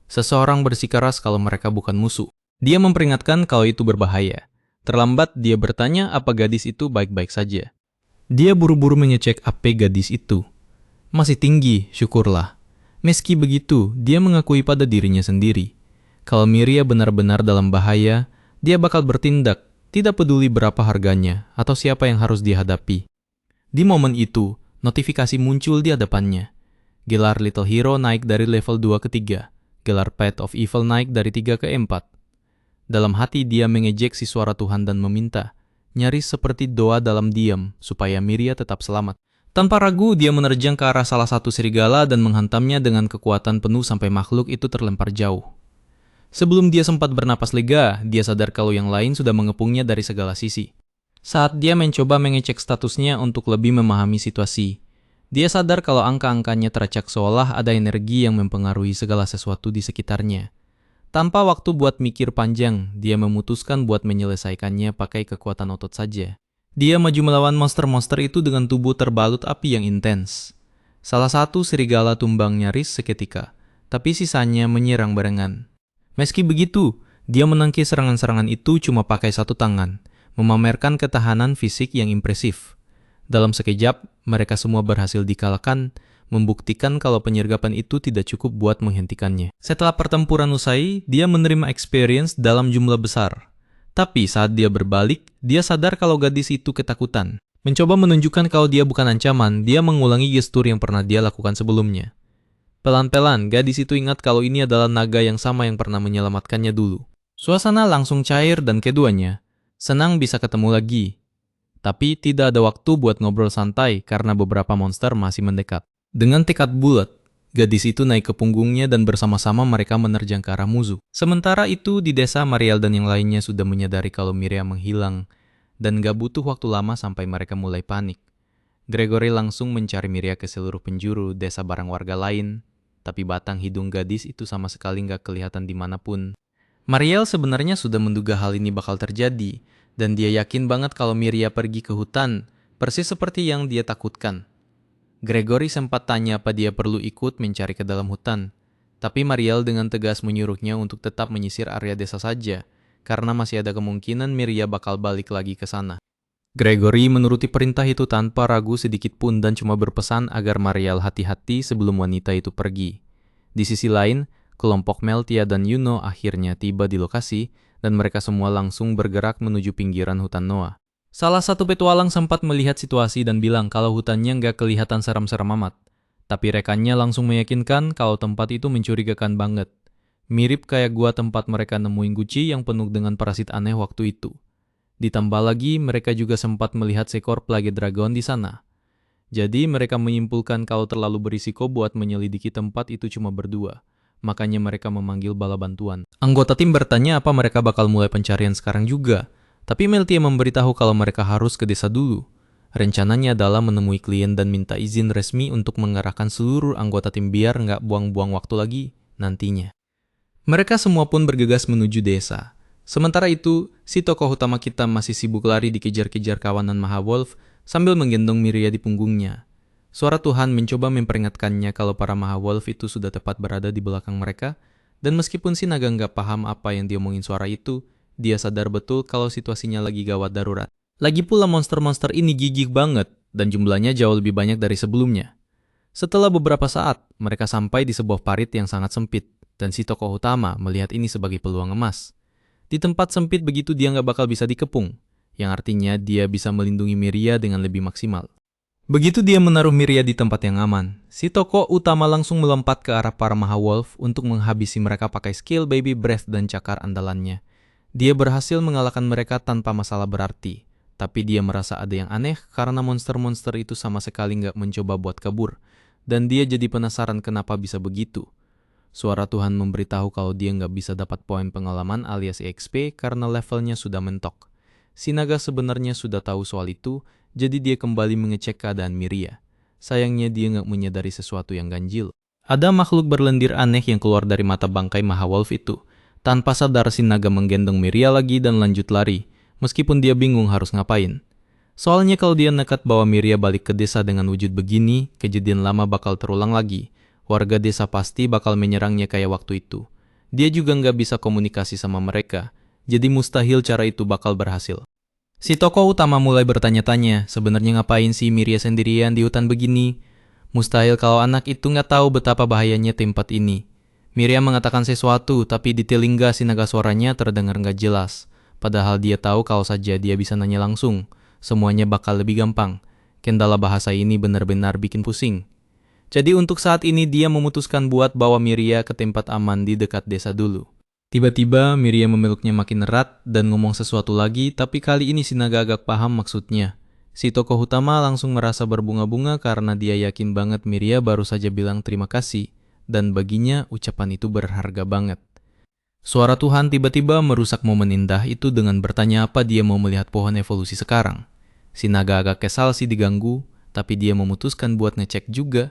Seseorang bersikeras kalau mereka bukan musuh. Dia memperingatkan kalau itu berbahaya. Terlambat dia bertanya apa gadis itu baik-baik saja. Dia buru-buru mengecek AP gadis itu. Masih tinggi, syukurlah. Meski begitu, dia mengakui pada dirinya sendiri. Kalau Miria benar-benar dalam bahaya, dia bakal bertindak, tidak peduli berapa harganya atau siapa yang harus dihadapi. Di momen itu, notifikasi muncul di hadapannya. Gelar Little Hero naik dari level 2 ke 3. Gelar Path of Evil naik dari 3 ke 4. Dalam hati dia mengejek si suara Tuhan dan meminta, nyaris seperti doa dalam diam, supaya Miria tetap selamat. Tanpa ragu, dia menerjang ke arah salah satu serigala dan menghantamnya dengan kekuatan penuh sampai makhluk itu terlempar jauh. Sebelum dia sempat bernapas lega, dia sadar kalau yang lain sudah mengepungnya dari segala sisi. Saat dia mencoba mengecek statusnya untuk lebih memahami situasi, dia sadar kalau angka-angkanya teracak seolah ada energi yang mempengaruhi segala sesuatu di sekitarnya. Tanpa waktu buat mikir panjang, dia memutuskan buat menyelesaikannya pakai kekuatan otot saja. Dia maju melawan monster-monster itu dengan tubuh terbalut api yang intens. Salah satu serigala tumbang nyaris seketika, tapi sisanya menyerang barengan. Meski begitu, dia menangkis serangan-serangan itu cuma pakai satu tangan, memamerkan ketahanan fisik yang impresif. Dalam sekejap, mereka semua berhasil dikalahkan, membuktikan kalau penyergapan itu tidak cukup buat menghentikannya. Setelah pertempuran usai, dia menerima experience dalam jumlah besar. Tapi saat dia berbalik, dia sadar kalau gadis itu ketakutan. Mencoba menunjukkan kalau dia bukan ancaman, dia mengulangi gestur yang pernah dia lakukan sebelumnya. Pelan-pelan, gadis itu ingat kalau ini adalah naga yang sama yang pernah menyelamatkannya dulu. Suasana langsung cair dan keduanya senang bisa ketemu lagi. Tapi tidak ada waktu buat ngobrol santai karena beberapa monster masih mendekat. Dengan tekad bulat, gadis itu naik ke punggungnya dan bersama-sama mereka menerjang ke arah musuh. Sementara itu di desa, Mariel dan yang lainnya sudah menyadari kalau Miria menghilang dan gak butuh waktu lama sampai mereka mulai panik. Gregory langsung mencari Miria ke seluruh penjuru desa barang warga lain, tapi batang hidung gadis itu sama sekali gak kelihatan dimanapun. Mariel sebenarnya sudah menduga hal ini bakal terjadi, dan dia yakin banget kalau Miria pergi ke hutan, persis seperti yang dia takutkan. Gregory sempat tanya apa dia perlu ikut mencari ke dalam hutan, tapi Mariel dengan tegas menyuruhnya untuk tetap menyisir area desa saja, karena masih ada kemungkinan Miria bakal balik lagi ke sana. Gregory menuruti perintah itu tanpa ragu sedikit pun dan cuma berpesan agar Mariel hati-hati sebelum wanita itu pergi. Di sisi lain, kelompok Meltia dan Yuno akhirnya tiba di lokasi dan mereka semua langsung bergerak menuju pinggiran hutan Noah. Salah satu petualang sempat melihat situasi dan bilang kalau hutannya nggak kelihatan seram-seram amat. Tapi rekannya langsung meyakinkan kalau tempat itu mencurigakan banget. Mirip kayak gua tempat mereka nemuin guci yang penuh dengan parasit aneh waktu itu. Ditambah lagi, mereka juga sempat melihat seekor Plague Dragon di sana. Jadi mereka menyimpulkan kalau terlalu berisiko buat menyelidiki tempat itu cuma berdua. Makanya mereka memanggil bala bantuan. Anggota tim bertanya apa mereka bakal mulai pencarian sekarang juga. Tapi Meltia memberitahu kalau mereka harus ke desa dulu. Rencananya adalah menemui klien dan minta izin resmi untuk mengerahkan seluruh anggota tim biar nggak buang-buang waktu lagi nantinya. Mereka semua pun bergegas menuju desa. Sementara itu, si tokoh utama kita masih sibuk lari dikejar-kejar kawanan Mahawolf sambil menggendong Miria di punggungnya. Suara Tuhan mencoba memperingatkannya kalau para Mahawolf itu sudah tepat berada di belakang mereka, dan meskipun si naga nggak paham apa yang diomongin suara itu, dia sadar betul kalau situasinya lagi gawat darurat. Lagi pula monster-monster ini gigih banget dan jumlahnya jauh lebih banyak dari sebelumnya. Setelah beberapa saat, mereka sampai di sebuah parit yang sangat sempit dan si tokoh utama melihat ini sebagai peluang emas. Di tempat sempit begitu dia nggak bakal bisa dikepung, yang artinya dia bisa melindungi Miria dengan lebih maksimal. Begitu dia menaruh Miria di tempat yang aman, si tokoh utama langsung melompat ke arah para Maha Wolf untuk menghabisi mereka pakai skill Baby Breath dan cakar andalannya. Dia berhasil mengalahkan mereka tanpa masalah berarti, tapi dia merasa ada yang aneh karena monster-monster itu sama sekali nggak mencoba buat kabur, dan dia jadi penasaran kenapa bisa begitu. Suara Tuhan memberitahu kalau dia nggak bisa dapat poin pengalaman alias EXP karena levelnya sudah mentok. Si naga sebenarnya sudah tahu soal itu, jadi dia kembali mengecek keadaan Miria. Sayangnya dia nggak menyadari sesuatu yang ganjil. Ada makhluk berlendir aneh yang keluar dari mata bangkai Mahawolf itu. Tanpa sadar si naga menggendong Miria lagi dan lanjut lari, meskipun dia bingung harus ngapain. Soalnya kalau dia nekat bawa Miria balik ke desa dengan wujud begini, kejadian lama bakal terulang lagi. Warga desa pasti bakal menyerangnya kayak waktu itu. Dia juga nggak bisa komunikasi sama mereka, jadi mustahil cara itu bakal berhasil. Si tokoh utama mulai bertanya-tanya, sebenarnya ngapain sih Miria sendirian di hutan begini? Mustahil kalau anak itu nggak tahu betapa bahayanya tempat ini. Miria mengatakan sesuatu, tapi di telinga si naga suaranya terdengar nggak jelas. Padahal dia tahu kalau saja dia bisa nanya langsung, semuanya bakal lebih gampang. Kendala bahasa ini benar-benar bikin pusing. Jadi untuk saat ini dia memutuskan buat bawa Miria ke tempat aman di dekat desa dulu. Tiba-tiba Miria memeluknya makin erat dan ngomong sesuatu lagi, tapi kali ini si naga agak paham maksudnya. Si tokoh utama langsung merasa berbunga-bunga karena dia yakin banget Miria baru saja bilang terima kasih, dan baginya ucapan itu berharga banget. Suara Tuhan tiba-tiba merusak momen indah itu dengan bertanya apa dia mau melihat pohon evolusi sekarang. Si naga agak kesal sih diganggu, tapi dia memutuskan buat ngecek juga.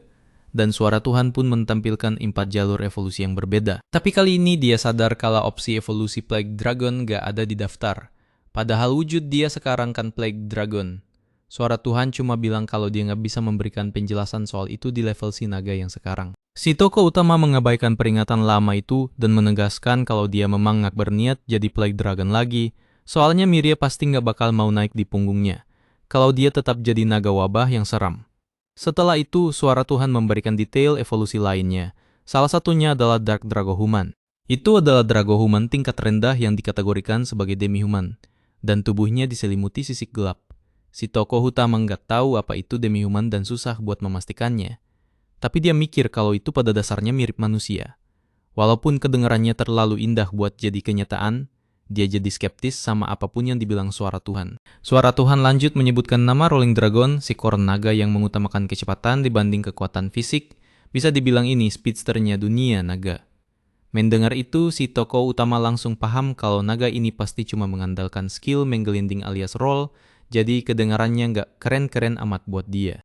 Dan suara Tuhan pun menampilkan 4 jalur evolusi yang berbeda. Tapi kali ini dia sadar kalau opsi evolusi Plague Dragon gak ada di daftar. Padahal wujud dia sekarang kan Plague Dragon. Suara Tuhan cuma bilang kalau dia gak bisa memberikan penjelasan soal itu di level si naga yang sekarang. Si tokoh utama mengabaikan peringatan lama itu dan menegaskan kalau dia memang gak berniat jadi Plague Dragon lagi. Soalnya Miria pasti gak bakal mau naik di punggungnya. Kalau dia tetap jadi naga wabah yang seram. Setelah itu, suara Tuhan memberikan detail evolusi lainnya. Salah satunya adalah Dark Dragohuman. Itu adalah Dragohuman tingkat rendah yang dikategorikan sebagai demi-human, dan tubuhnya diselimuti sisik gelap. Si tokoh utama nggak tahu apa itu demi-human dan susah buat memastikannya. Tapi dia mikir kalau itu pada dasarnya mirip manusia. Walaupun kedengarannya terlalu indah buat jadi kenyataan, dia jadi skeptis sama apapun yang dibilang suara Tuhan. Suara Tuhan lanjut menyebutkan nama Rolling Dragon, si koron naga yang mengutamakan kecepatan dibanding kekuatan fisik. Bisa dibilang ini speedsternya dunia naga. Mendengar itu, si tokoh utama langsung paham kalau naga ini pasti cuma mengandalkan skill menggelinding alias roll, jadi kedengarannya nggak keren-keren amat buat dia.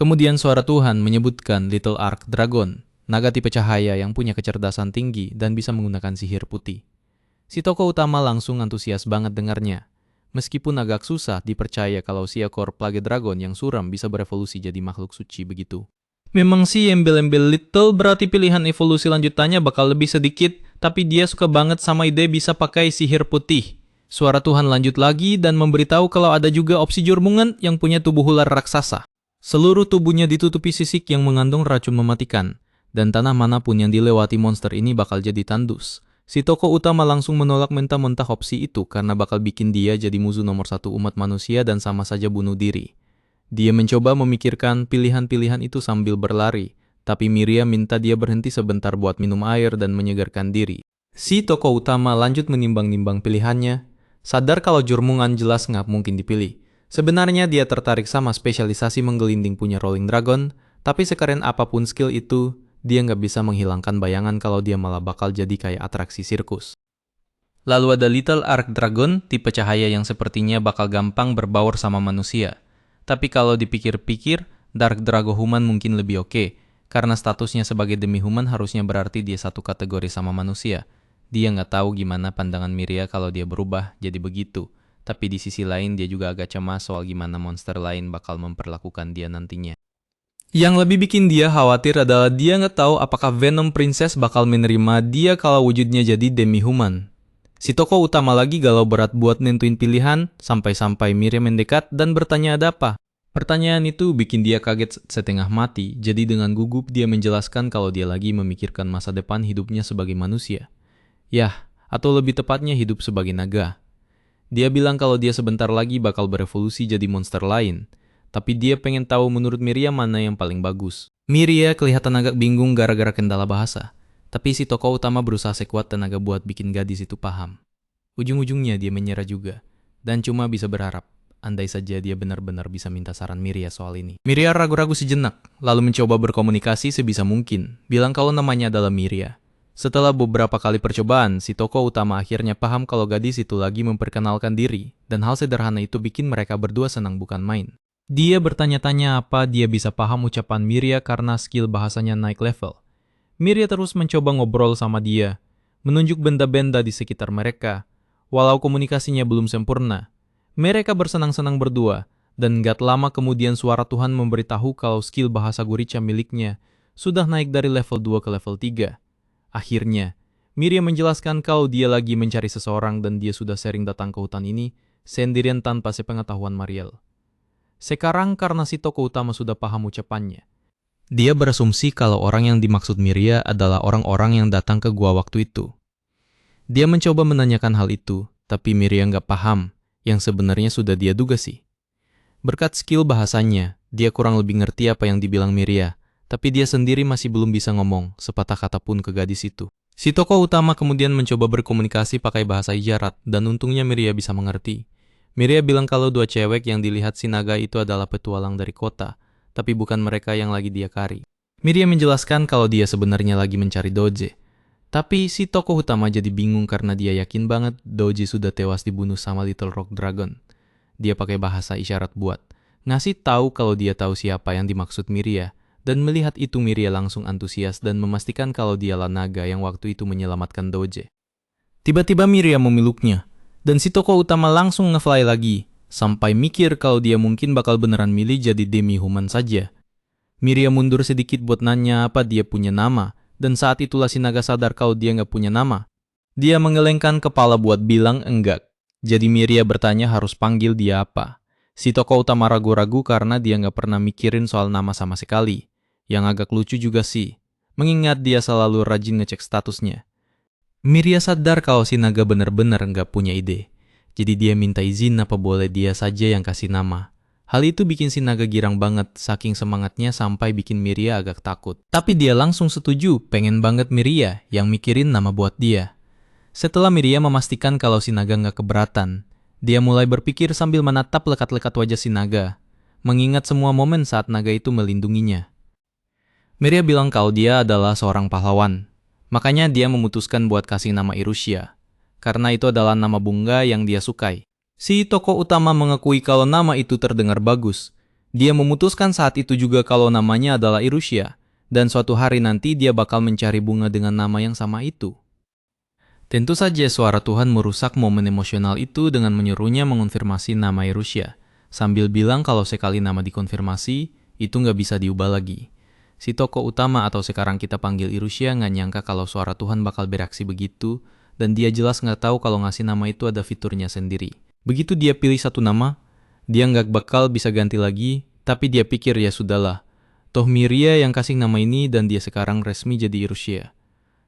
Kemudian suara Tuhan menyebutkan Little Ark Dragon, naga tipe cahaya yang punya kecerdasan tinggi dan bisa menggunakan sihir putih. Si tokoh utama langsung antusias banget dengarnya. Meskipun agak susah dipercaya kalau si ekor Plague Dragon yang suram bisa berevolusi jadi makhluk suci begitu. Memang sih embel-embel Little berarti pilihan evolusi lanjutannya bakal lebih sedikit, tapi dia suka banget sama ide bisa pakai sihir putih. Suara Tuhan lanjut lagi dan memberitahu kalau ada juga opsi Jurmungan yang punya tubuh ular raksasa. Seluruh tubuhnya ditutupi sisik yang mengandung racun mematikan, dan tanah manapun yang dilewati monster ini bakal jadi tandus. Si tokoh utama langsung menolak mentah-mentah opsi itu karena bakal bikin dia jadi musuh nomor 1 umat manusia dan sama saja bunuh diri. Dia mencoba memikirkan pilihan-pilihan itu sambil berlari, tapi Miria minta dia berhenti sebentar buat minum air dan menyegarkan diri. Si tokoh utama lanjut menimbang-nimbang pilihannya, sadar kalau Jurmungan jelas nggak mungkin dipilih. Sebenarnya dia tertarik sama spesialisasi menggelinding punya Rolling Dragon, tapi sekeren apapun skill itu, dia nggak bisa menghilangkan bayangan kalau dia malah bakal jadi kayak atraksi sirkus. Lalu ada Little Ark Dragon, tipe cahaya yang sepertinya bakal gampang berbaur sama manusia. Tapi kalau dipikir-pikir, Dark Dragohuman mungkin lebih oke, karena statusnya sebagai demi-human harusnya berarti dia satu kategori sama manusia. Dia nggak tahu gimana pandangan Miria kalau dia berubah jadi begitu. Tapi di sisi lain dia juga agak cemas soal gimana monster lain bakal memperlakukan dia nantinya. Yang lebih bikin dia khawatir adalah dia nggak tahu apakah Venom Princess bakal menerima dia kalau wujudnya jadi demi-human. Si tokoh utama lagi galau berat buat nentuin pilihan, sampai-sampai Miriam mendekat dan bertanya ada apa. Pertanyaan itu bikin dia kaget setengah mati, jadi dengan gugup dia menjelaskan kalau dia lagi memikirkan masa depan hidupnya sebagai manusia. Yah, atau lebih tepatnya hidup sebagai naga. Dia bilang kalau dia sebentar lagi bakal berevolusi jadi monster lain, tapi dia pengen tahu menurut Miriam mana yang paling bagus. Miriam kelihatan agak bingung gara-gara kendala bahasa. Tapi si tokoh utama berusaha sekuat tenaga buat bikin gadis itu paham. Ujung-ujungnya dia menyerah juga, dan cuma bisa berharap, andai saja dia benar-benar bisa minta saran Miria soal ini. Miria ragu-ragu sejenak, lalu mencoba berkomunikasi sebisa mungkin, bilang kalau namanya adalah Miria. Setelah beberapa kali percobaan, si tokoh utama akhirnya paham kalau gadis itu lagi memperkenalkan diri, dan hal sederhana itu bikin mereka berdua senang bukan main. Dia bertanya-tanya apa dia bisa paham ucapan Miria karena skill bahasanya naik level. Miria terus mencoba ngobrol sama dia, menunjuk benda-benda di sekitar mereka. Walau komunikasinya belum sempurna, mereka bersenang-senang berdua, dan gak lama kemudian suara Tuhan memberitahu kalau skill bahasa Gurica miliknya sudah naik dari level 2 ke level 3. Akhirnya, Miria menjelaskan kalau dia lagi mencari seseorang dan dia sudah sering datang ke hutan ini sendirian tanpa sepengetahuan Mariel. Sekarang karena si tokoh utama sudah paham ucapannya, dia berasumsi kalau orang yang dimaksud Miria adalah orang-orang yang datang ke gua waktu itu. Dia mencoba menanyakan hal itu, tapi Miria nggak paham, yang sebenarnya sudah dia duga sih. Berkat skill bahasanya, dia kurang lebih ngerti apa yang dibilang Miria, tapi dia sendiri masih belum bisa ngomong sepatah kata pun ke gadis itu. Si tokoh utama kemudian mencoba berkomunikasi pakai bahasa isyarat, dan untungnya Miria bisa mengerti. Miria bilang kalau dua cewek yang dilihat si naga itu adalah petualang dari kota, tapi bukan mereka yang lagi dia cari. Miria menjelaskan kalau dia sebenarnya lagi mencari Doje. Tapi si tokoh utama jadi bingung karena dia yakin banget Doje sudah tewas dibunuh sama Little Rock Dragon. Dia pakai bahasa isyarat buat ngasih tahu kalau dia tahu siapa yang dimaksud Miria, dan melihat itu Miria langsung antusias dan memastikan kalau dialah naga yang waktu itu menyelamatkan Doje. Tiba-tiba Miria memeluknya, dan si tokoh utama langsung ngefly lagi, sampai mikir kalau dia mungkin bakal beneran milih jadi demi-human saja. Miria mundur sedikit buat nanya apa dia punya nama, dan saat itulah si naga sadar kalau dia nggak punya nama. Dia menggelengkan kepala buat bilang enggak. Jadi Miria bertanya harus panggil dia apa. Si tokoh utama ragu-ragu karena dia nggak pernah mikirin soal nama sama sekali. Yang agak lucu juga sih, mengingat dia selalu rajin ngecek statusnya. Miria sadar kalau si naga benar-benar nggak punya ide. Jadi dia minta izin apa boleh dia saja yang kasih nama. Hal itu bikin si naga girang banget, saking semangatnya sampai bikin Miria agak takut. Tapi dia langsung setuju, pengen banget Miria yang mikirin nama buat dia. Setelah Miria memastikan kalau si naga nggak keberatan, dia mulai berpikir sambil menatap lekat-lekat wajah si naga, mengingat semua momen saat naga itu melindunginya. Miria bilang kalau dia adalah seorang pahlawan, makanya dia memutuskan buat kasih nama Irusya, karena itu adalah nama bunga yang dia sukai. Si tokoh utama mengakui kalau nama itu terdengar bagus. Dia memutuskan saat itu juga kalau namanya adalah Irusya, dan suatu hari nanti dia bakal mencari bunga dengan nama yang sama itu. Tentu saja suara Tuhan merusak momen emosional itu dengan menyuruhnya mengonfirmasi nama Irusya, sambil bilang kalau sekali nama dikonfirmasi, itu nggak bisa diubah lagi. Si tokoh utama atau sekarang kita panggil Irusya nggak nyangka kalau suara Tuhan bakal bereaksi begitu, dan dia jelas nggak tahu kalau ngasih nama itu ada fiturnya sendiri. Begitu dia pilih satu nama, dia nggak bakal bisa ganti lagi, tapi dia pikir ya sudahlah. Toh Miria yang kasih nama ini dan dia sekarang resmi jadi Irusya.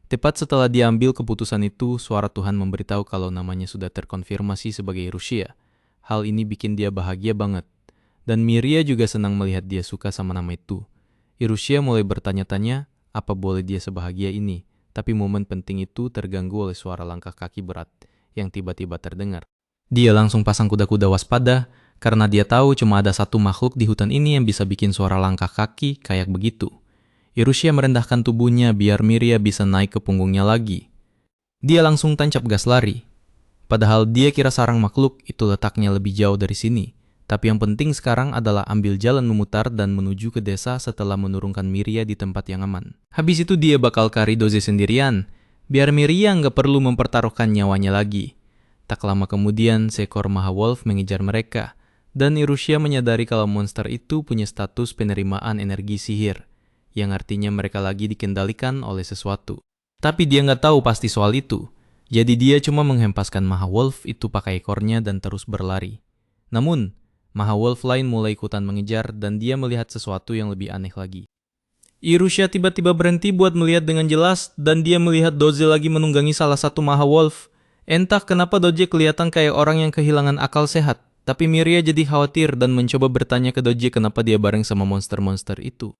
Tepat setelah dia ambil keputusan itu, suara Tuhan memberitahu kalau namanya sudah terkonfirmasi sebagai Irusya. Hal ini bikin dia bahagia banget. Dan Miria juga senang melihat dia suka sama nama itu. Irusya mulai bertanya-tanya apa boleh dia sebahagia ini, tapi momen penting itu terganggu oleh suara langkah kaki berat yang tiba-tiba terdengar. Dia langsung pasang kuda-kuda waspada, karena dia tahu cuma ada satu makhluk di hutan ini yang bisa bikin suara langkah kaki kayak begitu. Irusya merendahkan tubuhnya biar Miria bisa naik ke punggungnya lagi. Dia langsung tancap gas lari. Padahal dia kira sarang makhluk itu letaknya lebih jauh dari sini. Tapi yang penting sekarang adalah ambil jalan memutar dan menuju ke desa setelah menurunkan Miria di tempat yang aman. Habis itu dia bakal cari Doze sendirian, biar Miria nggak perlu mempertaruhkan nyawanya lagi. Tak lama kemudian, seekor Mahawolf mengejar mereka, dan Irusya menyadari kalau monster itu punya status penerimaan energi sihir, yang artinya mereka lagi dikendalikan oleh sesuatu. Tapi dia nggak tahu pasti soal itu. Jadi dia cuma menghempaskan Mahawolf itu pakai ekornya dan terus berlari. Namun, Mahawolf lain mulai ikutan mengejar dan dia melihat sesuatu yang lebih aneh lagi. Irusha tiba-tiba berhenti buat melihat dengan jelas dan dia melihat Doze lagi menunggangi salah satu Mahawolf. Entah kenapa Doze kelihatan kayak orang yang kehilangan akal sehat, tapi Miria jadi khawatir dan mencoba bertanya ke Doze kenapa dia bareng sama monster-monster itu.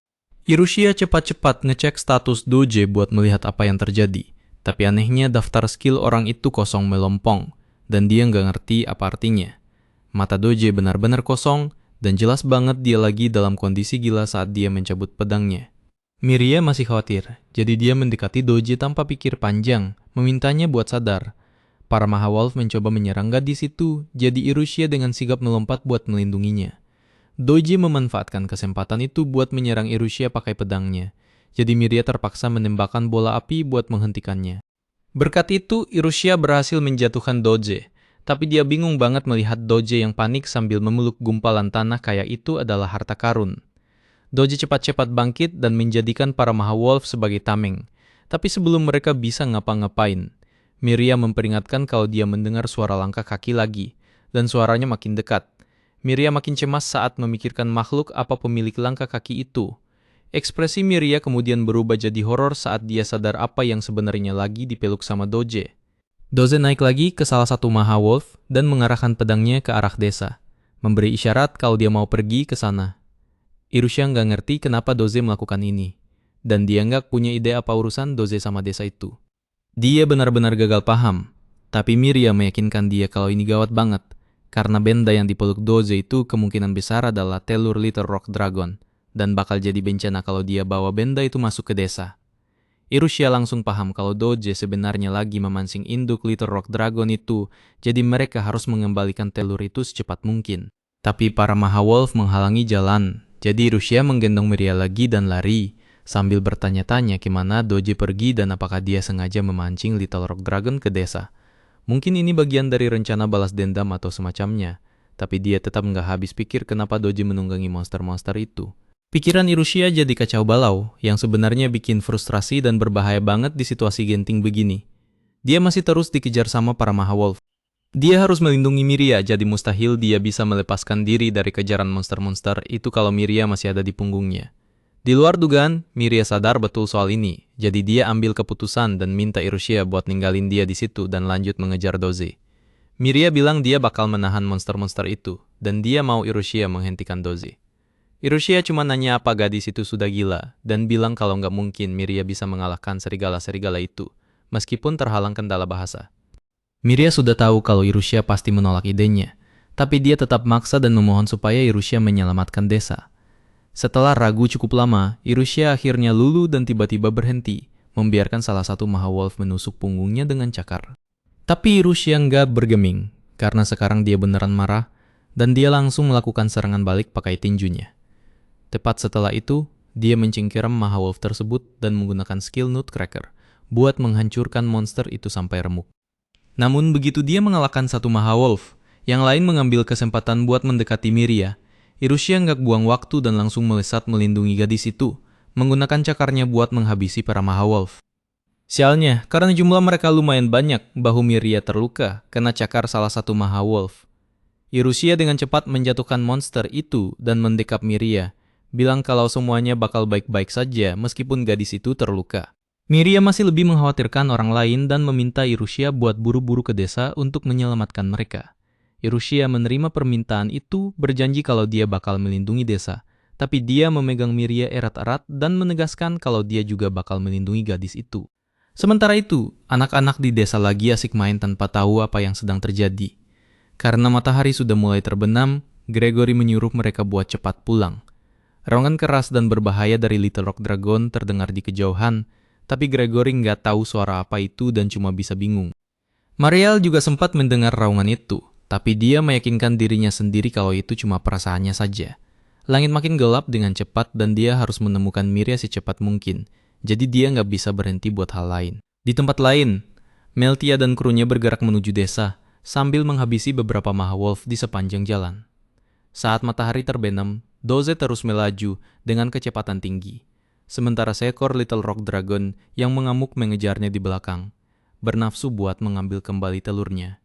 Irusha cepat-cepat ngecek status Doze buat melihat apa yang terjadi. Tapi anehnya daftar skill orang itu kosong melompong, dan dia nggak ngerti apa artinya. Mata Doze benar-benar kosong, dan jelas banget dia lagi dalam kondisi gila saat dia mencabut pedangnya. Miria masih khawatir, jadi dia mendekati Doze tanpa pikir panjang, memintanya buat sadar. Para Mahawolf mencoba menyerang gadis itu, jadi Irusha dengan sigap melompat buat melindunginya. Doze memanfaatkan kesempatan itu buat menyerang Irusha pakai pedangnya. Jadi Miria terpaksa menembakkan bola api buat menghentikannya. Berkat itu, Irusha berhasil menjatuhkan Doze. Tapi dia bingung banget melihat Doze yang panik sambil memeluk gumpalan tanah kayak itu adalah harta karun. Doze cepat-cepat bangkit dan menjadikan para Mahawolf sebagai tameng. Tapi sebelum mereka bisa ngapa-ngapain, Miria memperingatkan kalau dia mendengar suara langkah kaki lagi, dan suaranya makin dekat. Miria makin cemas saat memikirkan makhluk apa pemilik langkah kaki itu. Ekspresi Miria kemudian berubah jadi horor saat dia sadar apa yang sebenarnya lagi dipeluk sama Doze. Doze naik lagi ke salah satu Mahawolf dan mengarahkan pedangnya ke arah desa, memberi isyarat kalau dia mau pergi ke sana. Irusha nggak ngerti kenapa Doze melakukan ini, dan dia nggak punya ide apa urusan Doze sama desa itu. Dia benar-benar gagal paham, tapi Miria meyakinkan dia kalau ini gawat banget, karena benda yang dipeluk Doze itu kemungkinan besar adalah telur Little Rock Dragon, dan bakal jadi bencana kalau dia bawa benda itu masuk ke desa. Irusha langsung paham kalau Doze sebenarnya lagi memancing induk Little Rock Dragon itu, jadi mereka harus mengembalikan telur itu secepat mungkin. Tapi para Mahawolf menghalangi jalan, jadi Irusha menggendong Miria lagi dan lari, sambil bertanya-tanya kemana Doze pergi dan apakah dia sengaja memancing Little Rock Dragon ke desa. Mungkin ini bagian dari rencana balas dendam atau semacamnya, tapi dia tetap nggak habis pikir kenapa Doze menunggangi monster-monster itu. Pikiran Irusha jadi kacau balau, yang sebenarnya bikin frustrasi dan berbahaya banget di situasi genting begini. Dia masih terus dikejar sama para Mahawolf. Dia harus melindungi Miria, jadi mustahil dia bisa melepaskan diri dari kejaran monster-monster itu kalau Miria masih ada di punggungnya. Di luar dugaan, Miria sadar betul soal ini, jadi dia ambil keputusan dan minta Irusha buat ninggalin dia di situ dan lanjut mengejar Doze. Miria bilang dia bakal menahan monster-monster itu, dan dia mau Irusha menghentikan Doze. Irusha cuma nanya apa gadis itu sudah gila, dan bilang kalau nggak mungkin Miria bisa mengalahkan serigala-serigala itu, meskipun terhalang kendala bahasa. Miria sudah tahu kalau Irusha pasti menolak idenya, tapi dia tetap maksa dan memohon supaya Irusha menyelamatkan desa. Setelah ragu cukup lama, Irusha akhirnya luluh dan tiba-tiba berhenti, membiarkan salah satu Mahawolf menusuk punggungnya dengan cakar. Tapi Irusha nggak bergeming, karena sekarang dia beneran marah, dan dia langsung melakukan serangan balik pakai tinjunya. Tepat setelah itu, dia mencengkeram Mahawolf tersebut dan menggunakan skill Nutcracker buat menghancurkan monster itu sampai remuk. Namun begitu dia mengalahkan satu Mahawolf, yang lain mengambil kesempatan buat mendekati Miria. Irusha nggak buang waktu dan langsung melesat melindungi gadis itu, menggunakan cakarnya buat menghabisi para Mahawolf. Sialnya, karena jumlah mereka lumayan banyak, bahu Miria terluka kena cakar salah satu Mahawolf. Irusha dengan cepat menjatuhkan monster itu dan mendekap Miria, bilang kalau semuanya bakal baik-baik saja meskipun gadis itu terluka. Miria masih lebih mengkhawatirkan orang lain dan meminta Irusha buat buru-buru ke desa untuk menyelamatkan mereka. Irusha menerima permintaan itu, berjanji kalau dia bakal melindungi desa, tapi dia memegang Miria erat-erat dan menegaskan kalau dia juga bakal melindungi gadis itu. Sementara itu, anak-anak di desa lagi asik main tanpa tahu apa yang sedang terjadi. Karena matahari sudah mulai terbenam, Gregory menyuruh mereka buat cepat pulang. Raungan keras dan berbahaya dari Little Rock Dragon terdengar di kejauhan, tapi Gregory nggak tahu suara apa itu dan cuma bisa bingung. Mariel juga sempat mendengar raungan itu, tapi dia meyakinkan dirinya sendiri kalau itu cuma perasaannya saja. Langit makin gelap dengan cepat dan dia harus menemukan Miria secepat mungkin, jadi dia nggak bisa berhenti buat hal lain. Di tempat lain, Meltia dan krunya bergerak menuju desa, sambil menghabisi beberapa Mahawolf di sepanjang jalan. Saat matahari terbenam, Doze terus melaju dengan kecepatan tinggi. Sementara seekor Little Rock Dragon yang mengamuk mengejarnya di belakang. bernafsu buat mengambil kembali telurnya.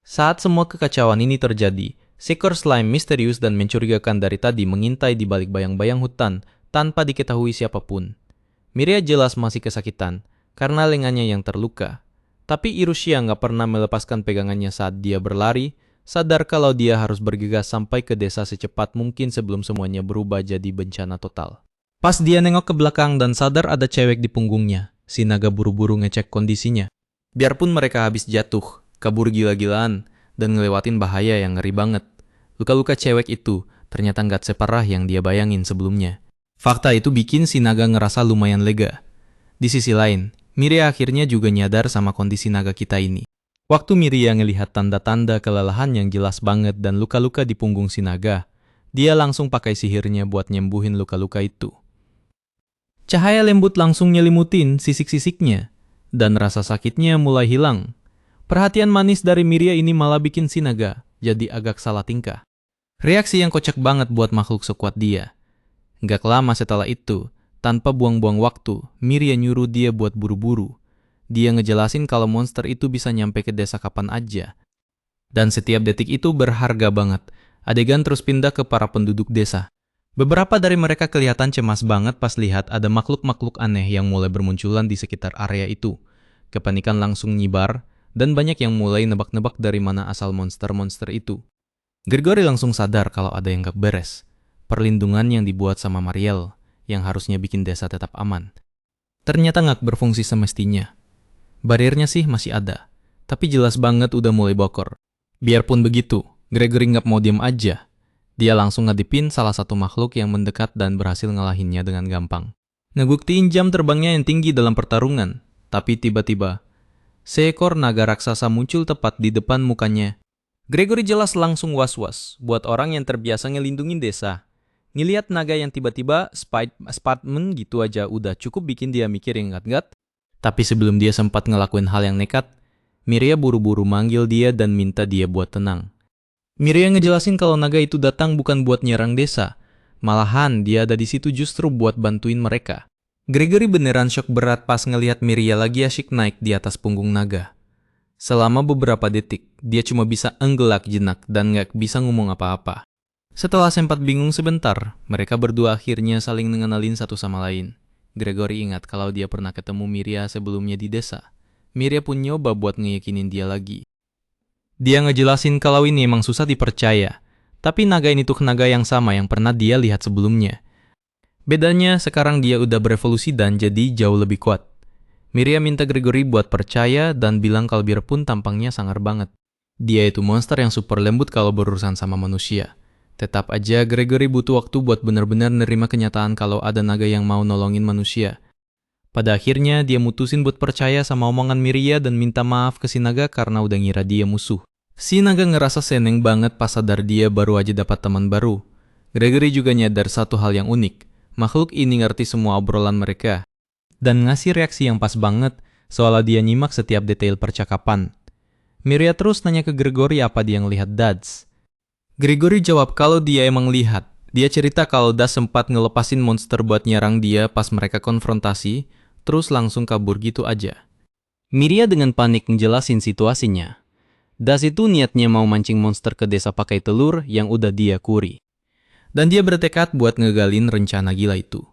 Saat semua kekacauan ini terjadi, seekor slime misterius dan mencurigakan dari tadi mengintai di balik bayang-bayang hutan tanpa diketahui siapapun. Miria jelas masih kesakitan karena lengannya yang terluka. Tapi Irusia nggak pernah melepaskan pegangannya saat dia berlari, sadar kalau dia harus bergegas sampai ke desa secepat mungkin sebelum semuanya berubah jadi bencana total. Pas dia nengok ke belakang dan sadar ada cewek di punggungnya, si naga buru-buru ngecek kondisinya. Biarpun mereka habis jatuh, kabur gila-gilaan, dan ngelewatin bahaya yang ngeri banget, luka-luka cewek itu ternyata nggak separah yang dia bayangin sebelumnya. Fakta itu bikin si naga ngerasa lumayan lega. Di sisi lain, Miria akhirnya juga nyadar sama kondisi naga kita ini. Waktu Miria ngelihat tanda-tanda kelelahan yang jelas banget dan luka-luka di punggung si naga, dia langsung pakai sihirnya buat nyembuhin luka-luka itu. Cahaya lembut langsung nyelimutin sisik-sisiknya, dan rasa sakitnya mulai hilang. Perhatian manis dari Miria ini malah bikin si naga jadi agak salah tingkah. Reaksi yang kocak banget buat makhluk sekuat dia. Gak lama setelah itu, tanpa buang-buang waktu, Miria nyuruh dia buat buru-buru. Dia ngejelasin kalau monster itu bisa nyampe ke desa kapan aja. Dan setiap detik itu berharga banget. Adegan terus pindah ke para penduduk desa. Beberapa dari mereka kelihatan cemas banget pas lihat ada makhluk-makhluk aneh yang mulai bermunculan di sekitar area itu. Kepanikan langsung nyebar, dan banyak yang mulai nebak-nebak dari mana asal monster-monster itu. Gregory langsung sadar kalau ada yang gak beres. Perlindungan yang dibuat sama Mariel, yang harusnya bikin desa tetap aman, ternyata nggak berfungsi semestinya. Bariernya sih masih ada, tapi jelas banget udah mulai bokor. Biarpun begitu, Gregory nggak mau diem aja. Dia langsung ngadepin salah satu makhluk yang mendekat dan berhasil ngalahinnya dengan gampang. Ngebuktiin jam terbangnya yang tinggi dalam pertarungan, tapi tiba-tiba, seekor naga raksasa muncul tepat di depan mukanya. Gregory jelas langsung was-was buat orang yang terbiasa ngelindungin desa. Ngeliat naga yang tiba-tiba Spiderman gitu aja udah cukup bikin dia mikir yang ngat-ngat. Tapi sebelum dia sempat ngelakuin hal yang nekat, Miria buru-buru manggil dia dan minta dia buat tenang. Miria ngejelasin kalau naga itu datang bukan buat nyerang desa. Malahan dia ada di situ justru buat bantuin mereka. Gregory beneran shock berat pas ngelihat Miria lagi asyik naik di atas punggung naga. Selama beberapa detik, dia cuma bisa enggelak jenak dan gak bisa ngomong apa-apa. Setelah sempat bingung sebentar, mereka berdua akhirnya saling mengenalin satu sama lain. Gregory ingat kalau dia pernah ketemu Miria sebelumnya di desa. Miria pun nyoba buat ngeyakinin dia lagi. Dia ngejelasin kalau ini emang susah dipercaya, tapi naga ini tuh naga yang sama yang pernah dia lihat sebelumnya. Bedanya sekarang dia udah berevolusi dan jadi jauh lebih kuat. Miria minta Gregory buat percaya dan bilang kalau biarpun tampangnya sangar banget, dia itu monster yang super lembut kalau berurusan sama manusia. Tetap aja Gregory butuh waktu buat benar-benar nerima kenyataan kalau ada naga yang mau nolongin manusia. Pada akhirnya dia mutusin buat percaya sama omongan Miria dan minta maaf ke si naga karena udah ngira dia musuh. Si naga ngerasa seneng banget pas sadar dia baru aja dapat teman baru. Gregory juga nyadar satu hal yang unik. Makhluk ini ngerti semua obrolan mereka dan ngasih reaksi yang pas banget seolah dia nyimak setiap detail percakapan. Miria terus nanya ke Gregory apa dia ngelihat Dads. Gregory jawab kalau dia emang lihat. Dia cerita kalau Das sempat ngelepasin monster buat nyerang dia pas mereka konfrontasi, terus langsung kabur gitu aja. Miria dengan panik ngejelasin situasinya. Das itu niatnya mau mancing monster ke desa pakai telur yang udah dia kuri. Dan dia bertekad buat ngegalin rencana gila itu.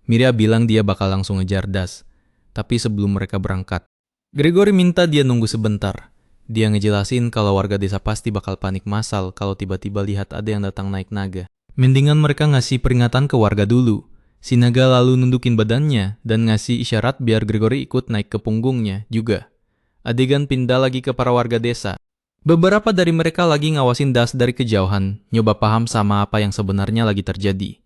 Miria bilang dia bakal langsung ngejar Das. Tapi sebelum mereka berangkat, Gregory minta dia nunggu sebentar. Dia ngejelasin kalau warga desa pasti bakal panik massal kalau tiba-tiba lihat ada yang datang naik naga. Mendingan mereka ngasih peringatan ke warga dulu. Si naga lalu nundukin badannya dan ngasih isyarat biar Gregory ikut naik ke punggungnya juga. Adegan pindah lagi ke para warga desa. Beberapa dari mereka lagi ngawasin Das dari kejauhan, nyoba paham sama apa yang sebenarnya lagi terjadi.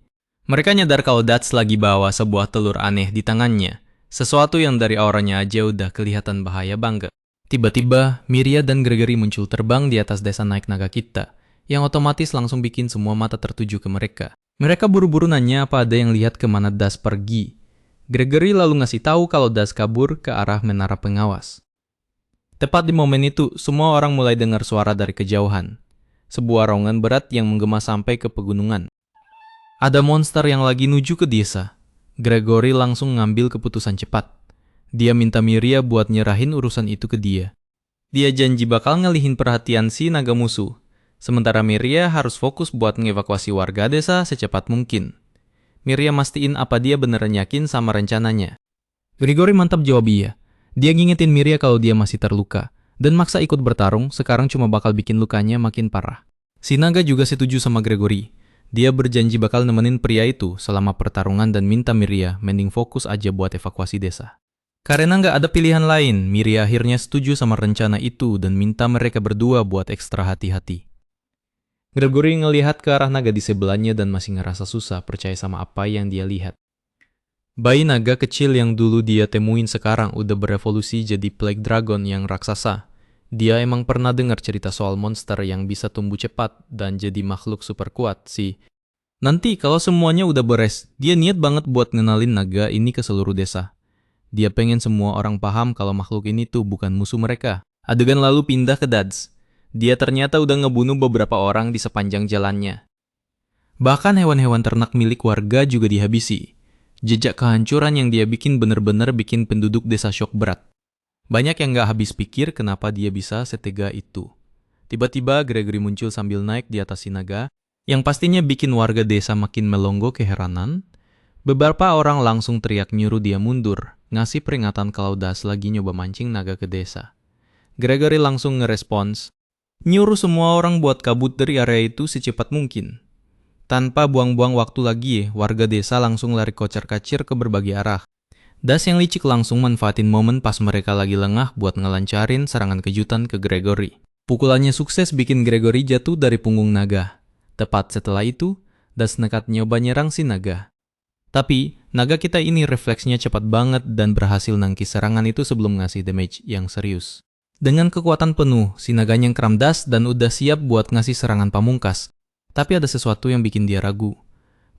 Mereka nyadar kalau Das lagi bawa sebuah telur aneh di tangannya. Sesuatu yang dari auranya aja udah kelihatan bahaya banget. Tiba-tiba, Miria dan Gregory muncul terbang di atas desa naik naga kita, yang otomatis langsung bikin semua mata tertuju ke mereka. Mereka buru-buru nanya apa ada yang lihat kemana Das pergi. Gregory lalu ngasih tahu kalau Das kabur ke arah menara pengawas. Tepat di momen itu, semua orang mulai dengar suara dari kejauhan. Sebuah raungan berat yang menggema sampai ke pegunungan. Ada monster yang lagi nuju ke desa. Gregory langsung ngambil keputusan cepat. Dia minta Miria buat nyerahin urusan itu ke dia. Dia janji bakal ngalihin perhatian si naga musuh. Sementara Miria harus fokus buat ngevakuasi warga desa secepat mungkin. Miria mastiin apa dia beneran yakin sama rencananya. Grigori mantap jawab iya. Dia ngingetin Miria kalau dia masih terluka. Dan maksa ikut bertarung, sekarang cuma bakal bikin lukanya makin parah. Si naga juga setuju sama Grigori. Dia berjanji bakal nemenin pria itu selama pertarungan dan minta Miria mending fokus aja buat evakuasi desa. Karena nggak ada pilihan lain, Miria akhirnya setuju sama rencana itu dan minta mereka berdua buat ekstra hati-hati. Grigori ngelihat ke arah naga di sebelahnya dan masih ngerasa susah percaya sama apa yang dia lihat. Bayi naga kecil yang dulu dia temuin sekarang udah berevolusi jadi Plague Dragon yang raksasa. Dia emang pernah dengar cerita soal monster yang bisa tumbuh cepat dan jadi makhluk super kuat sih. Nanti kalau semuanya udah beres, dia niat banget buat ngenalin naga ini ke seluruh desa. Dia pengen semua orang paham kalau makhluk ini tuh bukan musuh mereka. Adegan lalu pindah ke Dads. Dia ternyata udah ngebunuh beberapa orang di sepanjang jalannya. Bahkan hewan-hewan ternak milik warga juga dihabisi. Jejak kehancuran yang dia bikin bener-bener bikin penduduk desa syok berat. Banyak yang gak habis pikir kenapa dia bisa setega itu. Tiba-tiba Gregory muncul sambil naik di atas si naga, yang pastinya bikin warga desa makin melongo keheranan. Beberapa orang langsung teriak nyuruh dia mundur, ngasih peringatan kalau Das lagi nyoba mancing naga ke desa. Gregory langsung ngerespons, nyuruh semua orang buat kabut dari area itu secepat mungkin. Tanpa buang-buang waktu lagi, warga desa langsung lari kocar-kacir ke berbagai arah. Das yang licik langsung manfaatin momen pas mereka lagi lengah buat ngelancarin serangan kejutan ke Gregory. Pukulannya sukses bikin Gregory jatuh dari punggung naga. Tepat setelah itu, Das nekat nyoba nyerang si naga. Tapi, naga kita ini refleksnya cepat banget dan berhasil nangkis serangan itu sebelum ngasih damage yang serius. Dengan kekuatan penuh, si naga nyengkram Das dan udah siap buat ngasih serangan pamungkas. Tapi ada sesuatu yang bikin dia ragu.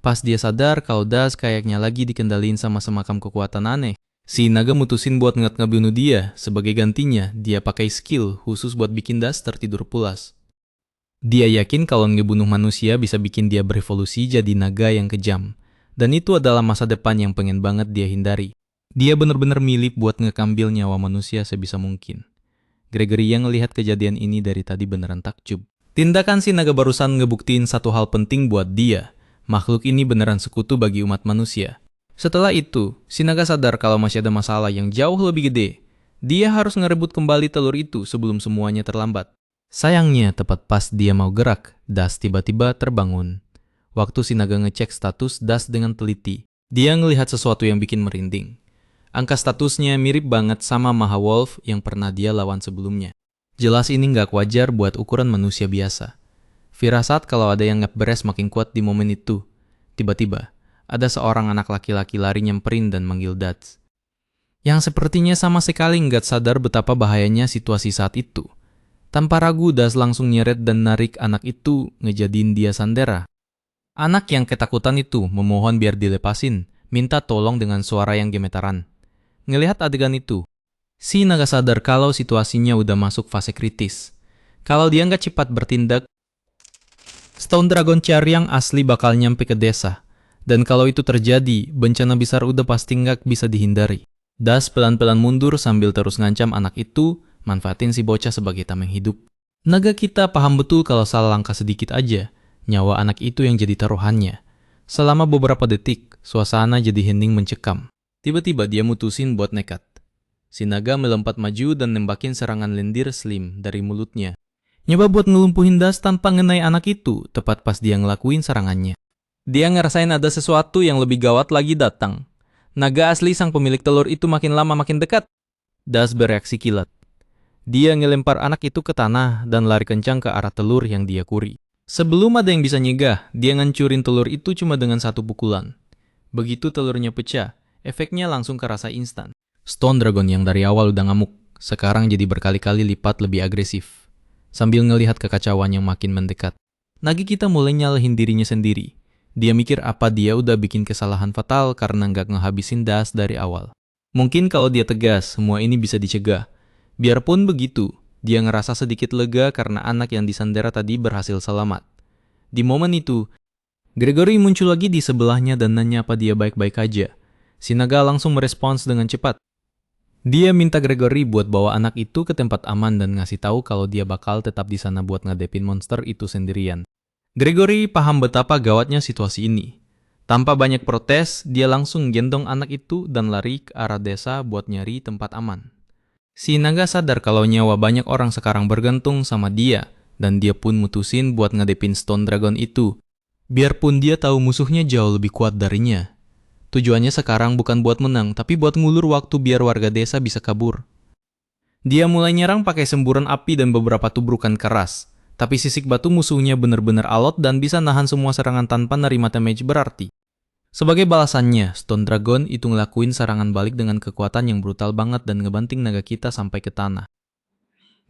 Pas dia sadar kalau Das kayaknya lagi dikendaliin sama semakam kekuatan aneh, si naga mutusin buat ngebunuh dia. Sebagai gantinya, dia pakai skill khusus buat bikin Das tertidur pulas. Dia yakin kalau ngebunuh manusia bisa bikin dia berevolusi jadi naga yang kejam. Dan itu adalah masa depan yang pengen banget dia hindari. Dia bener-bener milih buat ngekambil nyawa manusia sebisa mungkin. Gregory yang ngelihat kejadian ini dari tadi beneran takjub. Tindakan si naga barusan ngebuktiin satu hal penting buat dia. Makhluk ini beneran sekutu bagi umat manusia. Setelah itu, si naga sadar kalau masih ada masalah yang jauh lebih gede. Dia harus ngerebut kembali telur itu sebelum semuanya terlambat. Sayangnya, tepat pas dia mau gerak, Das tiba-tiba terbangun. Waktu si naga ngecek status Das dengan teliti, dia ngelihat sesuatu yang bikin merinding. Angka statusnya mirip banget sama Mahawolf yang pernah dia lawan sebelumnya. Jelas ini nggak wajar buat ukuran manusia biasa. Firasat kalau ada yang nggak beres makin kuat di momen itu. Tiba-tiba, ada seorang anak laki-laki lari nyamperin dan manggil Das. Yang sepertinya sama sekali nggak sadar betapa bahayanya situasi saat itu. Tanpa ragu, Das langsung nyeret dan narik anak itu ngejadiin dia sandera. Anak yang ketakutan itu memohon biar dilepasin, minta tolong dengan suara yang gemetaran. Ngelihat adegan itu, si naga sadar kalau situasinya udah masuk fase kritis. Kalau dia nggak cepat bertindak, Stone Dragon Charyang asli bakal nyampe ke desa. Dan kalau itu terjadi, bencana besar udah pasti nggak bisa dihindari. Das pelan-pelan mundur sambil terus ngancam anak itu, manfaatin si bocah sebagai tameng hidup. Naga kita paham betul kalau salah langkah sedikit aja, nyawa anak itu yang jadi taruhannya. Selama beberapa detik, suasana jadi hening mencekam. Tiba-tiba dia mutusin buat nekat. Si naga melompat maju dan nembakin serangan lendir slim dari mulutnya. Nyoba buat ngelumpuhin Das tanpa ngenai anak itu, tepat pas dia ngelakuin serangannya. Dia ngerasain ada sesuatu yang lebih gawat lagi datang. Naga asli sang pemilik telur itu makin lama makin dekat. Das bereaksi kilat. Dia ngelempar anak itu ke tanah dan lari kencang ke arah telur yang dia kuri. Sebelum ada yang bisa nyegah, dia ngancurin telur itu cuma dengan satu pukulan. Begitu telurnya pecah, efeknya langsung kerasa instan. Stone Dragon yang dari awal udah ngamuk, sekarang jadi berkali-kali lipat lebih agresif. Sambil ngelihat kekacauan yang makin mendekat, Nagi kita mulai nyalahin dirinya sendiri. Dia mikir apa dia udah bikin kesalahan fatal karena nggak ngehabisin Das dari awal. Mungkin kalau dia tegas, semua ini bisa dicegah. Biarpun begitu, dia ngerasa sedikit lega karena anak yang disandera tadi berhasil selamat. Di momen itu, Gregory muncul lagi di sebelahnya dan nanya apa dia baik-baik aja. Si naga langsung merespons dengan cepat. Dia minta Gregory buat bawa anak itu ke tempat aman dan ngasih tahu kalau dia bakal tetap di sana buat ngadepin monster itu sendirian. Gregory paham betapa gawatnya situasi ini. Tanpa banyak protes, dia langsung gendong anak itu dan lari ke arah desa buat nyari tempat aman. Si naga sadar kalau nyawa banyak orang sekarang bergantung sama dia, dan dia pun mutusin buat ngadepin Stone Dragon itu. Biarpun dia tahu musuhnya jauh lebih kuat darinya. Tujuannya sekarang bukan buat menang, tapi buat ngulur waktu biar warga desa bisa kabur. Dia mulai nyerang pakai semburan api dan beberapa tubrukan keras. Tapi sisik batu musuhnya benar-benar alot dan bisa nahan semua serangan tanpa nerima damage berarti. Sebagai balasannya, Stone Dragon itu ngelakuin serangan balik dengan kekuatan yang brutal banget dan ngebanting naga kita sampai ke tanah.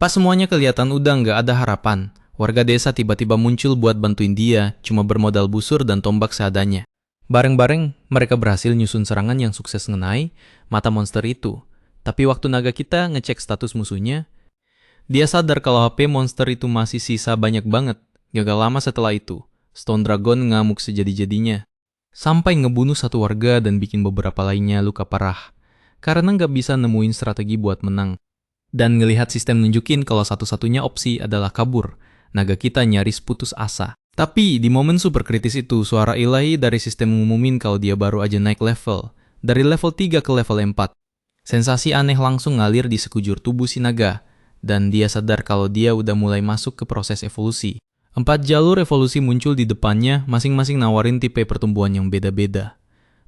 Pas semuanya kelihatan udah nggak ada harapan, warga desa tiba-tiba muncul buat bantuin dia, cuma bermodal busur dan tombak seadanya. Bareng-bareng, mereka berhasil nyusun serangan yang sukses ngenai mata monster itu. Tapi waktu naga kita ngecek status musuhnya, dia sadar kalau HP monster itu masih sisa banyak banget. Gak lama setelah itu, Stone Dragon ngamuk sejadi-jadinya. Sampai ngebunuh satu warga dan bikin beberapa lainnya luka parah. Karena gak bisa nemuin strategi buat menang. Dan ngelihat sistem nunjukin kalau satu-satunya opsi adalah kabur, naga kita nyaris putus asa. Tapi di momen super kritis itu, suara ilahi dari sistem ngumumin kalau dia baru aja naik level. Dari level 3 ke level 4. Sensasi aneh langsung ngalir di sekujur tubuh si naga. Dan dia sadar kalau dia udah mulai masuk ke proses evolusi. 4 jalur evolusi muncul di depannya, masing-masing nawarin tipe pertumbuhan yang beda-beda.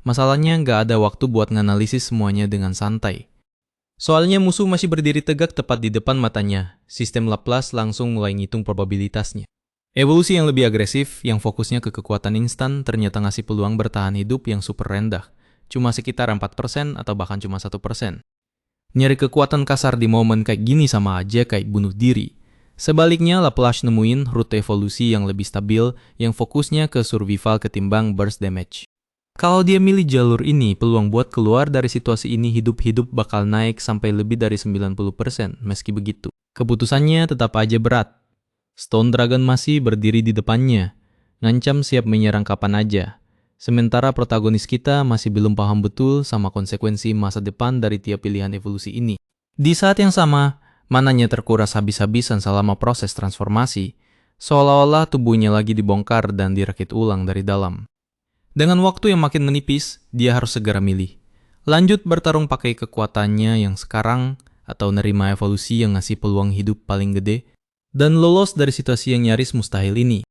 Masalahnya nggak ada waktu buat nganalisis semuanya dengan santai. Soalnya musuh masih berdiri tegak tepat di depan matanya. Sistem Laplace langsung mulai ngitung probabilitasnya. Evolusi yang lebih agresif, yang fokusnya ke kekuatan instan, ternyata ngasih peluang bertahan hidup yang super rendah. Cuma sekitar 4% atau bahkan cuma 1%. Nyari kekuatan kasar di momen kayak gini sama aja kayak bunuh diri. Sebaliknya, Laplace nemuin rute evolusi yang lebih stabil, yang fokusnya ke survival ketimbang burst damage. Kalau dia milih jalur ini, peluang buat keluar dari situasi ini hidup-hidup bakal naik sampai lebih dari 90%. Meski begitu, keputusannya tetap aja berat. Stone Dragon masih berdiri di depannya, ngancam siap menyerang kapan aja. Sementara protagonis kita masih belum paham betul sama konsekuensi masa depan dari tiap pilihan evolusi ini. Di saat yang sama, mananya terkuras habis-habisan selama proses transformasi, seolah-olah tubuhnya lagi dibongkar dan dirakit ulang dari dalam. Dengan waktu yang makin menipis, dia harus segera milih. Lanjut bertarung pakai kekuatannya yang sekarang, atau nerima evolusi yang ngasih peluang hidup paling gede, dan lolos dari situasi yang nyaris mustahil ini.